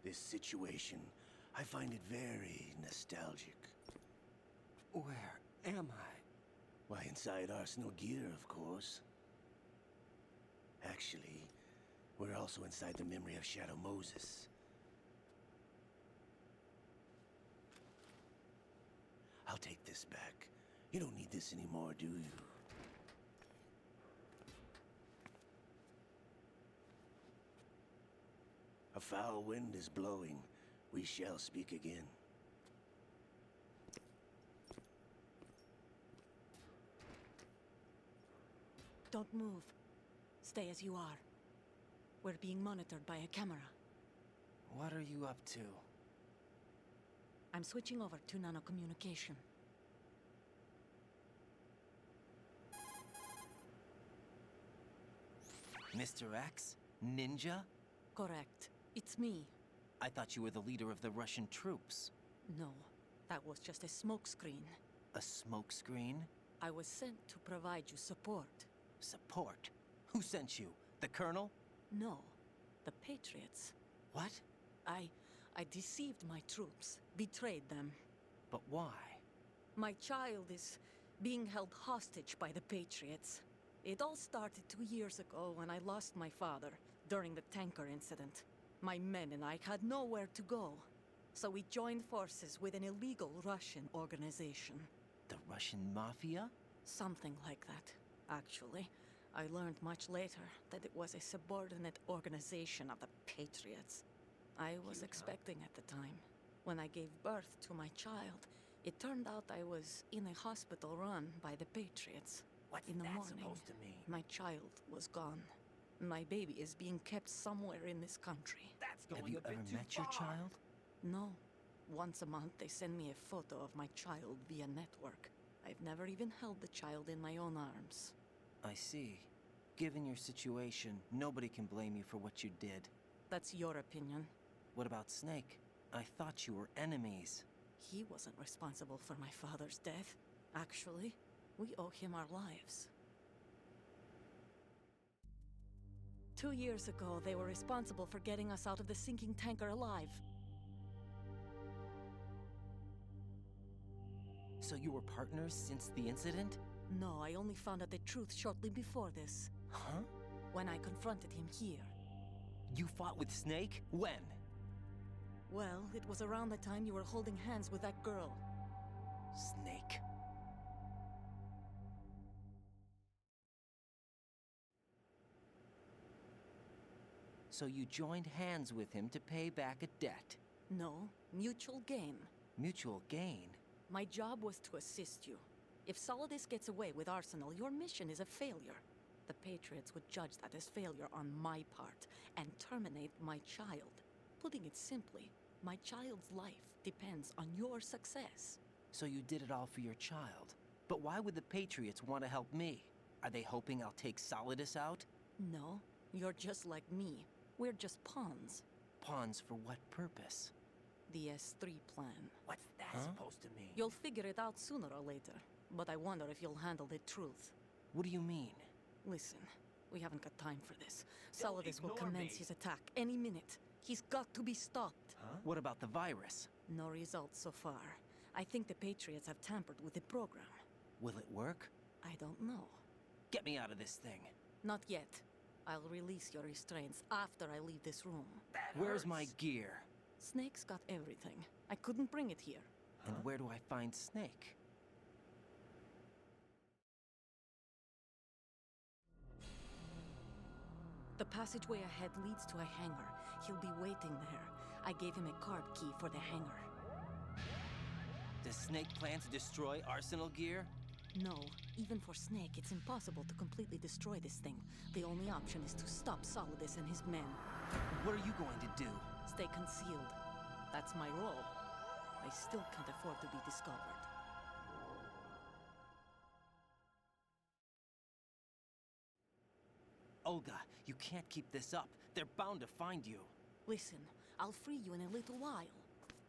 Speaker 15: This situation, I find it very nostalgic.
Speaker 5: Where am I?
Speaker 15: Why, inside Arsenal gear, of course. Actually, we're also inside the memory of Shadow Moses. I'll take this back. You don't need this anymore, do you? A foul wind is blowing. We shall speak again.
Speaker 17: Don't move. Stay as you are. We're being monitored by a camera.
Speaker 5: What are you up to?
Speaker 17: I'm switching over to nanocommunication.
Speaker 5: Mr. X? Ninja?
Speaker 17: Correct. It's me.
Speaker 5: I thought you were the leader of the Russian troops.
Speaker 17: No, that was just a smokescreen.
Speaker 5: A smokescreen?
Speaker 17: I was sent to provide you support.
Speaker 5: Support? Who sent you? The Colonel?
Speaker 17: No, the Patriots.
Speaker 5: What?
Speaker 17: I deceived my troops, betrayed them.
Speaker 5: But why?
Speaker 17: My child is being held hostage by the Patriots. It all started 2 years ago when I lost my father during the tanker incident. My men and I had nowhere to go, so we joined forces with an illegal Russian organization.
Speaker 5: The Russian Mafia?
Speaker 17: Something like that, actually. I learned much later that it was a subordinate organization of the Patriots. I was expecting at the time. When I gave birth to my child, it turned out I was in a hospital run by the Patriots.
Speaker 5: What's
Speaker 17: in the
Speaker 5: that
Speaker 17: morning,
Speaker 5: supposed to mean?
Speaker 17: my child was gone. My baby is being kept somewhere in this country.
Speaker 5: That's going Have you ever met your child?
Speaker 17: No. Once a month, they send me a photo of my child via network. I've never even held the child in my own arms.
Speaker 5: I see. Given your situation, nobody can blame you for what you did.
Speaker 17: That's your opinion.
Speaker 5: What about Snake? I thought you were enemies.
Speaker 17: He wasn't responsible for my father's death. Actually, we owe him our lives. 2 years ago, they were responsible for getting us out of the sinking tanker alive.
Speaker 5: So you were partners since the incident?
Speaker 17: No, I only found out the truth shortly before this.
Speaker 5: Huh?
Speaker 17: When I confronted him here.
Speaker 5: You fought with Snake? When?
Speaker 17: Well, it was around the time you were holding hands with that girl.
Speaker 5: Snake. So you joined hands with him to pay back a debt?
Speaker 17: No, mutual gain.
Speaker 5: Mutual gain?
Speaker 17: My job was to assist you. If Solidus gets away with Arsenal, your mission is a failure. The Patriots would judge that as failure on my part and terminate my child. Putting it simply, my child's life depends on your success.
Speaker 5: So you did it all for your child. But why would the Patriots want to help me? Are they hoping I'll take Solidus out?
Speaker 17: No, you're just like me. We're just pawns.
Speaker 5: Pawns for what purpose?
Speaker 17: The S3 plan.
Speaker 5: What's that supposed to mean?
Speaker 17: You'll figure it out sooner or later. But I wonder if you'll handle the truth.
Speaker 5: What do you mean?
Speaker 17: Listen, we haven't got time for this. Solidus will commence his attack any minute. He's got to be stopped.
Speaker 5: Huh? What about the virus?
Speaker 17: No results so far. I think the Patriots have tampered with the program.
Speaker 5: Will it work?
Speaker 17: I don't know.
Speaker 5: Get me out of this thing.
Speaker 17: Not yet. I'll release your restraints after I leave this room.
Speaker 5: Where's my gear?
Speaker 17: Snake's got everything. I couldn't bring it here.
Speaker 5: And where do I find Snake?
Speaker 17: The passageway ahead leads to a hangar. He'll be waiting there. I gave him a card key for the hangar.
Speaker 5: Does Snake plan to destroy Arsenal gear?
Speaker 17: No. Even for Snake, it's impossible to completely destroy this thing. The only option is to stop Solidus and his men.
Speaker 5: What are you going to do?
Speaker 17: Stay concealed. That's my role. I still can't afford to be discovered.
Speaker 5: Olga, you can't keep this up. They're bound to find you.
Speaker 17: Listen, I'll free you in a little while.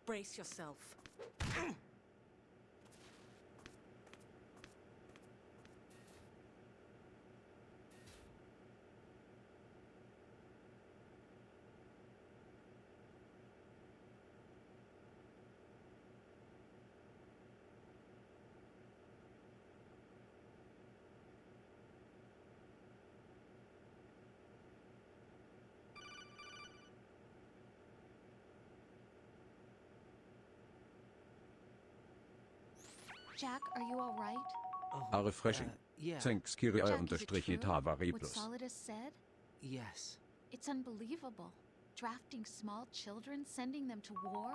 Speaker 17: Brace yourself.
Speaker 10: Jack, are you all right?
Speaker 1: Are refreshing.
Speaker 5: Yeah.
Speaker 1: Thanks, Kyrie
Speaker 10: Jack,
Speaker 1: unterstrich
Speaker 10: is it true
Speaker 1: Itava
Speaker 10: what
Speaker 1: plus.
Speaker 10: Solidus said?
Speaker 5: Yes.
Speaker 10: It's unbelievable. Drafting small children, sending them to war?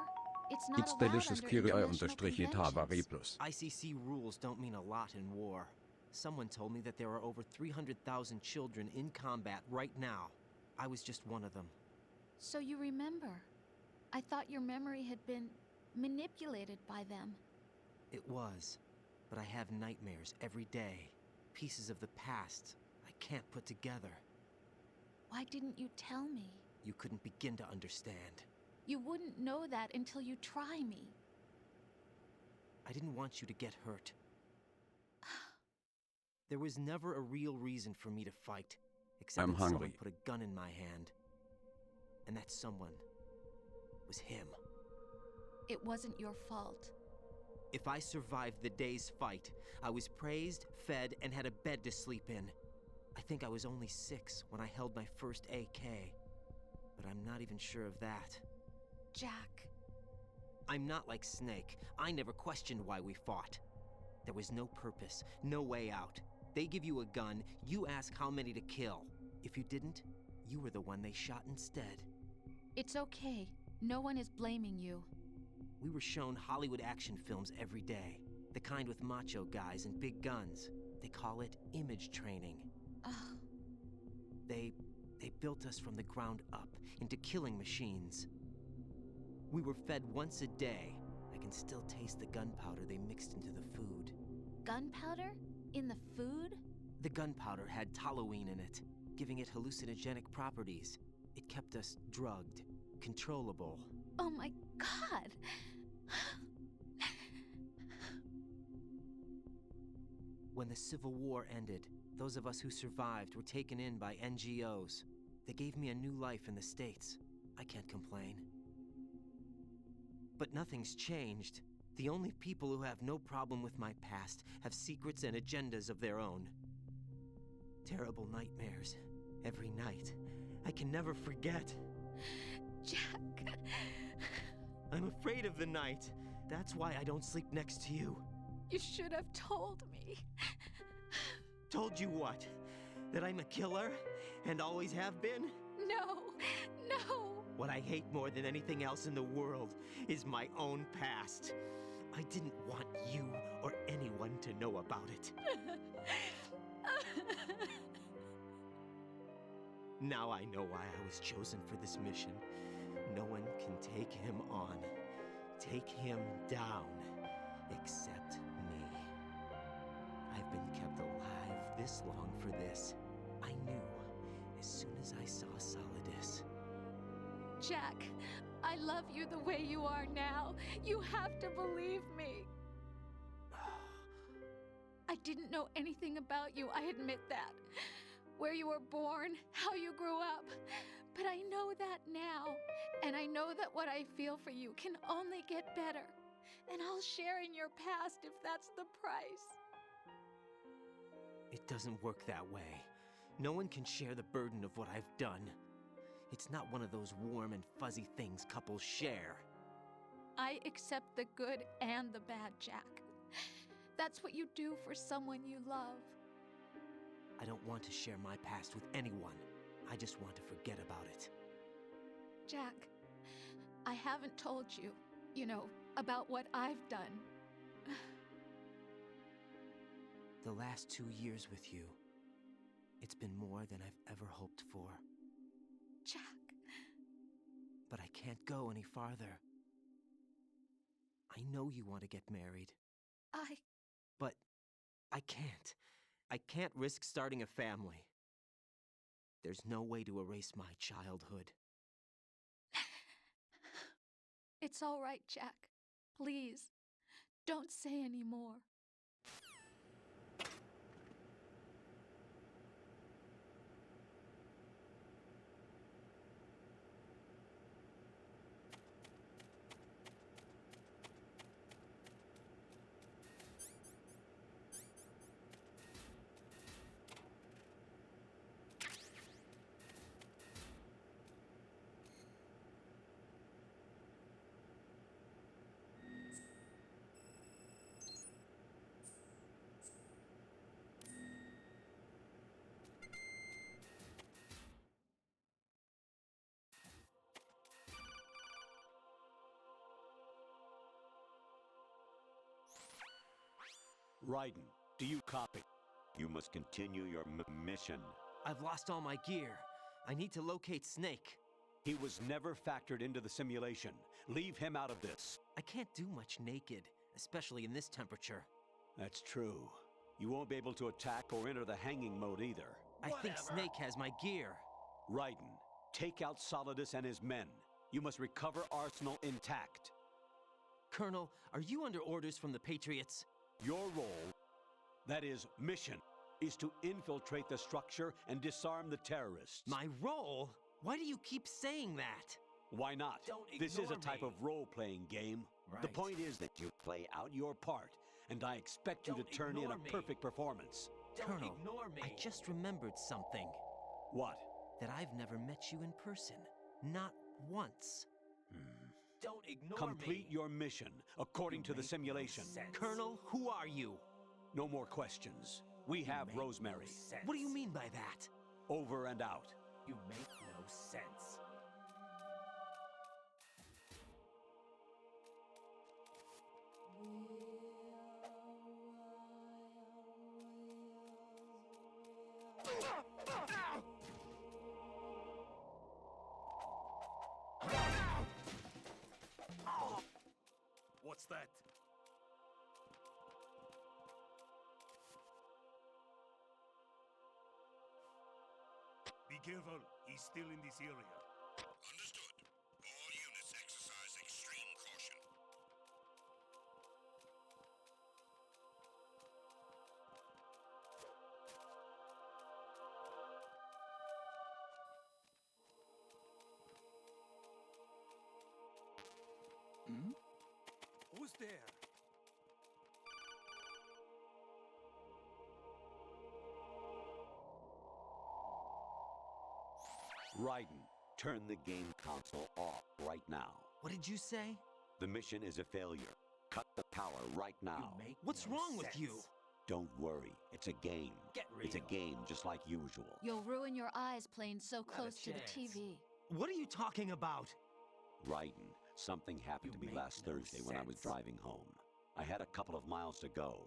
Speaker 10: It's not
Speaker 1: It's
Speaker 10: allowed
Speaker 1: delicious,
Speaker 10: under
Speaker 1: Kyrie
Speaker 10: international
Speaker 1: unterstrich Itava
Speaker 10: conventions.
Speaker 1: plus.
Speaker 5: ICC rules don't mean a lot in war. Someone told me that there are over 300,000 children in combat right now. I was just one of them.
Speaker 10: So you remember. I thought your memory had been manipulated by them.
Speaker 5: It was. But I have nightmares every day. Pieces of the past I can't put together.
Speaker 10: Why didn't you tell me?
Speaker 5: You couldn't begin to understand.
Speaker 10: You wouldn't know that until you try me.
Speaker 5: I didn't want you to get hurt. There was never a real reason for me to fight, except
Speaker 1: I'm
Speaker 5: that someone
Speaker 1: hungry.
Speaker 5: put a gun in my hand. And that someone was him.
Speaker 10: It wasn't your fault.
Speaker 5: If I survived the day's fight, I was praised, fed, and had a bed to sleep in. I think I was only 6 when I held my first AK. But I'm not even sure of that.
Speaker 10: Jack.
Speaker 5: I'm not like Snake. I never questioned why we fought. There was no purpose, no way out. They give you a gun, you ask how many to kill. If you didn't, you were the one they shot instead.
Speaker 10: It's okay. No one is blaming you.
Speaker 5: We were shown Hollywood action films every day. The kind with macho guys and big guns. They call it image training.
Speaker 10: Ugh.
Speaker 5: They built us from the ground up into killing machines. We were fed once a day. I can still taste the gunpowder they mixed into the food.
Speaker 10: Gunpowder? In the food?
Speaker 5: The gunpowder had toluene in it, giving it hallucinogenic properties. It kept us drugged, controllable.
Speaker 10: Oh my God!
Speaker 5: When the Civil War ended, those of us who survived were taken in by NGOs. They gave me a new life in the States. I can't complain. But nothing's changed. The only people who have no problem with my past have secrets and agendas of their own. Terrible nightmares. Every night. I can never forget.
Speaker 12: Jack.
Speaker 5: I'm afraid of the night. That's why I don't sleep next to you.
Speaker 12: You should have told me.
Speaker 5: Told you what? That I'm a killer? And always have been?
Speaker 12: No, no.
Speaker 5: What I hate more than anything else in the world is my own past. I didn't want you or anyone to know about it. Now I know why I was chosen for this mission. No one can take him on, take him down, except me. I've been kept alive this long for this. I knew as soon as I saw Solidus.
Speaker 12: Jack, I love you the way you are now. You have to believe me. I didn't know anything about you, I admit that. Where you were born, how you grew up. But I know that now. And I know that what I feel for you can only get better. And I'll share in your past if that's the price.
Speaker 5: It doesn't work that way. No one can share the burden of what I've done. It's not one of those warm and fuzzy things couples share.
Speaker 12: I accept the good and the bad, Jack. That's what you do for someone you love.
Speaker 5: I don't want to share my past with anyone. I just want to forget about it.
Speaker 12: Jack, I haven't told you, about what I've done.
Speaker 5: The last 2 years with you, it's been more than I've ever hoped for.
Speaker 12: Jack.
Speaker 5: But I can't go any farther. I know you want to get married. But I can't. I can't risk starting a family. There's no way to erase my childhood.
Speaker 12: It's all right, Jack. Please, don't say any more.
Speaker 2: Raiden, do you copy? You must continue your mission.
Speaker 5: I've lost all my gear. I need to locate Snake.
Speaker 2: He was never factored into the simulation. Leave him out of this.
Speaker 5: I can't do much naked, especially in this temperature.
Speaker 2: That's true. You won't be able to attack or enter the hanging mode either.
Speaker 5: I think Snake has my gear.
Speaker 2: Raiden, take out Solidus and his men. You must recover Arsenal intact.
Speaker 5: Colonel, are you under orders from the Patriots?
Speaker 2: Your role, that is, mission, is to infiltrate the structure and disarm the terrorists.
Speaker 5: My role? Why do you keep saying that?
Speaker 2: Why not? This is a type of role-playing game.
Speaker 5: Right.
Speaker 2: The point is that you play out your part, and I expect you to turn in a perfect performance.
Speaker 5: Colonel, I just remembered something.
Speaker 2: What?
Speaker 5: That I've never met you in person. Not once.
Speaker 3: Don't ignore
Speaker 2: Complete
Speaker 3: me.
Speaker 2: your mission according to the simulation.
Speaker 5: Colonel, who are you?
Speaker 2: No more questions. We have Rosemary.
Speaker 5: What do you mean by that?
Speaker 2: Over and out.
Speaker 3: You make no sense.
Speaker 13: What's that? Be careful. He's still in this area.
Speaker 8: Understood. All units exercise extreme caution.
Speaker 3: Who's there?
Speaker 2: Raiden, turn the game console off right now.
Speaker 5: What did you say?
Speaker 2: The mission is a failure. Cut the power right now.
Speaker 5: What's wrong with you?
Speaker 2: Don't worry, it's a game.
Speaker 5: Get
Speaker 2: It's a
Speaker 5: real.
Speaker 2: game just like usual.
Speaker 10: You'll ruin your eyes playing so close to the TV.
Speaker 5: What are you talking about?
Speaker 2: Raiden, something happened to me last Thursday when I was driving home. I had a couple of miles to go.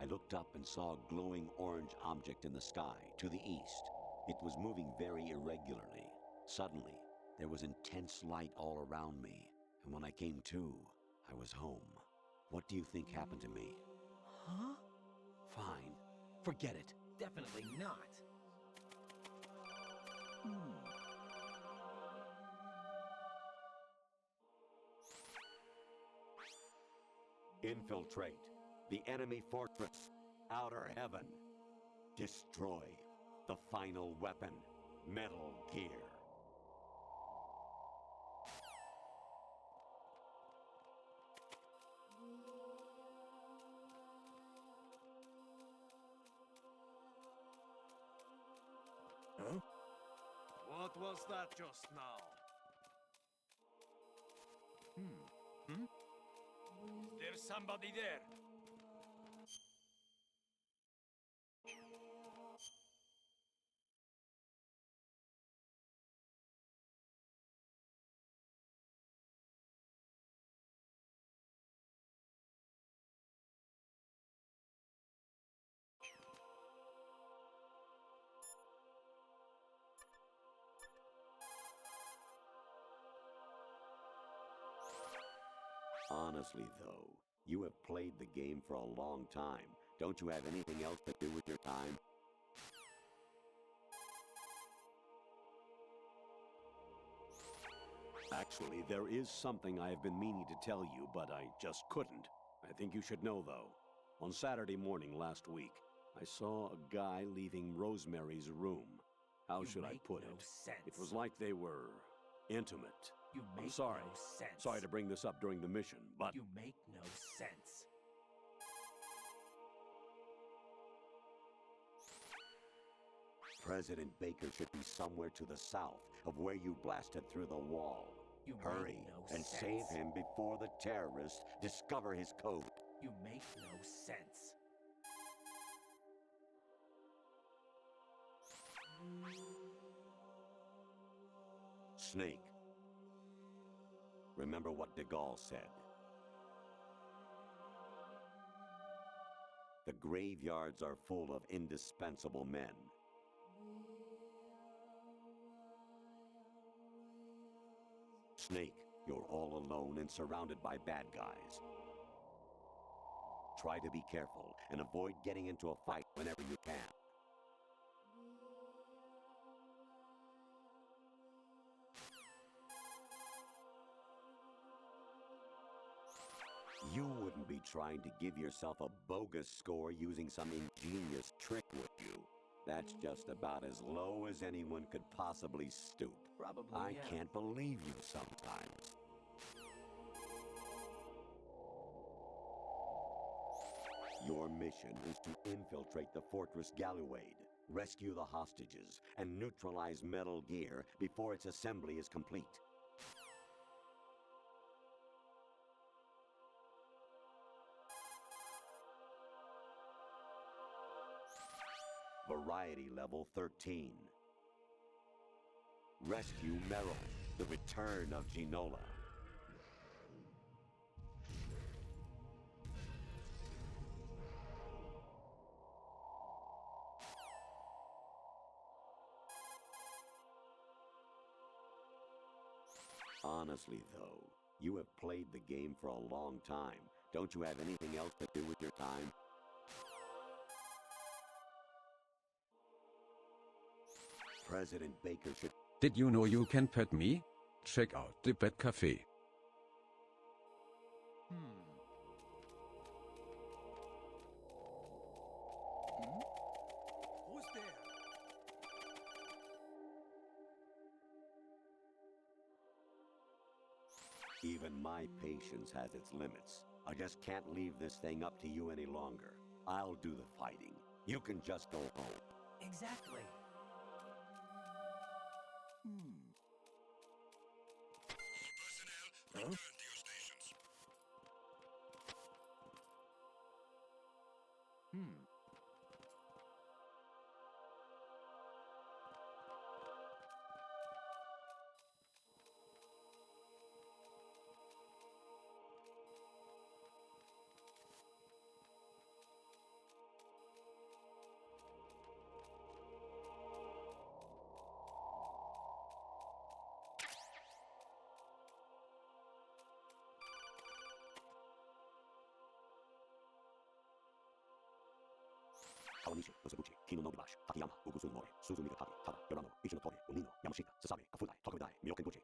Speaker 2: I looked up and saw a glowing orange object in the sky to the east. It was moving very irregularly. Suddenly, there was intense light all around me, and when I came to, I was home. What do you think happened to me?
Speaker 5: Huh?
Speaker 2: Fine. Forget it.
Speaker 5: Definitely not.
Speaker 2: Infiltrate the enemy fortress, Outer Heaven. Destroy the final weapon, Metal Gear.
Speaker 13: Huh? What was that just now? There's somebody there.
Speaker 2: Honestly, though, you have played the game for a long time. Don't you have anything else to do with your time? Actually, there is something I have been meaning to tell you, but I just couldn't. I think you should know, though. On Saturday morning last week, I saw a guy leaving Rosemary's room. How should I put it? It was like they were intimate. I'm sorry. Sorry to bring this up during the mission, but...
Speaker 4: You make no sense.
Speaker 2: President Baker should be somewhere to the south of where you blasted through the wall. Hurry and save him before the terrorists discover his code.
Speaker 4: You make no sense.
Speaker 2: Snake. Remember what de Gaulle said. The graveyards are full of indispensable men. Snake, you're all alone and surrounded by bad guys. Try to be careful and avoid getting into a fight whenever you can. You wouldn't be trying to give yourself a bogus score using some ingenious trick, would you? That's just about as low as anyone could possibly stoop.
Speaker 4: Probably,
Speaker 2: I can't believe you sometimes. Your mission is to infiltrate the Fortress Galluade, rescue the hostages, and neutralize Metal Gear before its assembly is complete. Variety level 13. Rescue Meryl, the return of Ginola. Honestly, though, you have played the game for a long time. Don't you have anything else to do with your time? President Baker should...
Speaker 1: Did you know you can pet me? Check out the Pet Cafe.
Speaker 3: Who's there?
Speaker 2: Even my patience has its limits. I just can't leave this thing up to you any longer. I'll do the fighting. You can just go home.
Speaker 4: Exactly.
Speaker 8: Return to your stations.
Speaker 2: Kawanishi, Osaguchi, Kino no Gibashi, Takayama, Ugusu no Mori, Suzu Migatagi, Tada, Yorano, Ichi no Tori, Unino, Yamashita, Sasabe, Kafudai, Takabidai, Miyokenguchi.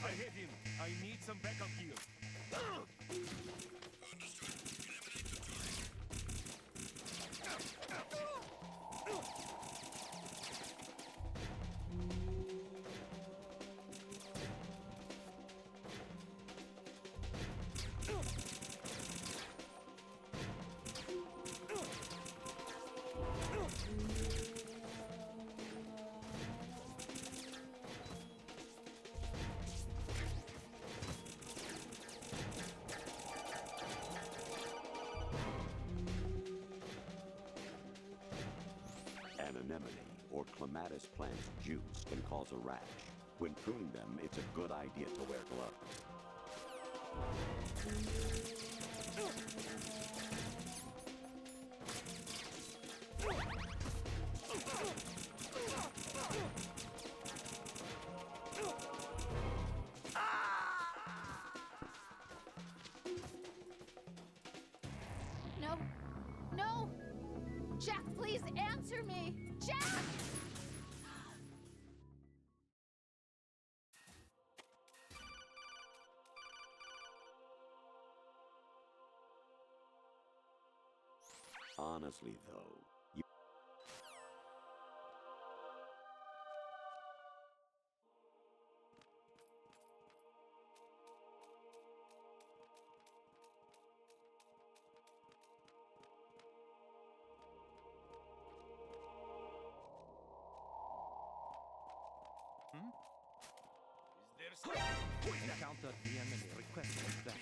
Speaker 13: I hit him. I need some backup gear.
Speaker 2: An anemone or clematis plant's juice can cause a rash. When pruning them, it's a good idea to wear gloves.
Speaker 10: No. No! Jack, please answer me! Jack!
Speaker 2: Honestly, though, you...
Speaker 4: Encounter the enemy. Request backup.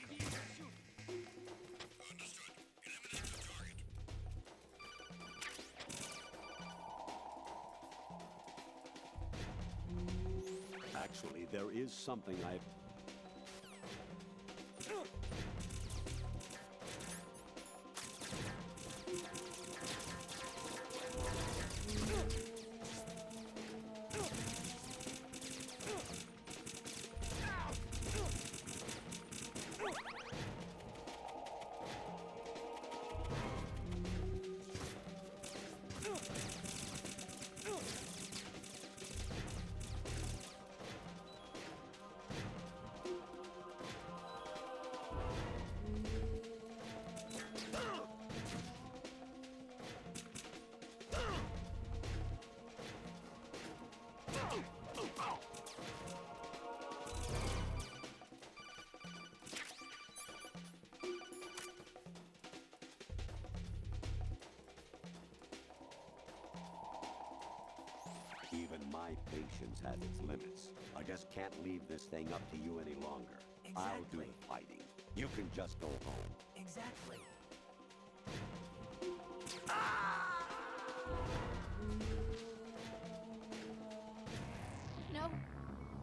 Speaker 2: Actually, there is something I've... Even my patience has its limits. I just can't leave this thing up to you any longer. I'll do the fighting. You can just go home.
Speaker 4: Exactly.
Speaker 10: No.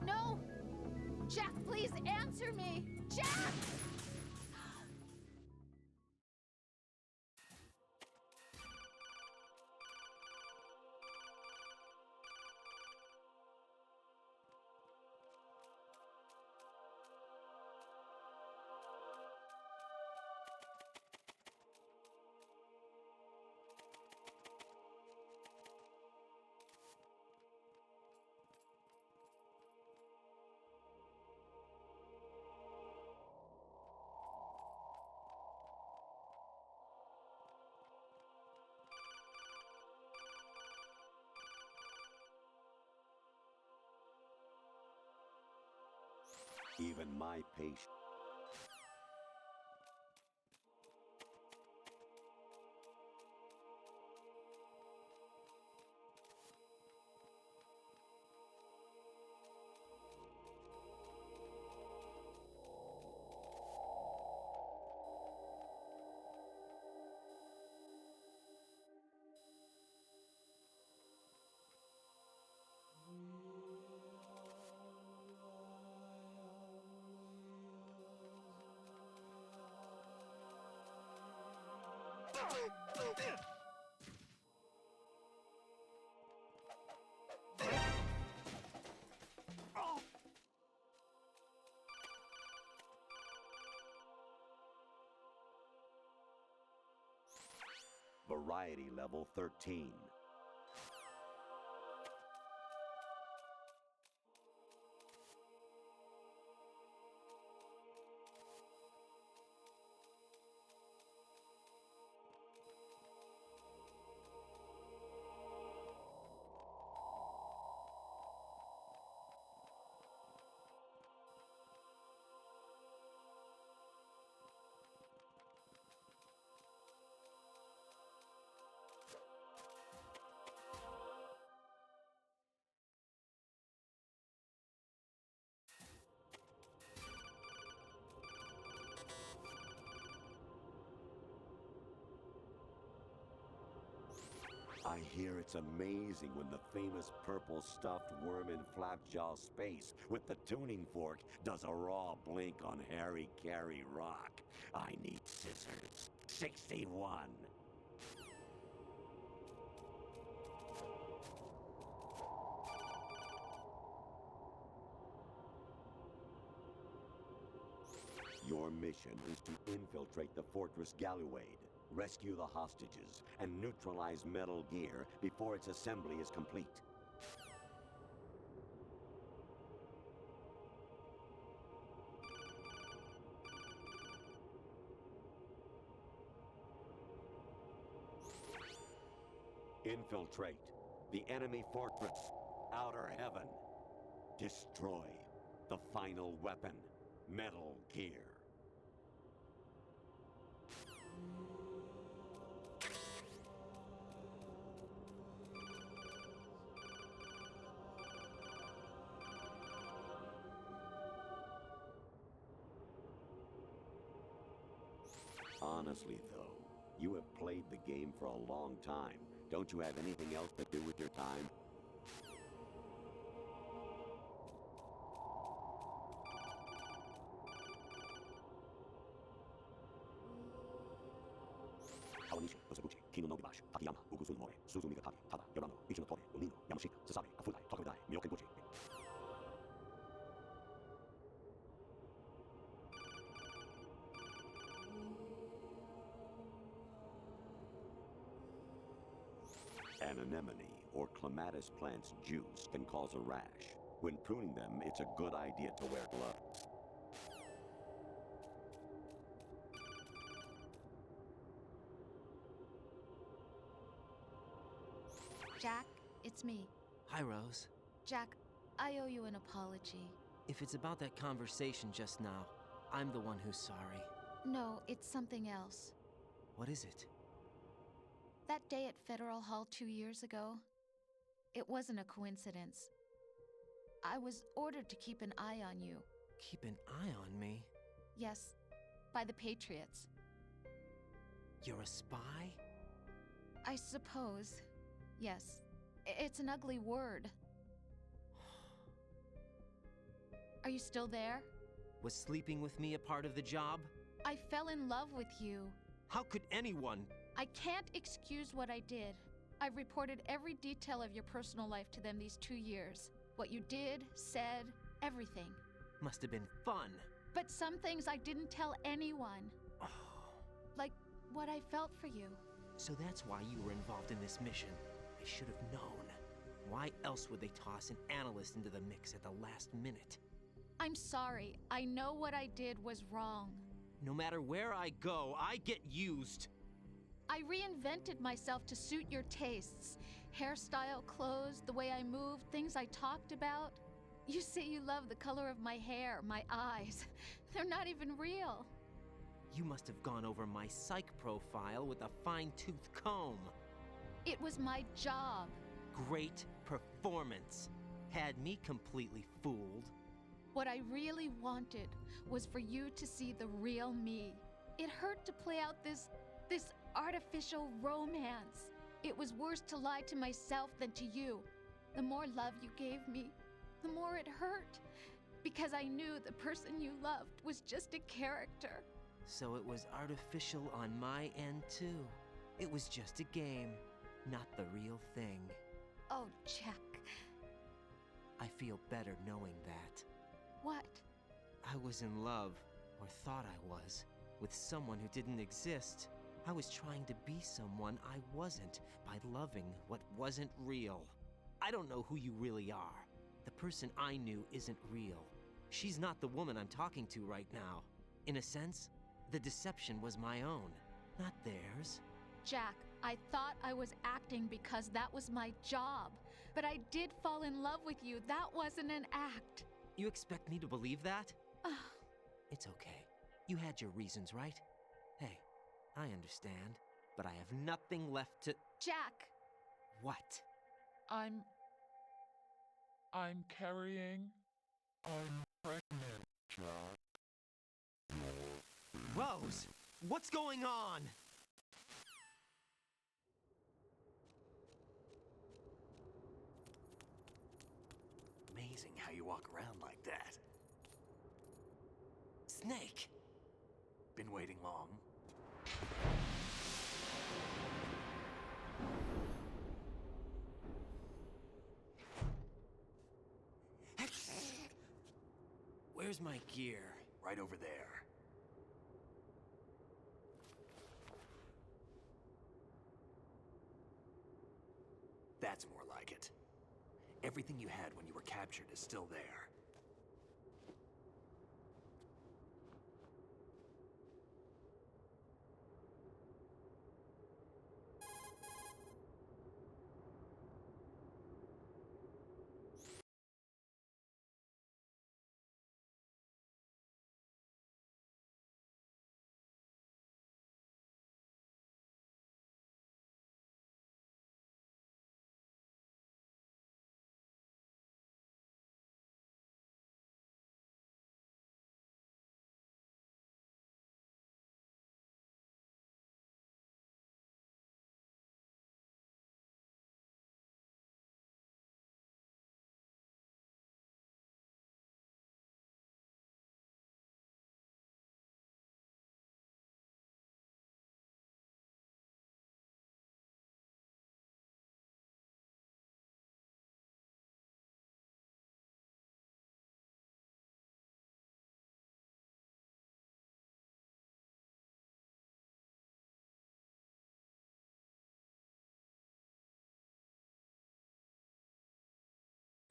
Speaker 10: No! Jack, please answer me! Jack!
Speaker 2: Even my patience. Variety level 13. I hear it's amazing when the famous purple stuffed worm in Flapjaw Space with the tuning fork does a raw blink on Harry Carey Rock. I need scissors. 61. Your mission is to infiltrate the Fortress Galluade, rescue the hostages, and neutralize Metal Gear before its assembly is complete. Infiltrate the enemy fortress, Outer Heaven. Destroy the final weapon, Metal Gear. Honestly, though, you have played the game for a long time. Don't you have anything else to do with your time? Kawanishi, Osabuchi, Kino no Gibashi, Takayama, Ugusun More, Suzumi Gatari, Tada, Yorano, Ichino Tore, Onino, Yamashita, Sasabe, Kafudai, Tokudai, Myokenbuchi. An anemone or clematis plant's juice can cause a rash. When pruning them, it's a good idea to wear gloves.
Speaker 10: Jack, it's me.
Speaker 5: Hi, Rose.
Speaker 10: Jack, I owe you an apology.
Speaker 5: If it's about that conversation just now, I'm the one who's sorry.
Speaker 10: No, it's something else.
Speaker 5: What is it?
Speaker 10: That day at Federal Hall 2 years ago, it wasn't a coincidence. I was ordered to keep an eye on you.
Speaker 5: Keep an eye on me?
Speaker 10: Yes, by the Patriots.
Speaker 5: You're a spy?
Speaker 10: I suppose. Yes. It's an ugly word. Are you still there?
Speaker 5: Was sleeping with me a part of the job?
Speaker 10: I fell in love with you.
Speaker 5: How could anyone?
Speaker 10: I can't excuse what I did. I've reported every detail of your personal life to them these 2 years. What you did, said, everything.
Speaker 5: Must have been fun.
Speaker 10: But some things I didn't tell anyone. Like what I felt for you.
Speaker 5: So that's why you were involved in this mission. I should have known. Why else would they toss an analyst into the mix at the last minute?
Speaker 10: I'm sorry. I know what I did was wrong.
Speaker 5: No matter where I go, I get used.
Speaker 10: I reinvented myself to suit your tastes. Hairstyle, clothes, the way I moved, things I talked about. You say you love the color of my hair, my eyes. They're not even real.
Speaker 5: You must have gone over my psych profile with a fine-tooth comb.
Speaker 10: It was my job.
Speaker 5: Great performance. Had me completely fooled.
Speaker 10: What I really wanted was for you to see the real me. It hurt to play out this artificial romance. It was worse to lie to myself than to you. The more love you gave me, the more it hurt. Because I knew the person you loved was just a character.
Speaker 5: So it was artificial on my end too. It was just a game, not the real thing.
Speaker 10: Oh, Jack.
Speaker 5: I feel better knowing that.
Speaker 10: What?
Speaker 5: I was in love, or thought I was, with someone who didn't exist. I was trying to be someone I wasn't by loving what wasn't real. I don't know who you really are. The person I knew isn't real. She's not the woman I'm talking to right now. In a sense, the deception was my own, not theirs.
Speaker 10: Jack, I thought I was acting because that was my job. But I did fall in love with you. That wasn't an act.
Speaker 5: You expect me to believe that? It's okay. You had your reasons, right? Hey, I understand, but I have nothing left to—
Speaker 10: Jack!
Speaker 5: What?
Speaker 7: I'm carrying. I'm pregnant, Jack.
Speaker 5: Rose! What's going on?
Speaker 6: Amazing how you walk around like that.
Speaker 5: Snake!
Speaker 6: Been waiting long?
Speaker 5: Where's my gear?
Speaker 6: Right over there. That's more like it. Everything you had when you were captured is still there.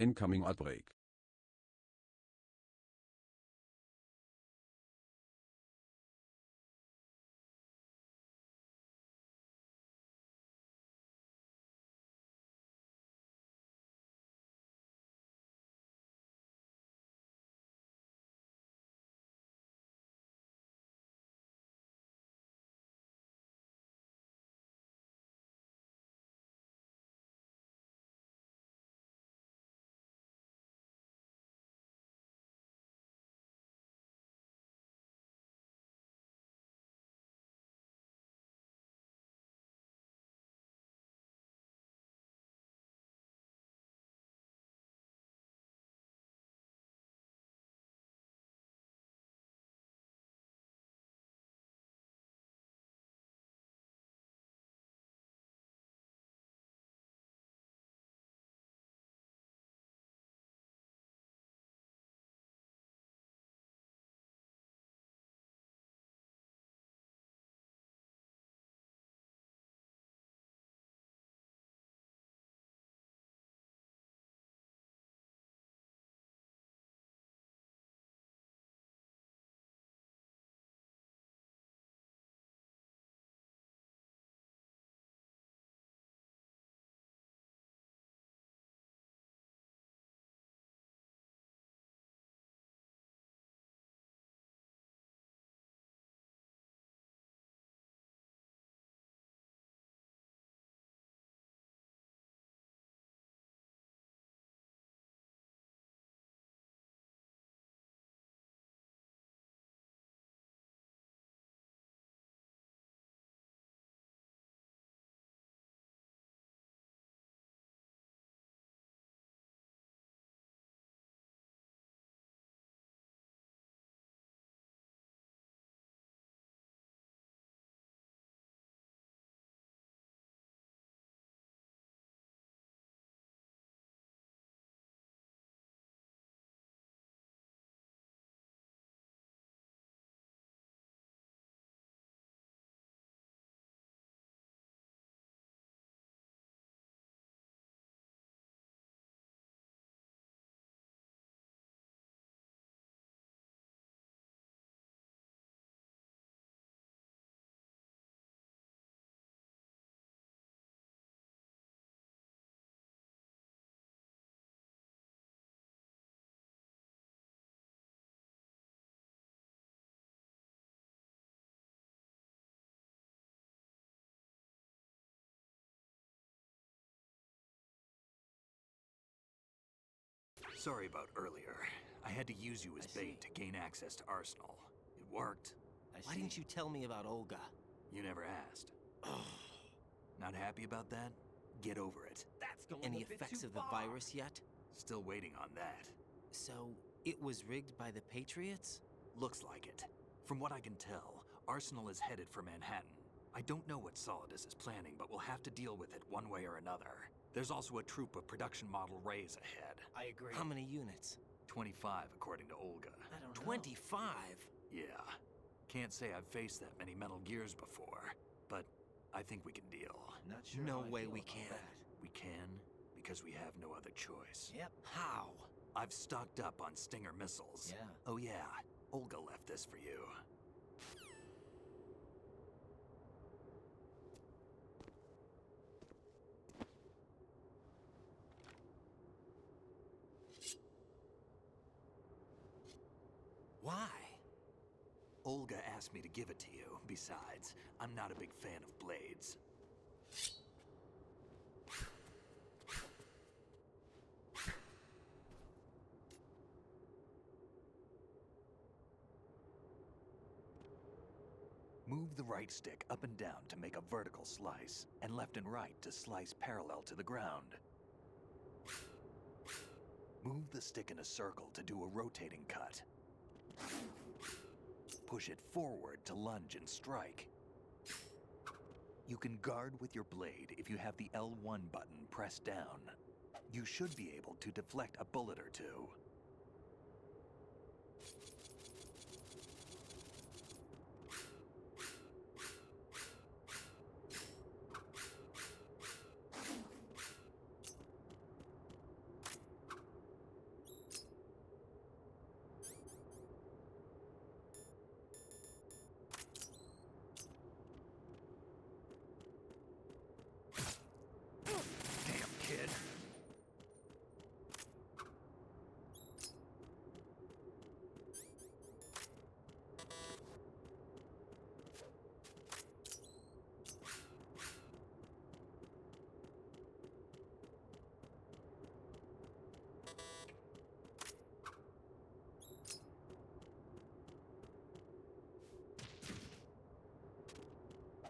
Speaker 1: Incoming outbreak.
Speaker 6: Sorry about earlier. I had to use you as bait to gain access to Arsenal. It worked.
Speaker 5: Why didn't you tell me about Olga?
Speaker 6: You never asked. Not happy about that? Get over it.
Speaker 5: That's going Any effects of the virus yet?
Speaker 6: Still waiting on that.
Speaker 5: So, it was rigged by the Patriots?
Speaker 6: Looks like it. From what I can tell, Arsenal is headed for Manhattan. I don't know what Solidus is planning, but we'll have to deal with it one way or another. There's also a troop of production model Rays ahead.
Speaker 5: I agree. How many units?
Speaker 6: 25, according to Olga.
Speaker 5: I don't know. 25?
Speaker 6: Yeah. Can't say I've faced that many Metal Gears before, but I think we can deal.
Speaker 5: Not sure. No way we can.
Speaker 6: We can, because we have no other choice.
Speaker 5: Yep. How?
Speaker 6: I've stocked up on Stinger missiles.
Speaker 5: Yeah.
Speaker 6: Oh yeah, Olga left this for you.
Speaker 5: Why?
Speaker 6: Olga asked me to give it to you. Besides, I'm not a big fan of blades. Move the right stick up and down to make a vertical slice, and left and right to slice parallel to the ground. Move the stick in a circle to do a rotating cut. Push it forward to lunge and strike. You can guard with your blade if you have the L1 button pressed down. You should be able to deflect a bullet or two.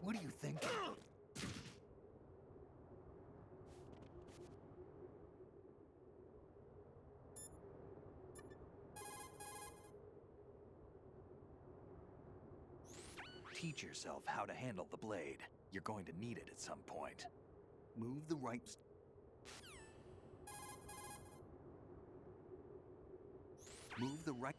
Speaker 6: What do you think? Teach yourself how to handle the blade. You're going to need it at some point. Move the right... Move the right...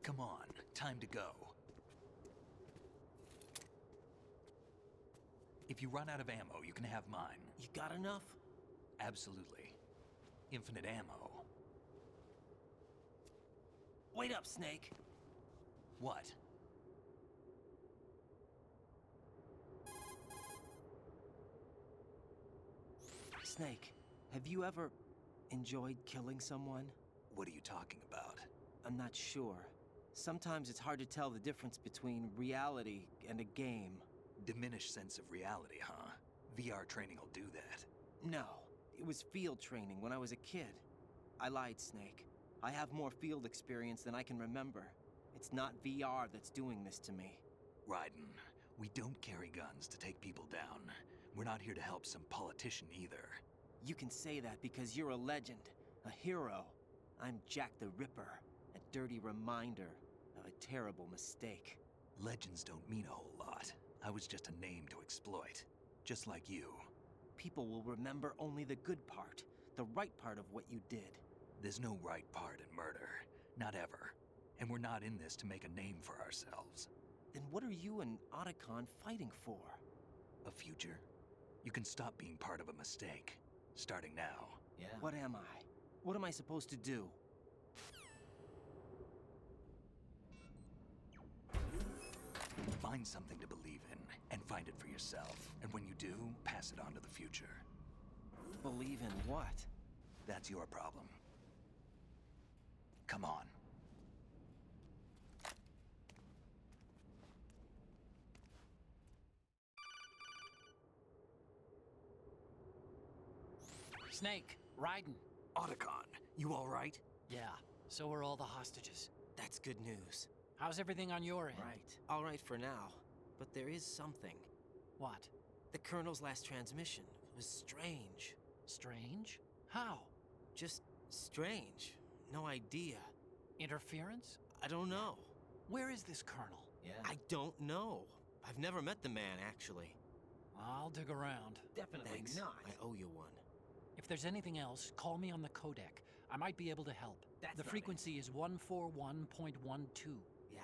Speaker 6: Come on, time to go. If you run out of ammo, you can have mine.
Speaker 5: You got enough?
Speaker 6: Absolutely. Infinite ammo.
Speaker 5: Wait up, Snake.
Speaker 6: What?
Speaker 5: Snake, have you ever enjoyed killing someone?
Speaker 6: What are you talking about?
Speaker 5: I'm not sure. Sometimes it's hard to tell the difference between reality and a game.
Speaker 6: Diminished sense of reality, huh? VR training will do that.
Speaker 5: No, it was field training when I was a kid. I lied, Snake. I have more field experience than I can remember. It's not VR that's doing this to me.
Speaker 6: Raiden, we don't carry guns to take people down. We're not here to help some politician either.
Speaker 5: You can say that because you're a legend, a hero. I'm Jack the Ripper, a dirty reminder of a terrible mistake.
Speaker 6: Legends don't mean a whole lot. I was just a name to exploit. Just like you.
Speaker 5: People will remember only the good part, the right part of what you did.
Speaker 6: There's no right part in murder. Not ever. And we're not in this to make a name for ourselves.
Speaker 5: Then what are you and Otacon fighting for?
Speaker 6: A future? You can stop being part of a mistake. Starting now.
Speaker 5: Yeah. What am I? What am I supposed to do?
Speaker 6: Find something to believe in, and find it for yourself. And when you do, pass it on to the future.
Speaker 5: Believe in what?
Speaker 6: That's your problem. Come on.
Speaker 18: Snake, Raiden.
Speaker 6: Otacon, you all right?
Speaker 18: Yeah, so are all the hostages.
Speaker 5: That's good news.
Speaker 18: How's everything on your end?
Speaker 5: Right. All right for now. But there is something.
Speaker 18: What?
Speaker 5: The Colonel's last transmission was strange.
Speaker 18: Strange? How?
Speaker 5: Just strange. No idea.
Speaker 18: Interference?
Speaker 5: I don't know.
Speaker 18: Where is this Colonel?
Speaker 5: Yeah. I don't know. I've never met the man, actually.
Speaker 18: I'll dig around.
Speaker 5: Definitely
Speaker 18: Thanks.
Speaker 5: not. I owe you one.
Speaker 18: If there's anything else, call me on the codec. I might be able to help. The frequency is 141.12.
Speaker 5: Yeah.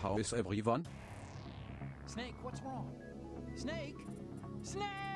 Speaker 1: How is everyone?
Speaker 18: Snake, what's wrong? Snake? Snake!